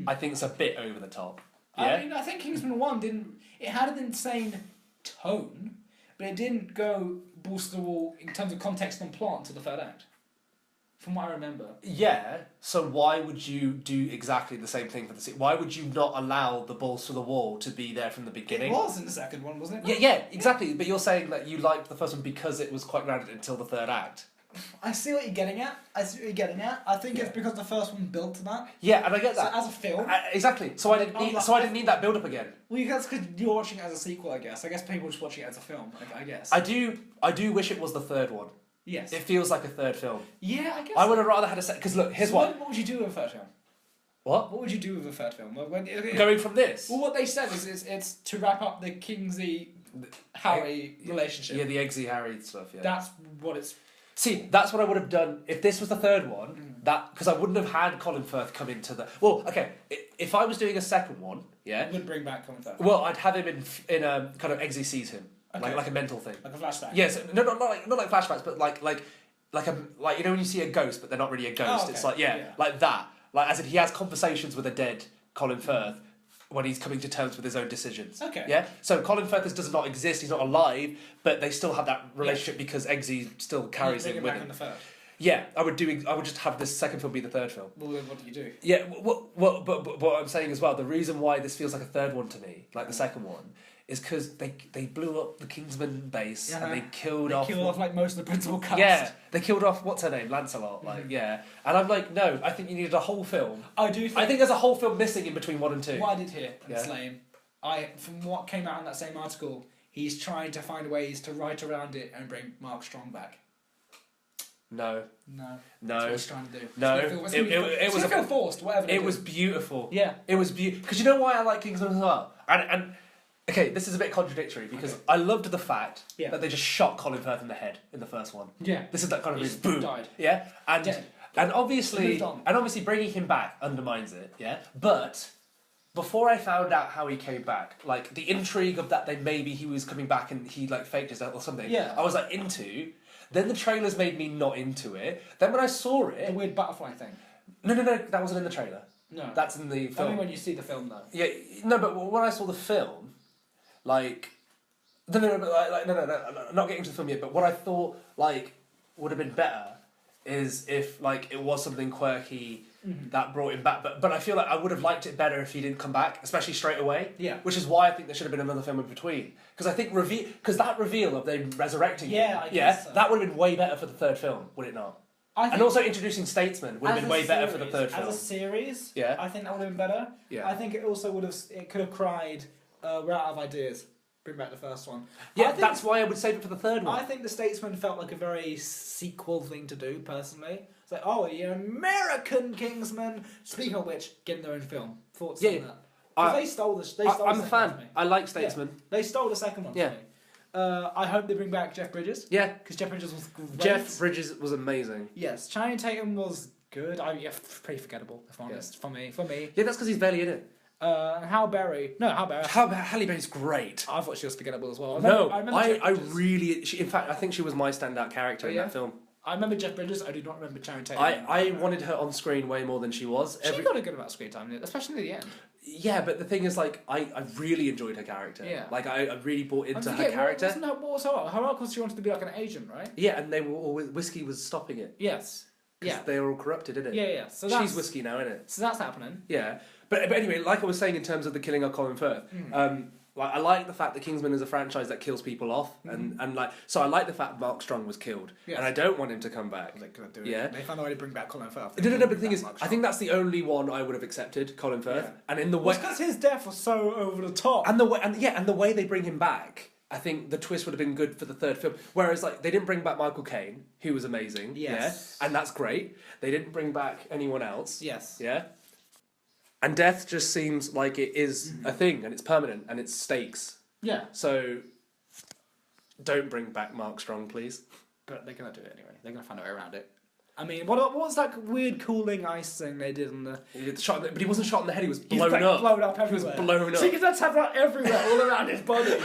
I think it's a bit over the top. Yeah? I mean, I think Kingsman 1 didn't... It had an insane tone, but it didn't go balls to the wall in terms of context and plot until the third act. From what I remember. Yeah, so why would you do exactly the same thing for the sequel? Why would you not allow the balls to the wall to be there from the beginning? It was in the second one, wasn't it? Yeah, exactly. But you're saying that you liked the first one because it was quite grounded until the third act. I see what you're getting at. I think it's because the first one built to that. Yeah, and I get that. So as a film... exactly. So I didn't need that build up again. Well, that's because you're watching it as a sequel, I guess. I guess people are just watching it as a film, I guess. I do wish it was the third one. Yes. It feels like a third film. Yeah, I guess. I would have rather had a set... Because look, here's what... What would you do with a third film? What? What would you do with a third film? Going from this? Well, what they said is it's to wrap up the Kingsley-Harry relationship. Yeah, the Eggsy Harry stuff, yeah. That's what it's... See, that's what I would have done if this was the third one. Because I wouldn't have had Colin Firth come into the... Well, okay, if I was doing a second one, yeah... You would bring back Colin Firth. Well, I'd have him in a kind of Eggsy sees him. Okay. Like a mental thing. Like a flashback. Yes, not like flashbacks, but like you know when you see a ghost, but they're not really a ghost. Oh, okay. It's like like that. Like as if he has conversations with a dead Colin Firth when he's coming to terms with his own decisions. Okay. Yeah. So Colin Firth does not exist. He's not alive, but they still have that relationship because Eggsy still carries him with back him. in the third. Yeah, I would just have this second film be the third film. Well, then what do you do? Yeah, but what I'm saying as well, the reason why this feels like a third one to me, like the second one, is because they blew up the Kingsman base and they killed off like most of the principal cast. Yeah, they killed off what's her name, Lancelot. Like and I'm like, no, I think you needed a whole film. I think there's a whole film missing in between 1 and 2. What I did hear, and it's lame. From what came out in that same article, he's trying to find ways to write around it and bring Mark Strong back. No. That's what he's trying to do. No. It was feel forced. Whatever. It was beautiful. Yeah. It was beautiful. Because you know why I like Kingsman as well. And okay, this is a bit contradictory because I loved the fact that they just shot Colin Firth in the head in the first one. Yeah. This is that kind of He's boom. died. Yeah. And obviously bringing him back undermines it. Yeah. But before I found out how he came back, like the intrigue of that, maybe he was coming back and he like faked his death or something. Yeah. I was like into. Then the trailers made me not into it. Then when I saw it, the weird butterfly thing. No, that wasn't in the trailer. No. That's in the film. Only when you see the film, though. Yeah, no, but when I saw the film, like, no, not getting to the film yet. But what I thought like would have been better is if like it was something quirky that brought him back. But I feel like I would have liked it better if he didn't come back, especially straight away. Yeah. Which is why I think there should have been another film in between. Because I think that reveal of them resurrecting him, I guess so. that would have been way better for the third film, would it not? And also introducing Statesman would have been way better for the third film. As a series, Yeah. I think that would have been better. Yeah. I think it also would have. It could have cried, "We're out of ideas. Bring back the first one." Yeah, that's why I would save it for the third one. I think the Statesman felt like a very sequel thing to do. Personally, it's like, oh, you're American Kingsman. Speaking of which, getting their own film. Thoughts on that? They stole the. I'm a fan. I like Statesman. Yeah, they stole the second one. Yeah. For me. I hope they bring back Jeff Bridges. Yeah, because Jeff Bridges was great. Jeff Bridges was amazing. Yes, Channing Tatum was good. Pretty forgettable, if I'm honest. For me. Yeah, that's because he's barely in it. Halle Berry. Halle Berry's great. I thought she was forgettable as well. I really. In fact, I think she was my standout character in that film. I remember Jeff Bridges. I do not remember Channing Tatum. I wanted her on screen way more than she was. She got a good amount of screen time, especially near the end. Yeah, but the thing is, like, I really enjoyed her character. Yeah. Like, I really bought into her character. What was her arc? Her arc was she wanted to be like an agent, right? Yeah, and they were always, whiskey was stopping it. Yes. Yeah. They were all corrupted, innit? Yeah. So she's whiskey now, innit? So that's happening. Yeah. But anyway, like I was saying in terms of the killing of Colin Firth, like I like the fact that Kingsman is a franchise that kills people off, and like so I like the fact Mark Strong was killed, and I don't want him to come back. They couldn't do it. Yeah. They found a way to bring back Colin Firth. No, but the thing is, I think that's the only one I would have accepted, Colin Firth, and in the way because his death was so over the top, and the way they bring him back. I think the twist would have been good for the third film. Whereas, like, they didn't bring back Michael Caine, who was amazing. Yes. Yeah, and that's great. They didn't bring back anyone else. Yes. Yeah. And death just seems like it is a thing, and it's permanent, and it's stakes. Yeah. So, don't bring back Mark Strong, please. But they're gonna do it anyway. They're gonna find a way around it. I mean, what was that weird cooling ice thing they did on the? But he wasn't shot in the head. He was blown up. Blown up everywhere. He was blown up. So you can just have that everywhere, all around his body.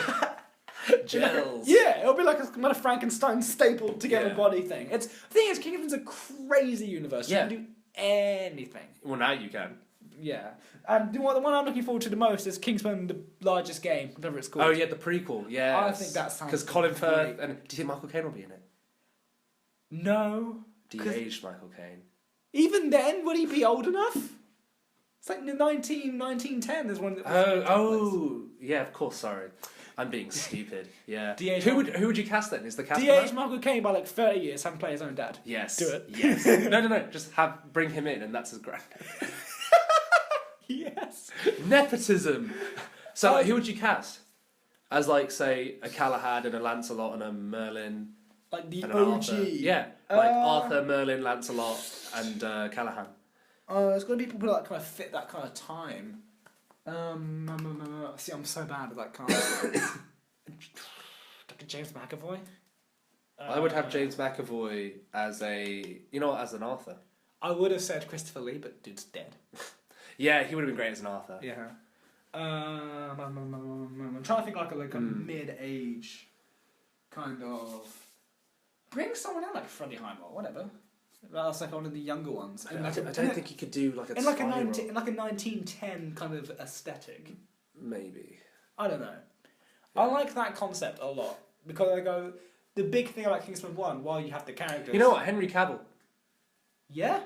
Gels. Yeah, it'll be like a kind of Frankenstein stapled together body thing. The thing is, Kingsman's a crazy universe. You can do anything. Well, now you can. Yeah. And the one I'm looking forward to the most is Kingsman: The Largest Game, whatever it's called. Oh yeah, the prequel. Yeah. I think that sounds. Because Colin Firth and do you think Michael Caine will be in it? No. De-aged Michael Caine. Even then, would he be old enough? It's like 1910. There's one. Yeah, of course. Sorry, I'm being stupid. Yeah. De-aged who would you cast then? Is the cast? De-aged Michael Caine by like 30 years. Have him play his own dad. Yes. Do it. Yes. No. Just bring him in, and that's his grand. Yes. Nepotism. So who would you cast? As like say a Galahad and a Lancelot and a Merlin. Like the and OG. Arthur. Yeah. Like Arthur, Merlin, Lancelot, and Callahan. It's got to be people that kind of fit that kind of time. See, I'm so bad at that kind of. James McAvoy. I would have James McAvoy as as an Arthur. I would have said Christopher Lee, but dude's dead. Yeah, he would have been great as an Arthur. Yeah. I'm trying to think like a mid-age kind of. Bring someone in like Freddie Highmore, or whatever. That's like one of the younger ones. I don't think he could do like a. In like a 1910 kind of aesthetic. Maybe. I don't know. Yeah. I like that concept a lot because I go. The big thing about Kingsman 1, while you have the characters. You know what, Henry Cavill. Yeah.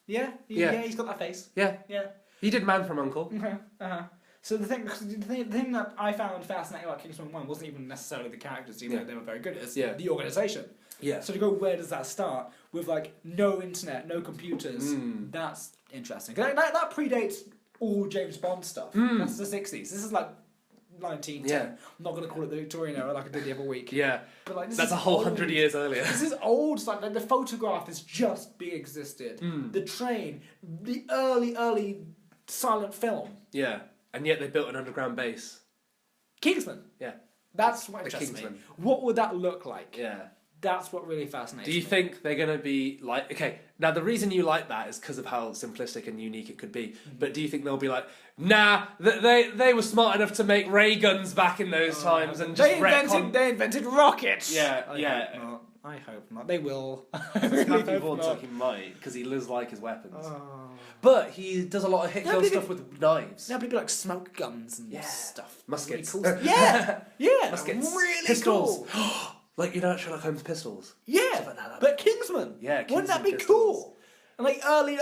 Yeah. He's got that face. Yeah. Yeah. He did Man from U.N.C.L.E. So the thing that I found fascinating about Kingsman 1 wasn't even necessarily the characters, even though they were very good. It's the organisation. Yeah. So to go, where does that start? With like no internet, no computers. That's interesting. That predates all James Bond stuff. That's the 60s. This is like 1910. Yeah. I'm not going to call it the Victorian era like I did the other week. Yeah. But like, That's a whole 100 years earlier. This is old. It's like the photograph is just being existed. The train, the early silent film. Yeah. And yet they built an underground base. Kingsman. Yeah. That's what interests me. What would that look like? Yeah. That's what really fascinates me. Do you think they're going to be like... Okay, now the reason you like that is because of how simplistic and unique it could be. But do you think they'll be like, nah, they were smart enough to make ray guns back in those times and just they invented rockets! Yeah, I hope not. They will. Matthew Vaughn's like he might, because he does like his weapons. But he does a lot of hit kill stuff with knives. Now people like smoke guns and stuff. Muskets. Really cool. Yeah! Muskets. Really Pistols. cool. Like, you know, Sherlock Holmes pistols. Yeah, but Kingsman. Yeah, Wouldn't that be pistols. cool? And like early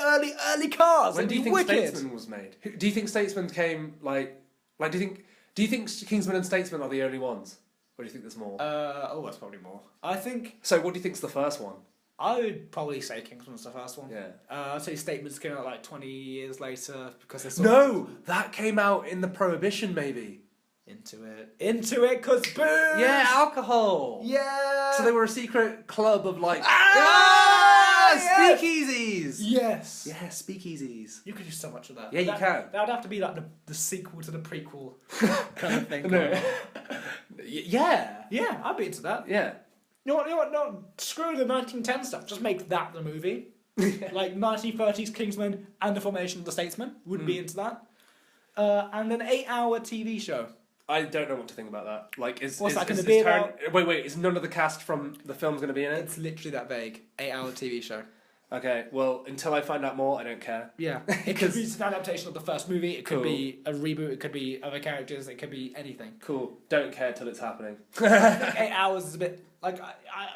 cars. When do you think wicked. Statesman was made? Do you think Statesman came do you think Kingsman and Statesman are the only ones? Or do you think there's more? That's probably more. I think... So what do you think's the first one? I would probably say Kingsman's the first one. Yeah. I'd say Statements came out like 20 years later because they No! That came out in the Prohibition, maybe. Into it, cause booze! Yeah, alcohol! Yeah! So they were a secret club of like... Yeah! Speakeasies! Yes! Yeah, speakeasies. You could do so much of that. Yeah, you can. That would have to be like the sequel to the prequel kind of thing. No. Yeah. Yeah, I'd be into that. Yeah. You know what? No, screw the 1910 stuff. Just make that the movie. Like 1930s Kingsman and the Formation of the Statesman. Would be into that. And an 8-hour TV show. I don't know what to think about that. Like, What's that going to be about? Wait, is none of the cast from the film's going to be in it? It's literally that vague. 8-hour TV show. Okay, well, until I find out more, I don't care. Yeah. It could be an adaptation of the first movie. It could be a reboot. It could be other characters. It could be anything. Cool. Don't care till it's happening. I think 8 hours is a bit... Like,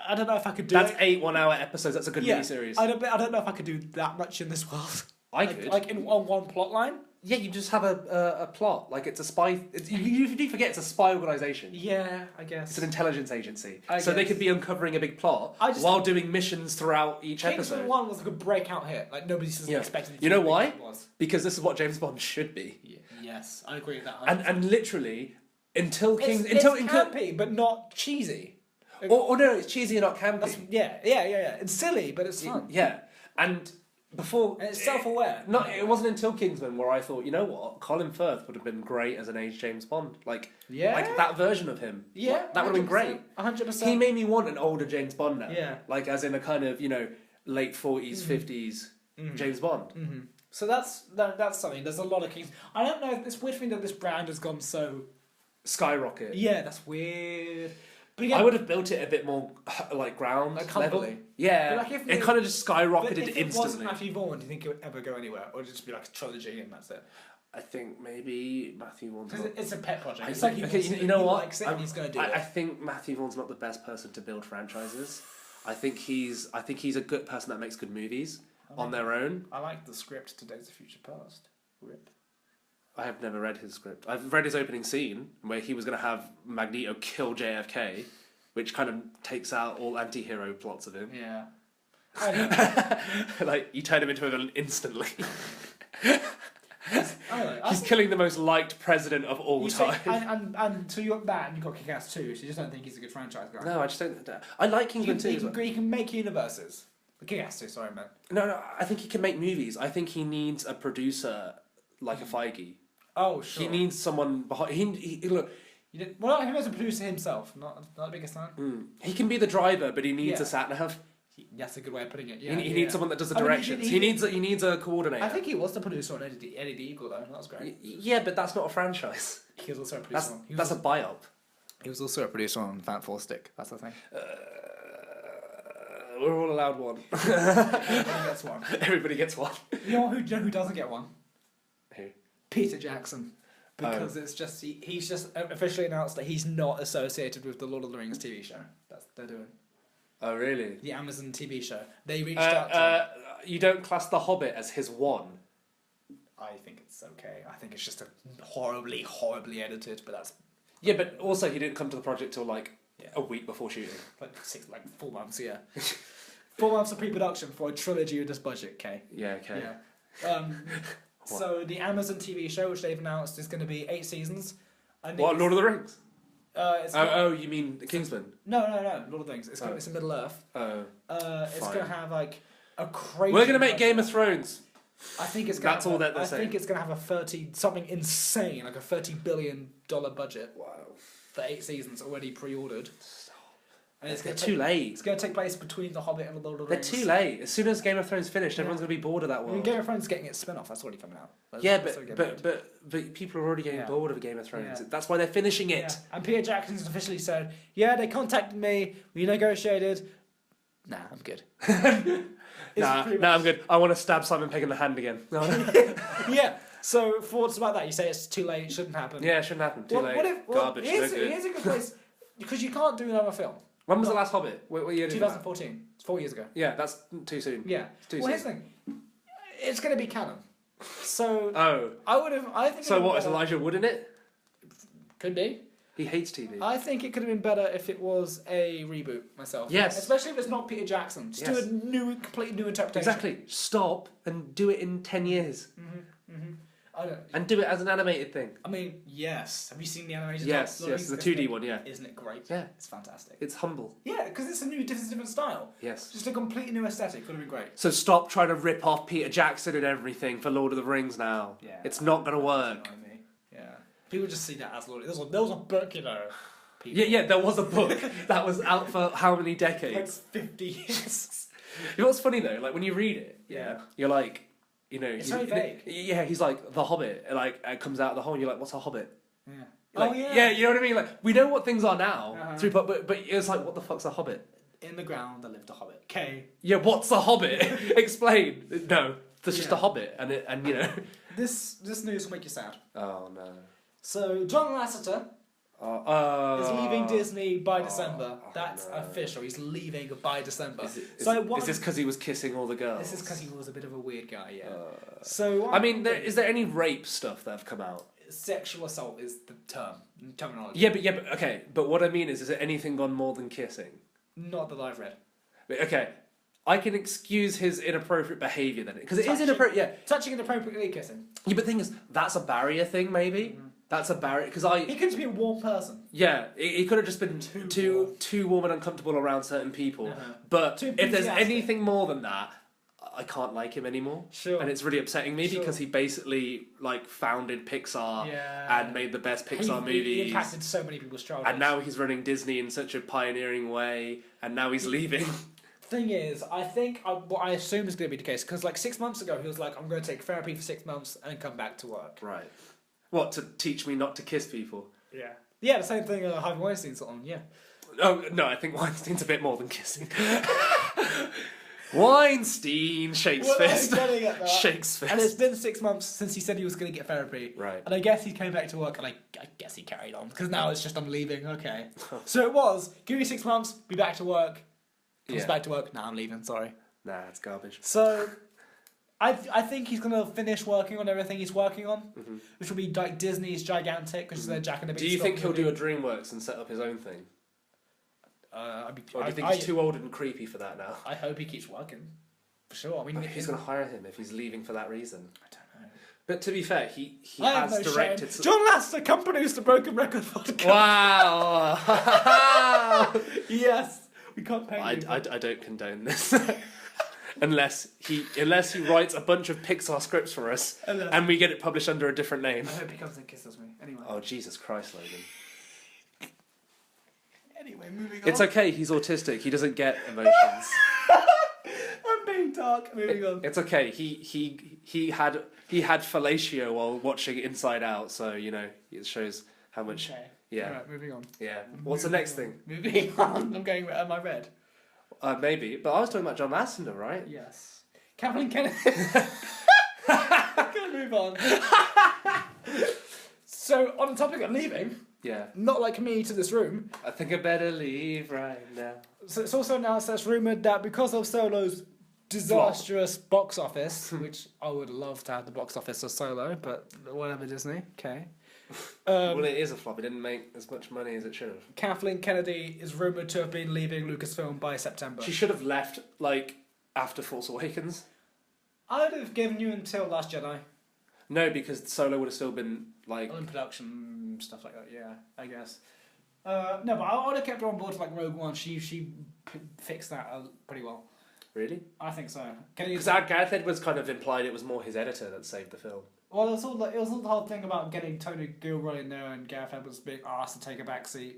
I don't know if I could do That's 8 one-hour episodes. That's a good miniseries. I don't know if I could do that much in this world. I could. Like in one plot line? Yeah, you just have a plot. Like, it's a spy... You do forget it's a spy organisation. Yeah, I guess. It's an intelligence agency. So they could be uncovering a big plot while doing missions throughout each episode. Kingsman 1 was like a breakout hit. Like, nobody's expected it to You know be why? it was. Because this is what James Bond should be. Yeah. Yes, I agree with that. And literally, until It's campy, but not cheesy. Or no, it's cheesy and not campy. Yeah. It's silly, but it's fun. Yeah, and before... And it's self-aware. It wasn't until Kingsman where I thought, you know what, Colin Firth would have been great as an aged James Bond. Like that version of him. Yeah. Like, that would have been great. 100%. He made me want an older James Bond now. Yeah. Like, as in a kind of, late 40s, 50s James Bond. Mm-hmm. So that's something. There's a lot of Kings. I don't know. It's weird thing that this brand has gone so... Skyrocket. Yeah, that's weird. But I would have built it a bit more like ground level. Yeah, like it kind of just skyrocketed if it instantly. wasn't Matthew Vaughn, do you think it would ever go anywhere, or would it just be like a trilogy and that's it? I think maybe Matthew Vaughn's. Because it's a pet project. It's like you know what? He's going to do it. I think Matthew Vaughn's not the best person to build franchises. I think he's a good person that makes good movies on their own. I like the script to Days of Future Past. Rip. I have never read his script. I've read his opening scene where he was going to have Magneto kill JFK, which kind of takes out all anti-hero plots of him. Yeah. Like, you turn him into a villain instantly. He's killing the most liked president of all time. And so you got that, and you got Kick-Ass 2, so you just don't think he's a good franchise guy? No, I just don't. I like Kingsman 2. He can make universes. Kick-Ass 2, sorry, man. No, I think he can make movies. I think he needs a producer like a Feige. Oh, sure. He needs someone behind... Look... Well, he was a producer himself, not the biggest fan. He can be the driver, but he needs a sat-nav. That's a good way of putting it. Yeah, he needs someone that does the directions. He needs a coordinator. I think he was the producer on Eddie the Eagle, though. That's great. Yeah, but that's not a franchise. He was also a producer. That's a biop. He was also a producer on Fat Four Stick. That's the thing. We're all allowed one. Everybody gets one. Everybody gets one. You know who doesn't get one? Who? Peter Jackson. Because it's just he's just officially announced that he's not associated with the Lord of the Rings TV show. They're doing. Oh really? The Amazon TV show. They reached out to him. you don't class The Hobbit as his one. I think it's okay. I think it's just horribly edited, but that's Yeah, but also he didn't come to the project till like a week before shooting. like 4 months. Yeah, 4 months of pre-production for a trilogy with this budget. Okay. Yeah, okay. Yeah. So the Amazon TV show, which they've announced, is going to be 8 seasons. I think What, Lord of the Rings? It's You mean Kingsman? No, Lord of the Rings. It's going to be Middle Earth. It's fine. going to have like a crazy. We're going to make Game of Thrones. I think it's. Gonna That's have all that they're I saying. think it's going to have a something insane, like a $30 billion budget. Wow. For 8 seasons already pre-ordered. And They're too late. It's going to take place between The Hobbit and The Lord of the They're Rings. too late. As soon as Game of Thrones finished, everyone's going to be bored of that I world. mean, Game of Thrones is getting its spin-off. That's already coming out. But people are already getting bored of Game of Thrones. Yeah. That's why they're finishing it. Yeah. And Peter Jackson's officially said, "Yeah, they contacted me. We negotiated. Nah, I'm good." I'm good. I want to stab Simon Pegg in the hand again. Yeah. So thoughts about that? You say it's too late. It shouldn't happen. Yeah, it shouldn't happen. Too late. Garbage. Here's, No good. here's a good place because you can't do another film. When was the last Hobbit? What year did that? 2014. It's 4 years ago. Yeah, that's too soon. Yeah. It's too Here's soon. the thing. It's going to be canon. So Oh. I think. So what, is Elijah Wood in it? Could be. He hates TV. I think it could have been better if it was a reboot myself. Yes. Especially if it's not Peter Jackson. Just do a completely new interpretation. Exactly. Stop and do it in 10 years. I don't. And do it as an animated thing. I mean, yes. Have you seen the animation? Yes, the 2D one, yeah. Isn't it great? Yeah. It's fantastic. It's humble. Yeah, because it's a different style. Yes. Just a completely new aesthetic. Would have been great. So stop trying to rip off Peter Jackson and everything for Lord of the Rings now. Yeah. It's not going to work. Yeah. People just see that as Lord. There was a book, you know. People. Yeah, there was a book that was out for how many decades? Like 50 years. You know what's funny though? Like when you read it, Yeah. you're like, you know, It's very vague. Yeah, he's like The Hobbit, and like it comes out of the hole, and you're like, what's a Hobbit? Yeah. Like, Oh yeah. Yeah, you know what I mean. Like we know what things are now Uh-huh. through, but it's like, what the fuck's a Hobbit? In the ground, there lived a hobbit. Okay. Yeah, what's a Hobbit? Explain. No, there's just Yeah. a Hobbit, and you know. This news will make you sad. Oh no. So John Lasseter is leaving Disney by December. That's no. official. He's leaving by December. Is So this because he was kissing all the girls? This is because he was a bit of a weird guy. Yeah. So I mean, is there any rape stuff that have come out? sexual assault is the terminology. Yeah, but okay. But what I mean is there anything gone more than kissing? Not that I've read. But, okay, I can excuse his inappropriate behaviour then, because it is inappropriate. Yeah, Touching inappropriately, kissing. yeah. But the thing is, that's a barrier thing. Maybe that's a barrier because He could just be a warm person. Yeah, it could have just been Too too warm and uncomfortable around certain people. Uh-huh. But Too if there's enthusiastic. anything more than that, I can't like him anymore. Sure. And it's really upsetting me Sure. because he basically like founded Pixar Yeah. and made the best He Pixar movies. impacted so many people's childhoods. And now he's running Disney in such a pioneering way, and now he's leaving. Thing is, I think what I assume is going to be the case because like 6 months ago he was like, "I'm going to take therapy for 6 months and come back to work." Right. What, to teach me not to kiss people? Yeah. Yeah, the same thing Harvey Weinstein's on. Yeah. Oh, no, I think Weinstein's a bit more than kissing. Weinstein shakes Well, I'm fist. getting at that. Shakes fist. And it's been 6 months since he said he was going to get therapy. Right. And I guess he came back to work, and I guess he carried on because now it's just I'm leaving. Okay. So it was give me 6 months, be back to work. Comes back to work. Now I'm leaving. Sorry. Nah, it's garbage. So, I think he's gonna finish working on everything he's working on, which will be like Disney's gigantic, which is their Jack and the Do you think he'll do a DreamWorks and set up his own thing? Or do you think he's too old and creepy for that now? I hope he keeps working. For sure. I mean, Who's going to hire him if he's leaving for that reason? I don't know. But to be fair, he I have has no directed... shame. John Lasseter, companies the Broken Record podcast. Wow! Yes, we can't pay you. I don't condone this. unless he writes a bunch of Pixar scripts for us and we get it published under a different name. I hope he comes and kisses me. Anyway. Oh, Jesus Christ, Logan. Anyway, moving on. It's okay, he's autistic. He doesn't get emotions. I'm being dark. Moving on. It's okay. He had fellatio while watching Inside Out, so you know it shows how much. Okay. Yeah. Alright, moving on. Yeah. What's the next thing? Moving on. I'm going. Am I red? Maybe, but I was talking about John Lasseter, right? Yes. Kathleen Kennedy. I'm gonna move on. So, on the topic of leaving, Yeah. not like me to this room. I think I better leave right now. So it's also announced that's rumoured that because of Solo's disastrous box office, which I would love to have the box office of Solo, but whatever, Disney. Okay. Well, it is a flop. It didn't make as much money as it should have. Kathleen Kennedy is rumoured to have been leaving Lucasfilm by September. She should have left, like, after Force Awakens. I'd have given you until Last Jedi. No, because Solo would have still been, like... In production, stuff like that, yeah, I guess. No, but I would have kept her on board for, like, Rogue One. She fixed that pretty well. Really? I think so. Because Gareth Edwards kind of implied it was more his editor that saved the film. Well, it was all the whole thing about getting Tony Gilroy in there and Gareth Edwards being asked to take a back seat.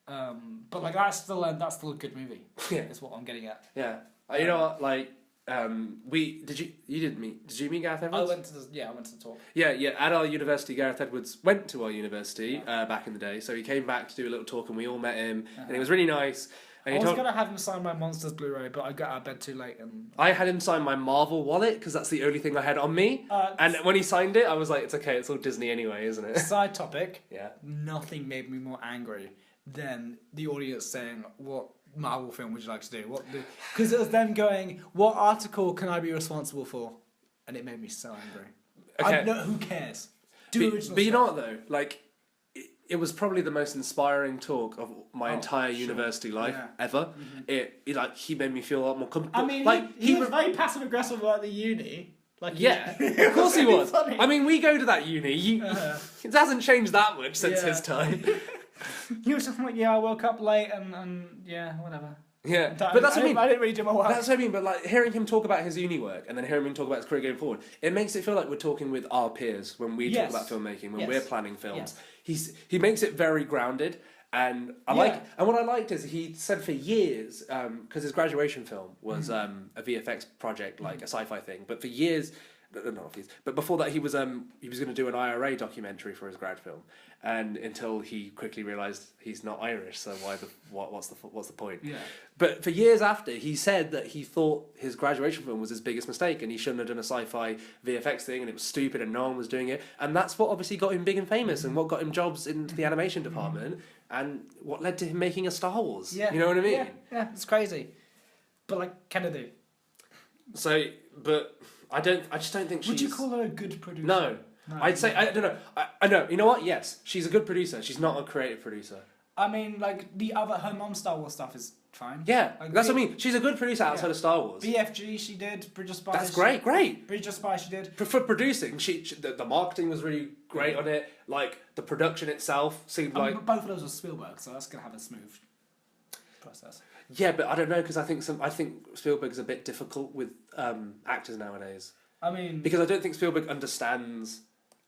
But like that's still a good movie. Yeah, is what I'm getting at. Yeah, you know what? Like, did you meet Gareth Edwards? I went to the talk. Yeah. At our university, Gareth Edwards went to our university back in the day. So he came back to do a little talk, and we all met him, and it was really nice. And I was gonna have him sign my Monsters Blu-ray, but I got out of bed too late. And I had him sign my Marvel wallet because that's the only thing I had on me. And when he signed it, I was like, "It's okay. It's all Disney anyway, isn't it?" Side topic. Yeah. Nothing made me more angry than the audience saying, "What Marvel film would you like to do?" Because it was them going, "What article can I be responsible for?" And it made me so angry. Okay. Who cares? But you know what though, like. It was probably the most inspiring talk of my entire university life ever. Mm-hmm. He made me feel a lot more comfortable. I mean, like he was very passive aggressive about the uni. Like, of course he was. Funny. I mean, we go to that uni. It hasn't changed that much since his time. He was just like, I woke up late and whatever. Yeah, but that's what I mean. I didn't really do my work. That's what I mean. But like hearing him talk about his uni work and then hearing him talk about his career going forward, it makes it feel like we're talking with our peers when we talk about filmmaking, when we're planning films. He makes it very grounded, and what I liked is he said for years because his graduation film was a VFX project, like a sci-fi thing, but for years. But before that, he was going to do an IRA documentary for his grad film, and until he quickly realised he's not Irish, so what's the point? Yeah. But for years after, he said that he thought his graduation film was his biggest mistake, and he shouldn't have done a sci-fi VFX thing, and it was stupid, and no one was doing it, and that's what obviously got him big and famous, and what got him jobs into the animation department, and what led to him making a Star Wars. Yeah. You know what I mean? Yeah, it's crazy. But like Kennedy. So, but. I just don't think she's... Would you call her a good producer? No. I'd say... I don't know. I know. You know what? Yes. She's a good producer. She's not a creative producer. I mean, like, her non-Star Wars stuff is fine. Yeah. Like, that's what I mean. She's a good producer outside of Star Wars. BFG she did. Bridge of Spies. That's great. Bridge of Spies she did. For producing, the marketing was really great on it. Like, the production itself seemed like... Both of those were Spielberg, so that's going to have a smooth process. Yeah, but I don't know, because I think Spielberg's a bit difficult with actors nowadays. I mean... Because I don't think Spielberg understands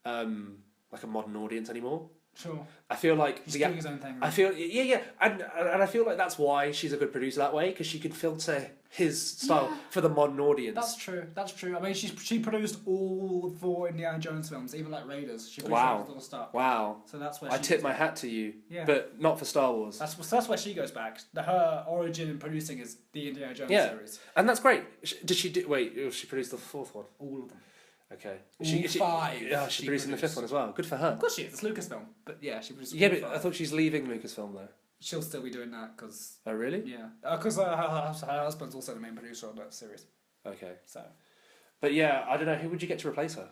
like a modern audience anymore. Sure. I feel like... He's doing his own thing. Right? I feel... Yeah. And I feel like that's why she's a good producer that way, because she can filter his style for the modern audience. That's true. I mean, she produced all 4 Indiana Jones films, even like Raiders. She produced all the stuff. Wow. So that's where I tip my hat to you. Yeah. But not for Star Wars. That's where she goes back. Her origin in producing is the Indiana Jones series. And that's great. Did she do... Wait, she produced the 4th one? All of them. Okay. She 5. Yeah, she's producing the 5th one as well. Good for her. Of course she is. It's Lucasfilm. But yeah, she produced... Yeah, but 5. I thought she's leaving Lucasfilm though. She'll still be doing that because... Oh, really? Yeah. Because her husband's also the main producer of that series. Okay. So... But yeah, I don't know. Who would you get to replace her?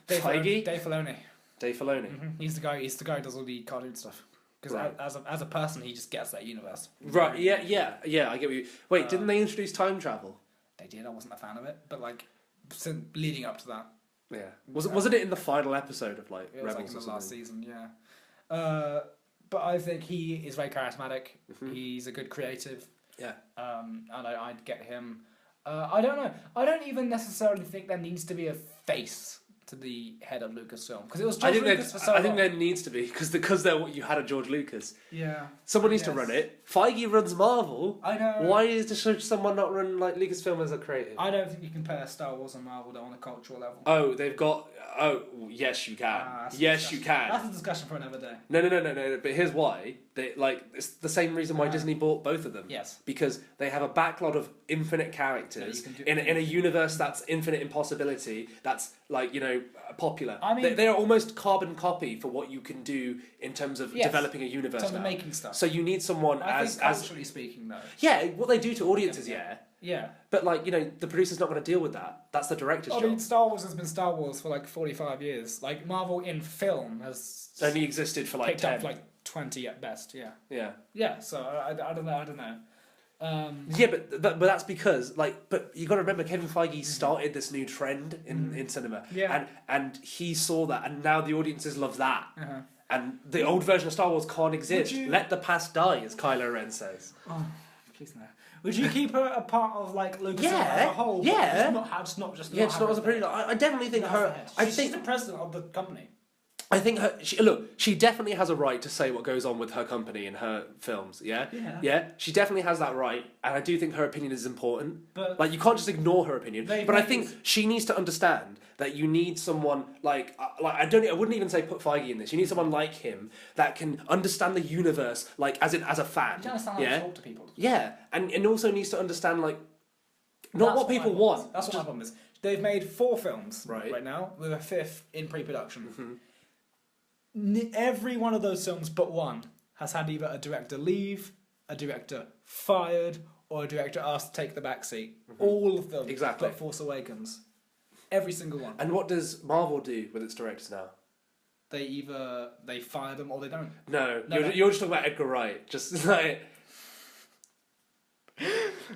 Dave Filoni. Dave Filoni. Mm-hmm. He's the guy who does all the cartoon stuff. Because as a person, he just gets that universe. Right, yeah. I get what you... Wait, didn't they introduce time travel? They did. I wasn't a fan of it. But like, leading up to that... Yeah. Wasn't it in the final episode of like Rebels? It was like in the last season, yeah. But I think he is very charismatic. Mm-hmm. He's a good creative. Yeah. And I'd get him. I don't know. I don't even necessarily think there needs to be a face to the head of Lucasfilm because it was George Lucas for so long. I think there needs to be because you had a George Lucas. Yeah. Someone needs to run it. Feige runs Marvel. I know. Why should someone not run like Lucasfilm as a creative? I don't think you compare Star Wars and Marvel on a cultural level. Oh, they've got. Oh, yes, you can. Yes, you can. That's a discussion for another day. No. But here's why. It's the same reason why Disney bought both of them. Yes. Because they have a backlog of infinite characters in a universe that's infinite in possibility. That's popular. I mean, they're almost carbon copy for what you can do in terms of developing a universe. In terms of making stuff. So you need someone I think culturally speaking, though. Yeah, what they do to audiences, Yeah. But the producer's not going to deal with that. That's the director's job. I mean, Star Wars has been Star Wars for 45 years. Marvel in film has only existed for picked 10. up 20 at best. Yeah. Yeah. Yeah. So I don't know. Yeah, but that's because but you got to remember Kevin Feige started this new trend in cinema. Yeah. And he saw that, and now the audiences love that. Uh-huh. And the old version of Star Wars can't exist. Let the past die, as Kylo Ren says. Oh, please no. Would you keep her a part of Lucasfilm Yeah, as a whole? yeah. Just not as a producer. I definitely think her. She's the president of the company. I think she definitely has a right to say what goes on with her company and her films. Yeah, yeah. She definitely has that right, and I do think her opinion is important. But you can't just ignore her opinion. But I think she needs to understand that you need someone I wouldn't even say put Feige in this. You need someone like him that can understand the universe, as a fan. You understand how to talk to people. Yeah, and also needs to understand not what people want. That's what my problem is. They've made 4 films right now, with a 5th in pre-production. Mm-hmm. Every one of those films but one has had either a director leave, a director fired, or a director asked to take the back seat. Mm-hmm. All of them. Exactly. But Force Awakens. Every single one. And what does Marvel do with its directors now? They fire them or they don't. No. You're just talking about Edgar Wright. Just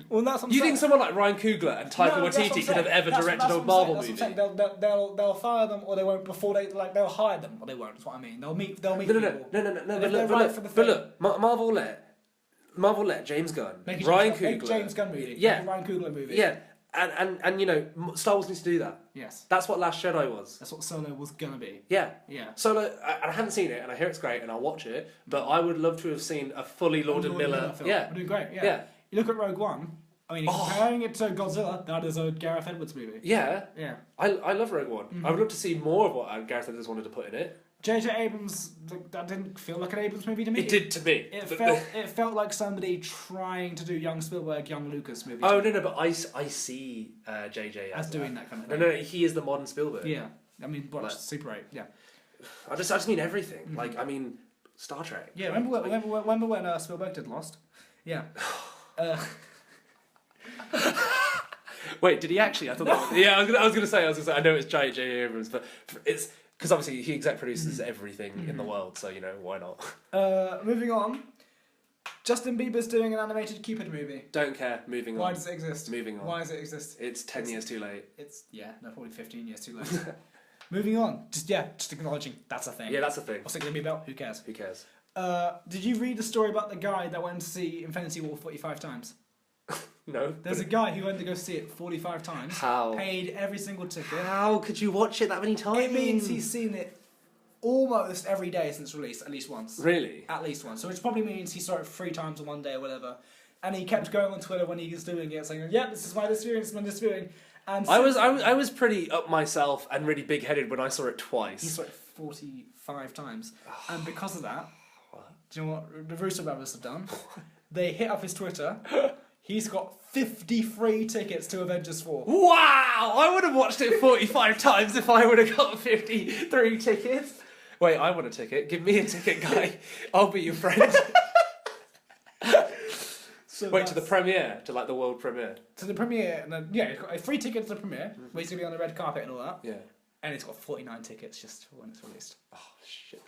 Well, that's what you think someone like Ryan Coogler and Taika Waititi could have ever directed a Marvel movie? They'll fire them or they won't before they they'll hire them or they won't. That's what I mean. They'll meet people. No. But look, Marvel let James Gunn, Ryan Coogler, James Gunn movie, Ryan Coogler movie, and Star Wars needs to do that. Yes, that's what Last Jedi was. That's what Solo was gonna be. Yeah. Solo, I haven't seen it, and I hear it's great, and I'll watch it. But I would love to have seen a fully Lord and Miller film. Yeah, doing great. Yeah. You look at Rogue One. I mean, comparing it to Godzilla, that is a Gareth Edwards movie. Yeah. Yeah. I love Rogue One. Mm-hmm. I would love to see more of what Gareth Edwards wanted to put in it. J.J. Abrams, that didn't feel like an Abrams movie to me. It did to me. It felt like somebody trying to do young Spielberg, young Lucas movie. Oh, no, but I see J.J. as doing that kind of thing. No, he is the modern Spielberg. Yeah. I mean, Super 8, yeah. I just mean everything. Mm-hmm. Star Trek. Yeah, remember when Spielberg did Lost? Yeah. Wait, did he actually? I thought. I was gonna say. I know it's J.J. Abrams, but it's because obviously he exec produces everything in the world, so why not? Moving on. Justin Bieber's doing an animated Cupid movie. Don't care. Moving on. Why does it exist? Moving on. Why does it exist? It's 10 years too late. Probably 15 years too late. Moving on. Just acknowledging that's a thing. Yeah, that's a thing. What's it gonna be about? Who cares? Who cares? Did you read the story about the guy that went to see Infinity War 45 times? No. There's a guy who went to go see it 45 times. How? Paid every single ticket. How could you watch it that many times? It means he's seen it almost every day since release, at least once. Really? At least once. So it probably means he saw it 3 times in one day or whatever. And he kept going on Twitter when he was doing it, saying, "Yep, this is my experience, And I was pretty up myself and really big-headed when I saw it twice. He saw it 45 times. And because of that, do you know what the Russo brothers have done? They hit up his Twitter. He's got 53 tickets to Avengers 4. Wow! I would have watched it 45 times if I would have got 53 tickets. Wait, I want a ticket. Give me a ticket, guy. I'll be your friend. Wait, to the premiere? To the world premiere? To the premiere, and then, he's got a free ticket to the premiere, where he's going to be on the red carpet and all that. Yeah. And he's got 49 tickets just for when it's released. Oh, shit.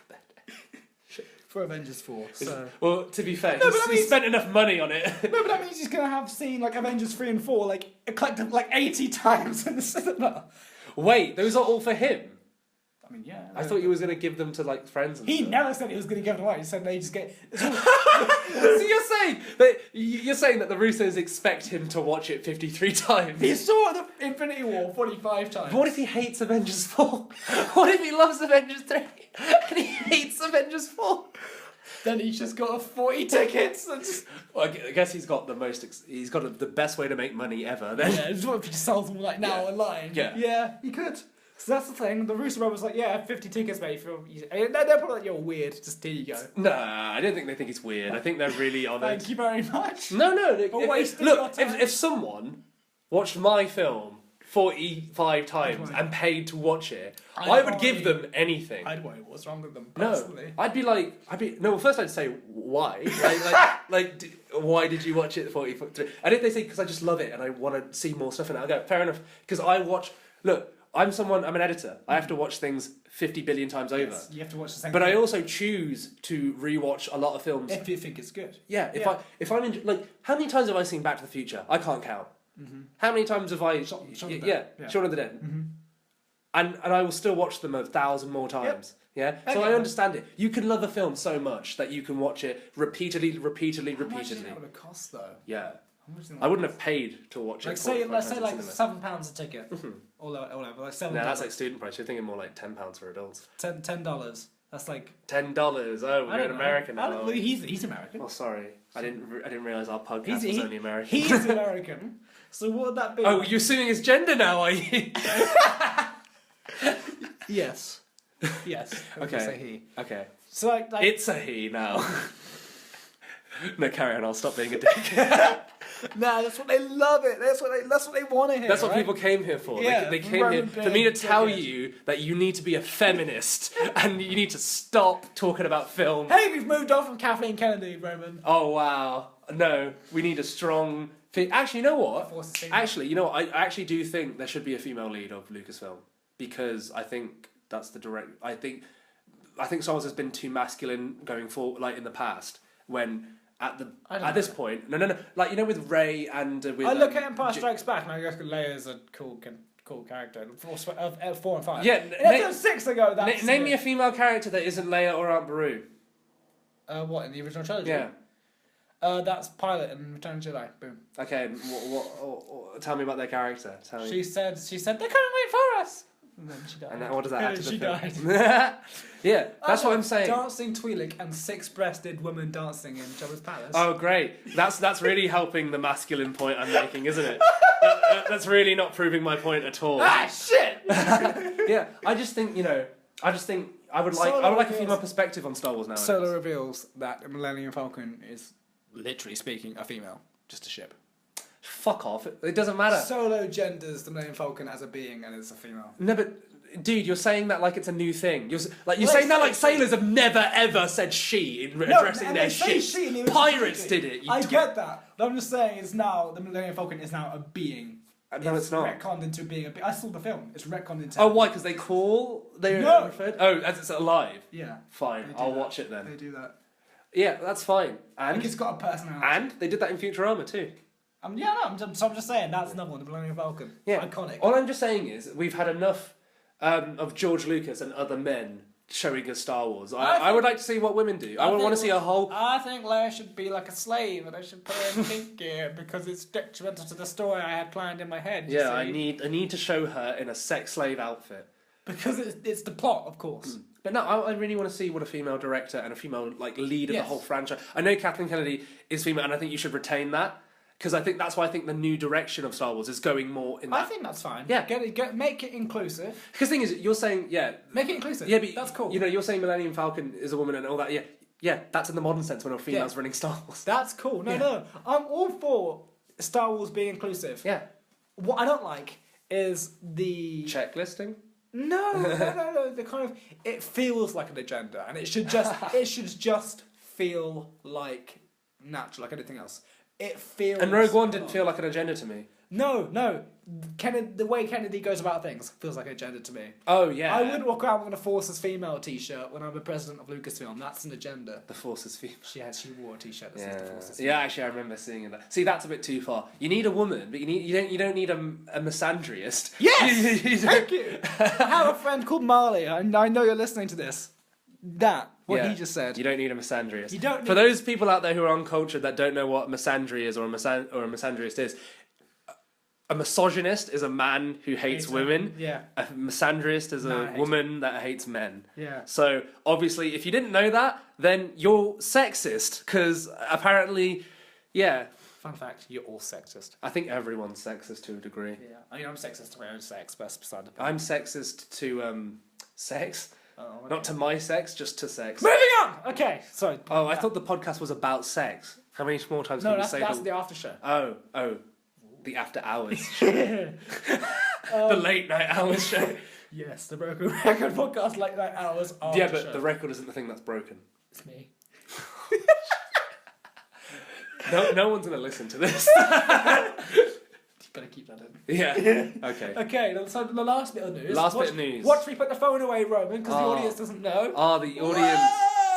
For Avengers 4. So. Well, to be fair, he spent enough money on it. No, but that means he's going to have seen Avengers 3 and 4 a collective 80 times in the cinema. Wait, those are all for him? I mean, yeah. I thought you was going to give them to friends and He stuff. never said he was going to give them away. He said they just get... So you're saying that the Russos expect him to watch it 53 times? He saw the Infinity War 45 times. What if he hates Avengers 4? What if he loves Avengers 3 and he hates Avengers 4? Then he's just got 40 tickets. And just... Well, I guess he's got the best way to make money ever. Then. Yeah, what if he just sells them now online? Yeah. Yeah, he could. So that's the thing. The Russo brothers like, yeah, 50 tickets, mate. They're probably like, you're weird. Just here you go. Nah, I don't think they think it's weird. I think they're really honoured. Thank you very much. No. Look, If someone watched my film 45 times and paid to watch it, I would give them anything. I'd worry what's wrong with them. No, Personally. Well, first I'd say why, why did you watch it 43? And if they say because I just love it and I want to see more stuff in it, I go fair enough. Because I'm an editor. I have to watch things 50 billion times over. Yes, you have to watch the same. But thing. I also choose to rewatch a lot of films if you think it's good. Yeah, if I'm how many times have I seen Back to the Future? I can't count. Mm-hmm. How many times have I? Shaun of the Yeah, Dead. Shaun of the Dead. Mm-hmm. And I will still watch them 1,000 more times. Yeah, so I understand it. You can love a film so much that you can watch it repeatedly. How much do you think that would have cost though? Yeah, How much do you think I wouldn't have paid to watch Like it. let's say like £7 a ticket. all over, like $7. No, that's like student price. You're thinking more like £10 for adults. $10. That's like $10. Oh, we're in America now. He's American. Oh, sorry. I didn't realise our podcast was only American. He's American. So what would that be? Oh, you're assuming his gender now, are you? Yes. Yes. Okay. Say he. Okay. So like It's a he now. No, carry on. I'll stop being a dick. nah, that's what they love it. That's what they want to hear. That's what right? people came here for. Yeah, they came here for me to tell you that you need to be a feminist and you need to stop talking about film. Hey, we've moved on from Kathleen Kennedy, Roman. Oh wow. No, we need a strong. Actually, you know what? Actually, you know what? I actually do think there should be a female lead of Lucasfilm because I think that's the direct. I think Star Wars has been too masculine going forward, like in the past when. At this point, no. Like you know, with Rey and with. I look at Empire Strikes Back and I guess Leia's a cool character. 4 and 5. Yeah, episode 6 ago. Name me a female character that isn't Leia or Aunt Beru. What in the original trilogy? Yeah. That's Pilot in Return of the Jedi. Boom. Okay, what tell me about their character. Tell me. She said they're coming wait for us. And then she died. And what does that add to the She film? died. Yeah, that's what I'm saying. Dancing Twi'lek and 6-breasted woman dancing in Jabba's palace. Oh, great. That's really helping the masculine point I'm making, isn't it? That's really not proving my point at all. Ah, shit! Yeah, I just think I would like a female perspective on Star Wars now. Solo reveals that the Millennium Falcon is, literally speaking, a female. Just a ship. Fuck off. It doesn't matter. Solo genders the Millennium Falcon as a being and it's a female. No, but dude, you're saying that like it's a new thing. You're saying that like sailors have never ever said she in addressing their ships. Pirates did it. I get that. But I'm just saying it's now the Millennium Falcon is now a being. No, it's not. Retconned into being a being. I saw the film. It's retconned into. Oh, why? Because they referred. Oh, as it's alive. Yeah. Fine. I'll watch it then. They do that. Yeah, that's fine. And Like it's got a personality. And they did that in Futurama too. I'm just saying that's another one, the Millennium Falcon. Yeah. Iconic. All I'm just saying is we've had enough of George Lucas and other men showing us Star Wars. I would like to see what women do. I would want to see a whole. I think Leia should be like a slave, and I should put her in pink gear because it's detrimental to the story I had planned in my head. Yeah, I need to show her in a sex slave outfit because it's the plot, of course. But no, I really want to see what a female director and a female like lead of the whole franchise. I know Kathleen Kennedy is female, and I think you should retain that. Because I think that's why I think the new direction of Star Wars is going more in that. I think that's fine. Yeah. Make it inclusive. Because the thing is, you're saying, Make it inclusive. Yeah, but that's cool. You know, you're saying Millennium Falcon is a woman and all that. Yeah, that's in the modern sense when a female's running Star Wars. That's cool. No. I'm all for Star Wars being inclusive. Yeah. What I don't like is the... Checklisting? No. The kind of... It feels like an agenda, and it should just feel like natural, like anything else. It feels... And Rogue One didn't feel like an agenda to me. No. The way Kennedy goes about things feels like an agenda to me. Oh, yeah. I wouldn't walk around with a Force is Female t-shirt when I'm the president of Lucasfilm. That's an agenda. The Force is female. She wore a t-shirt that says the Force is Female. Yeah, actually, I remember seeing that. See, that's a bit too far. You need a woman, but you don't need a misandrist. Yes! Thank you! I have a friend called Marley, and I know you're listening to this. He just said. You don't need a misandrist. You don't need... For those people out there who are uncultured that don't know what misandry is or a misandrist is, a misogynist is a man who hates women. Yeah. A misandrist is a woman that hates men. Yeah. So, obviously, if you didn't know that, then you're sexist, because apparently, Fun fact: you're all sexist. I think everyone's sexist to a degree. Yeah, I mean, I'm sexist to my own sex, but that's beside the point. I'm sexist to sex. Oh, okay. Not to my sex, just to sex. Moving on. Okay, sorry. Oh, I thought the podcast was about sex. How many more times can you say that's the after show. Oh, the after hours show. The late night hours show. Yes, the Broken Record podcast, late night hours. After Yeah, but show. the record isn't the thing that's broken. It's me. No one's gonna listen to this. You better keep that in. Yeah. Okay. Okay, so the last bit of news. Last bit of news. Watch me put the phone away, Roman, because the audience doesn't know. Oh, the audience.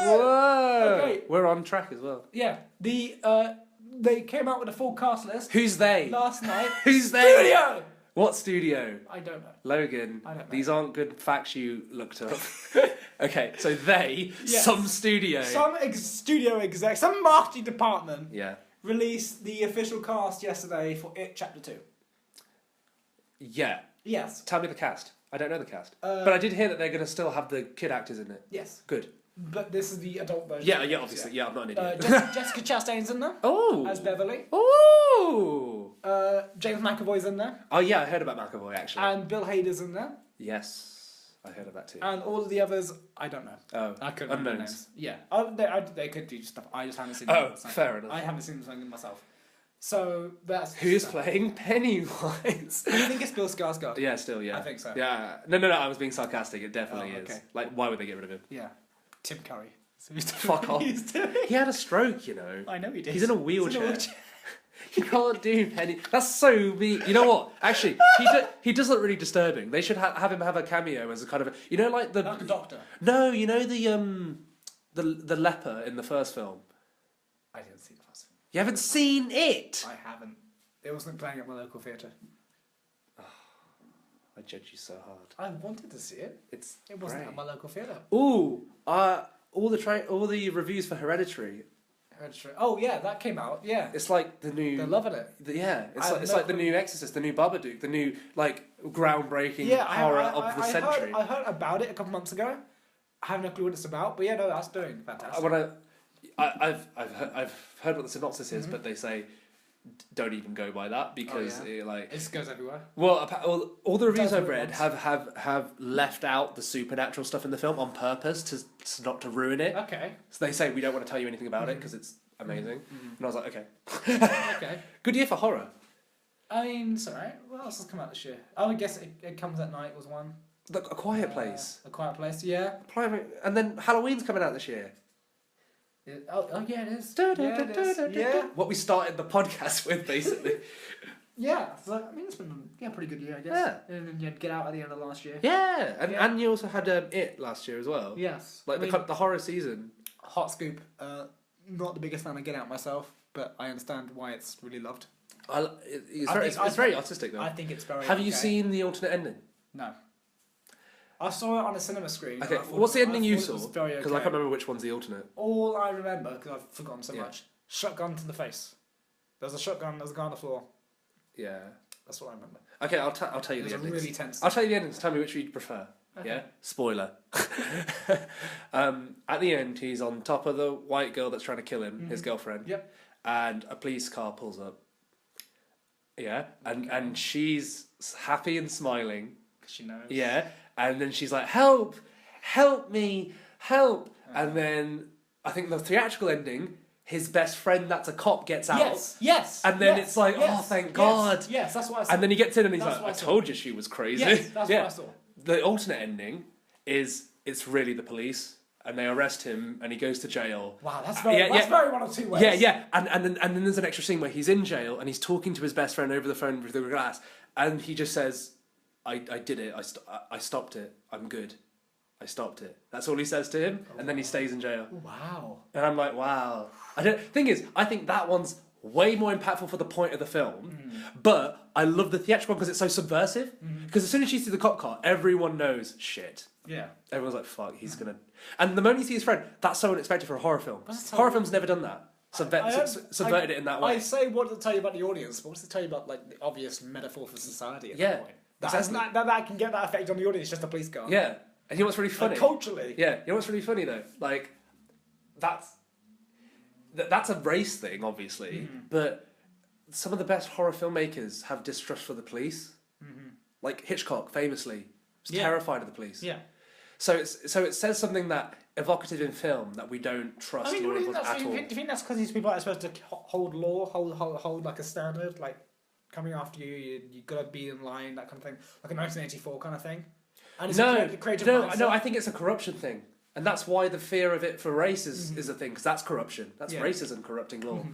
Whoa! Whoa! Okay. We're on track as well. Yeah, they came out with a full cast list Who's they? last night. Who's they? Studio! What studio? I don't know. Logan. I don't know. These aren't good facts you looked up. Okay, so they, Yes. some studio. Some studio exec, some marketing department Yeah. released the official cast yesterday for It Chapter 2. Yeah. Yes. Tell me the cast. I don't know the cast. Uh, But I did hear that they're going to still have the kid actors in it. Yes. Good. But this is the adult version. Yeah, obviously. Yeah, I'm not an idiot. Jessica Chastain's in there Oh. as Beverly. Oh. James McAvoy's in there. Oh, yeah, I heard about McAvoy, actually. And Bill Hader's in there. Yes, I heard of that too. And all of the others, I don't know. Oh, I couldn't remember unknowns. names. Yeah. They could do stuff. I just haven't seen Oh, them. fair enough. I haven't seen them myself. So that's... Who's playing Pennywise? I think it's Bill Skarsgård. Yeah, still, yeah. I think so. Yeah. No, I was being sarcastic. It definitely Oh, is. okay. Like, why would they get rid of him? Yeah. Tim Curry. So he's Fuck off. He's doing... He had a stroke, you know. I know he did. He's in a wheelchair. You can't do Penny. That's so mean. You know what? Actually, he does look really disturbing. They should have him have a cameo as a kind of like the Like a doctor. No, you know the leper in the first film. I didn't see the first film. You haven't seen it. I haven't. It wasn't playing at my local theatre. I judge you so hard. I wanted to see it. It wasn't great. at my local theatre. Ooh, all the reviews for Hereditary. Oh yeah, that came out. Yeah, It's like the new. they're loving it. It's like the new Exorcist, the new Babadook, the new like groundbreaking Yeah, horror of the century. I heard about it a couple months ago. I have no clue what it's about, but yeah, no, that's doing fantastic. I've heard what the synopsis is, but they say don't even go by that because It just goes everywhere. well, all the reviews That's I've what it read have left out the supernatural stuff in the film on purpose to not to ruin it. Okay. So they say we don't want to tell you anything about it because it's amazing. And I was like, okay, Okay. good year for horror. I mean, it's alright. What else has come out this year? Oh, I guess it comes at night was one. A Quiet Place. A Quiet Place, yeah. And then Halloween's coming out this year. Oh yeah, it is. Yeah. Yeah. What we started the podcast with, basically. Yeah. So, I mean, it's been a pretty good year, I guess. Yeah. And then you had Get Out at the end of last year. Yeah, Yeah. and you also had It last year as well. Yes. Like the horror season. Hot scoop. Not the biggest fan of Get Out myself, but I understand why it's really loved. It's very artistic though. I think it's very. Have you seen the alternate ending? No. I saw it on a cinema screen. Okay, and I thought- what's the ending I you thought saw? it was very Because I okay. can't remember which one's the alternate. All I remember, because I've forgotten so Yeah. much, shotgun to the face. There's a shotgun, there's a guy on the floor. Yeah. That's what I remember. Okay, I'll tell you It was the a endings. really tense. I'll tell you the endings. Tell me which you prefer. Okay. Yeah. Spoiler. At the end, he's on top of the white girl that's trying to kill him, his girlfriend. Yep. And a police car pulls up. Yeah. And she's happy and smiling. Because she knows. Yeah. And then she's like, "Help! Help me! Help!" And then I think the theatrical ending, his best friend that's a cop gets out. Yes. And then it's like, oh, thank God. Yes, that's what I saw. And then he gets in and he's That's like, what I I saw. told you she was crazy. Yes, that's what I saw. The alternate ending is it's really the police and they arrest him and he goes to jail. Wow, that's very one of two ways. Yeah. And then there's an extra scene where he's in jail and he's talking to his best friend over the phone through the glass and he just says, I did it. I stopped it. I'm good. I stopped it. That's all he says to him, and then he stays in jail. Wow. And I'm like, wow. Thing is, I think that one's way more impactful for the point of the film, but I love the theatrical one because it's so subversive. Because as soon as you see the cop car, everyone knows shit. Yeah. Everyone's like, fuck, he's gonna. And the moment you see his friend, that's so unexpected for a horror film. Horror film's never done that. Subverted it in that way. I say what does it tell you about the audience, but what does it tell you about like the obvious metaphor for society at Yeah, that point? exactly. That can get that effect on the audience, just a police car. Yeah. And you know what's really funny? Like, culturally. Yeah, you know what's really funny though? Like, that's a race thing, obviously, but some of the best horror filmmakers have distrust for the police. Mm-hmm. Like Hitchcock, famously, was Yeah. terrified of the police. Yeah. So it says something that evocative in film that we don't trust I mean, law do you enforcement at all. do you think that's because these people are supposed to hold law, hold like a standard, like coming after you gotta be in line, that kind of thing, like a 1984 kind of thing? And it's a creative mindset. No, I think it's a corruption thing. And that's why the fear of it for race is a thing, because that's corruption. That's racism corrupting law.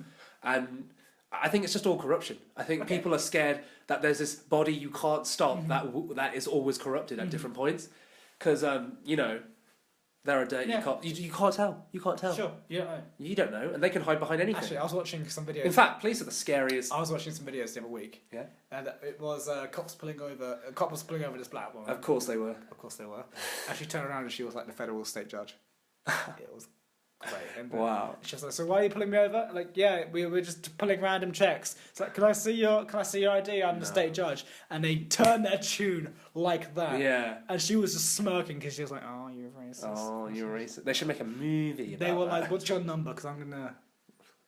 And I think it's just all corruption. I think people are scared that there's this body you can't stop that is always corrupted at different points. Because, there are dirty cops. You can't tell. You can't tell. Sure, you don't know. You don't know. And they can hide behind anything. Actually, I was watching some videos. In fact, police are the scariest. I was watching some videos the other week. Yeah. And it was a cop was pulling over this black woman. Of course they were. Of course they were. And she turned around and she was like the federal state judge. It was great. And Wow. she was like, "So why are you pulling me over?" Like, "Yeah, we were just pulling random checks." It's like, "Can I see your ID? I'm the state judge." And they turned their tune like that. Yeah. And she was just smirking because she was like, "Oh, you're racist." Oh, you're racist. They should make a movie about They were that. like, "What's your number? Because I'm gonna."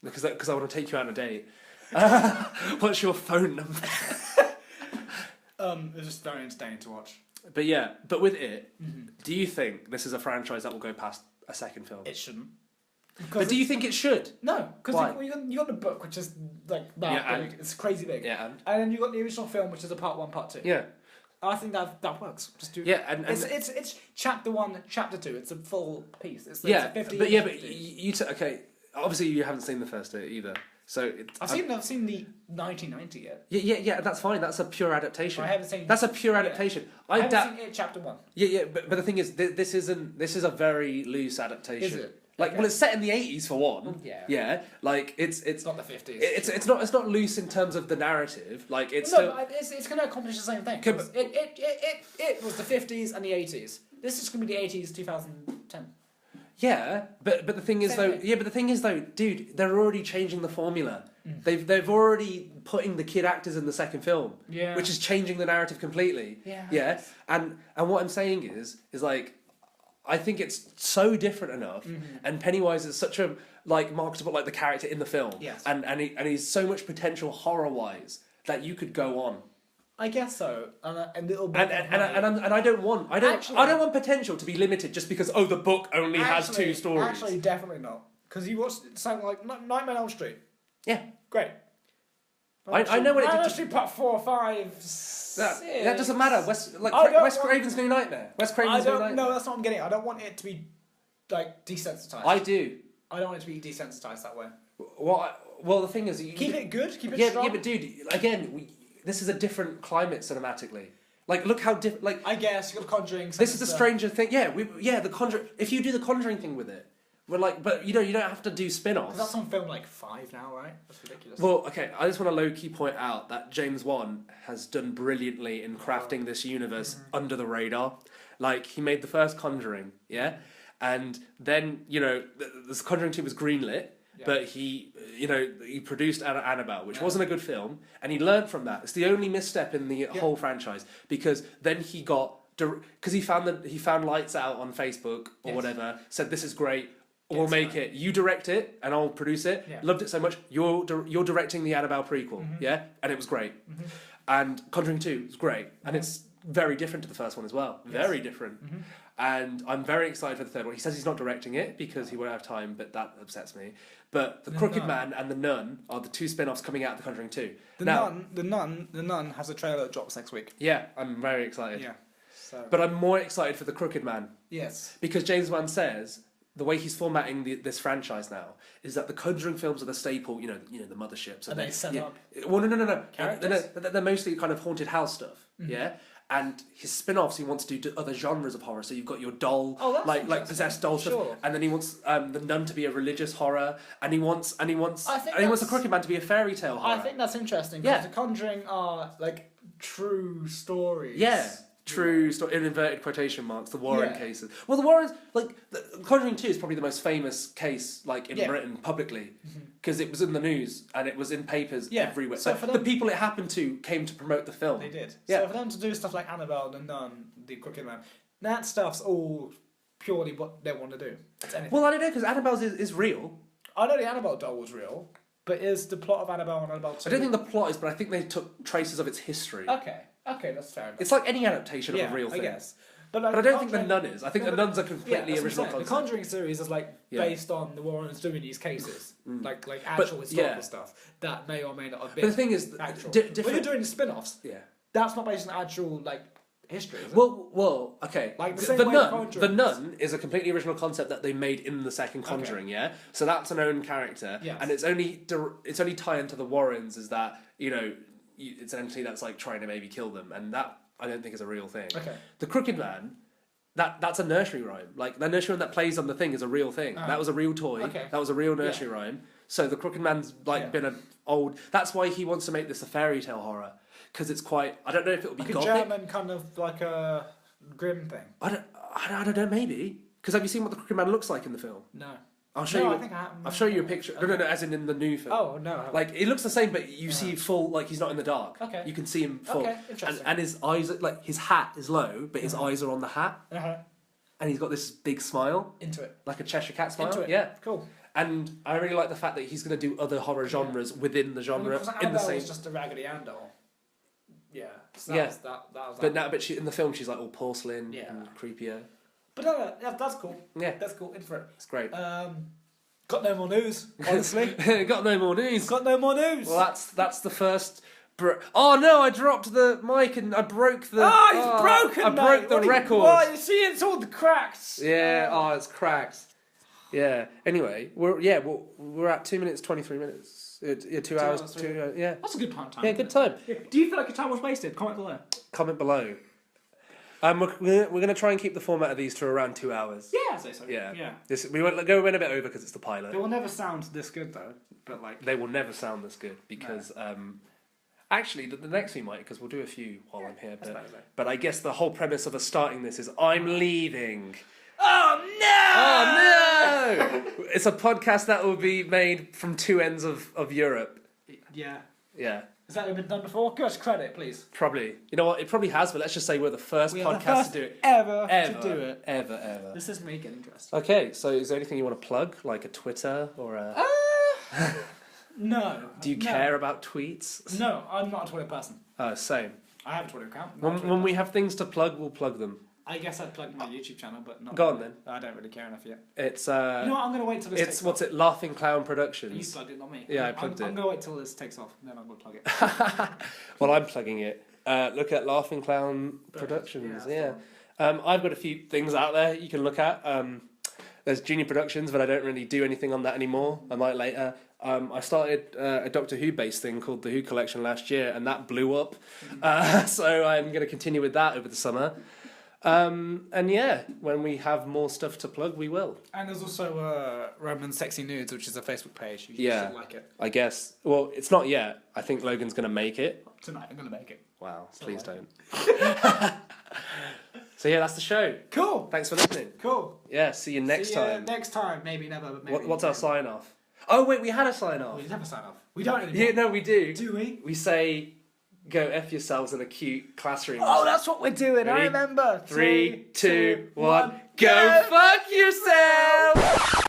Because I want to take you out on a date. What's your phone number? It was just very entertaining to watch. But yeah, but with it, do you think this is a franchise that will go past a second film? It shouldn't. But do you think it should? No, because Why? you got the book, which is like that Yeah, big. It's crazy big. Yeah, And then you got the original film, which is a part 1, part 2. yeah, I think that works. Just do. yeah, and It's chapter 1, chapter 2. It's a full piece. It's yeah, a 50 but50. you okay. Obviously, you haven't seen the first two either, so I've seen the 1990 yet. Yeah, that's fine. That's a pure adaptation. I haven't seen. That's a pure adaptation. I haven't seen it chapter 1. Yeah, but the thing is, this is a very loose adaptation. Is it? Like, Okay. well, it's set in the 80s for one. Yeah. Yeah. Like it's It's not the 50s. it's not loose in terms of the narrative. Like it's no, still. but it's going to accomplish the same thing. Okay, 'Cause it was the 50s and the 80s. This is going to be the 80s, 2010. Yeah, but the thing is Same though, thing. dude, they're already changing the formula. They've already putting the kid actors in the second film, Yeah. which is changing the narrative completely. Yeah. And what I'm saying is like, I think it's so different enough, and Pennywise is such a like marketable like the character in the film, Yes. and he's so much potential horror wise that you could go on. I guess so, and it'll be And I don't want potential to be limited just because the book only has 2 stories. Actually, definitely not. Because you watched something like Nightmare on Elm Street. Yeah. Great. I know what it Nightmare did. on Elm Street Part 4, 5, 6. That doesn't matter. Wes Craven's New Nightmare. Wes I Craven's New don't. Nightmare. No, that's not what I'm getting. I don't want it to be like desensitized. I do. I don't want it to be desensitized that way. Well, the thing is, Keep it good. Keep it yeah, strong. yeah, but dude, again, this is a different climate cinematically. Like, look how different. Like, I guess you got The Conjuring. this is the Stranger Thing. Yeah, the Conjuring. If you do the Conjuring thing with it, we're like, but you don't have to do spin-offs. That's on film like 5 now, right? That's ridiculous. Well, okay, I just want to low-key point out that James Wan has done brilliantly in crafting this universe under the radar. Like, he made the first Conjuring, yeah? And then, this Conjuring 2 was greenlit, but he produced Annabelle, which wasn't a good film, and he learned from that. It's the only misstep in the whole franchise, because then he got... Because he found Lights Out on Facebook or whatever, said, this is great, we'll make it. You direct it, and I'll produce it. Yeah. Loved it so much. You're directing the Annabelle prequel, and it was great. And Conjuring 2 was great, and it's very different to the first one as well. Very different. And I'm very excited for the third one. He says he's not directing it because he won't have time, but that upsets me. But The Crooked Man and The Nun are the 2 spin-offs coming out of The Conjuring 2. The Nun has a trailer that drops next week. Yeah, I'm very excited. Yeah. So. But I'm more excited for The Crooked Man. Yes. Because James Wan says the way he's formatting this franchise now is that the Conjuring films are the staple, the motherships. And they set up. Well, no. Characters? They're mostly kind of haunted house stuff. Yeah. And his spin-offs, he wants to do other genres of horror. So you've got your doll, that's like possessed doll stuff, Sure. and then he wants the Nun to be a religious horror, and he wants the Crooked Man to be a fairy tale horror. I think that's interesting. Because The Conjuring are like true stories. Yeah. True story, in inverted quotation marks, the Warren cases. Well, the Warrens, the Conjuring 2 is probably the most famous case, in Britain, publicly, because it was in the news, and it was in papers everywhere. So for the them, people it happened to came to promote the film. they did. Yeah. So for them to do stuff like Annabelle, The Nun, The Crooked Man, that stuff's all purely what they want to do. It's anything. Well, I don't know, because Annabelle's is real. I know the Annabelle doll was real. But is the plot of Annabelle and Annabelle 2? I don't think the plot is, but I think they took traces of its history. Okay, that's fair enough. It's like any adaptation of a real thing. I guess. But I don't think The Nun is. I think The Nun's a completely that's what I'm original saying. concept. The Conjuring series is based on the Warrens doing these cases, like actual historical stuff that may or may not have been. But the thing is, actual. different. When you're doing the spin-offs, that's not based on actual history. Is it? Well, okay. Like the same way The Nun is a completely original concept that they made in the second Conjuring. Yeah, so that's an own character, and it's only tie into the Warrens is that it's an entity that's like trying to maybe kill them, and that I don't think is a real thing. Okay. The Crooked Man. That's a nursery rhyme. Like the nursery rhyme that plays on the thing is a real thing. That was a real toy. Okay. That was a real nursery rhyme. So the Crooked Man's been an old. That's why he wants to make this a fairy tale horror because it's quite. I don't know if it'll be like gothic. a German kind of like a grim thing. I don't know. Maybe because have you seen what the Crooked Man looks like in the film? No. I'll show you. I think I haven't. I'll show you a picture. No, as in the new film. Oh no. Like it looks the same, but you see full. Like he's not in the dark. Okay. You can see him full. Okay, interesting. And his eyes, like his hat is low, but his eyes are on the hat. And he's got this big smile. Into it. Like a Cheshire Cat smile. Into it. Yeah. Cool. And I really like the fact that he's going to do other horror genres within the genre. In the same. Was just a Raggedy Ann doll. Yeah. So Yeah. That was But in the film she's like all porcelain and creepier. But no, that's cool. Yeah. That's cool. In for it. It's great. Got no more news, honestly. Got no more news. Got no more news. Well, that's the first. Oh no! I dropped the mic and I broke the. It's broken. I broke the record. Why? You see, it's all the cracks. Yeah. It's cracked. Yeah. Anyway, we're at 2 minutes 23 minutes. 2 hours. 2 hours. Yeah. That's a good time. Yeah, good time. Do you feel like your time was wasted? Comment below. Comment below. We're going to try and keep the format of these to around 2 hours. Yeah, I'd say so. Yeah. Yeah. We went a bit over because it's the pilot. They will never sound this good though. But They will never sound this good because. Actually, the next we might, because we'll do a few while I'm here. But I guess the whole premise of us starting this is I'm leaving. Oh no! Oh no! It's a podcast that will be made from two ends of Europe. Yeah. Yeah. Has that ever been done before? Give us credit, please. Probably. You know what? It probably has, but let's just say we're the first podcast to do it. Ever to do it. Ever. This is me getting dressed. Okay, so is there anything you want to plug? Like a Twitter or a... No. Do you care about tweets? No, I'm not a Twitter person. Same. I have a Twitter account. When we have things to plug, we'll plug them. I guess I'd plug my YouTube channel, but not. Go on then. I don't really care enough yet. It's You know what? I'm gonna wait till this. It's what's it? Laughing Clown Productions. You plugged it, not me. Yeah, I plugged it. I'm gonna wait till this takes off, then I'm gonna plug it. Well, I'm plugging it. Look at Laughing Clown Productions. Yeah. I've got a few things out there you can look at. There's Junior Productions, but I don't really do anything on that anymore. I might later. I started a Doctor Who based thing called the Who Collection last year, and that blew up. So I'm going to continue with that over the summer. And yeah, when we have more stuff to plug, we will. And there's also Roman's Sexy Nudes, which is a Facebook page. You should like it. I guess. Well, it's not yet. I think Logan's going to make it. Tonight, I'm going to make it. Wow, please don't. So yeah, that's the show. Cool. Thanks for listening. Cool. Yeah, see you next time. Next time, maybe never. But maybe. What's our sign off? Oh wait, we had a sign off. We never sign off. We don't anymore. Yeah, no, we do. Do we? We say, "Go F yourselves" in a cute classroom. Oh, that's what we're doing. Ready? I remember. 3, 2, 1. Go fuck yourself!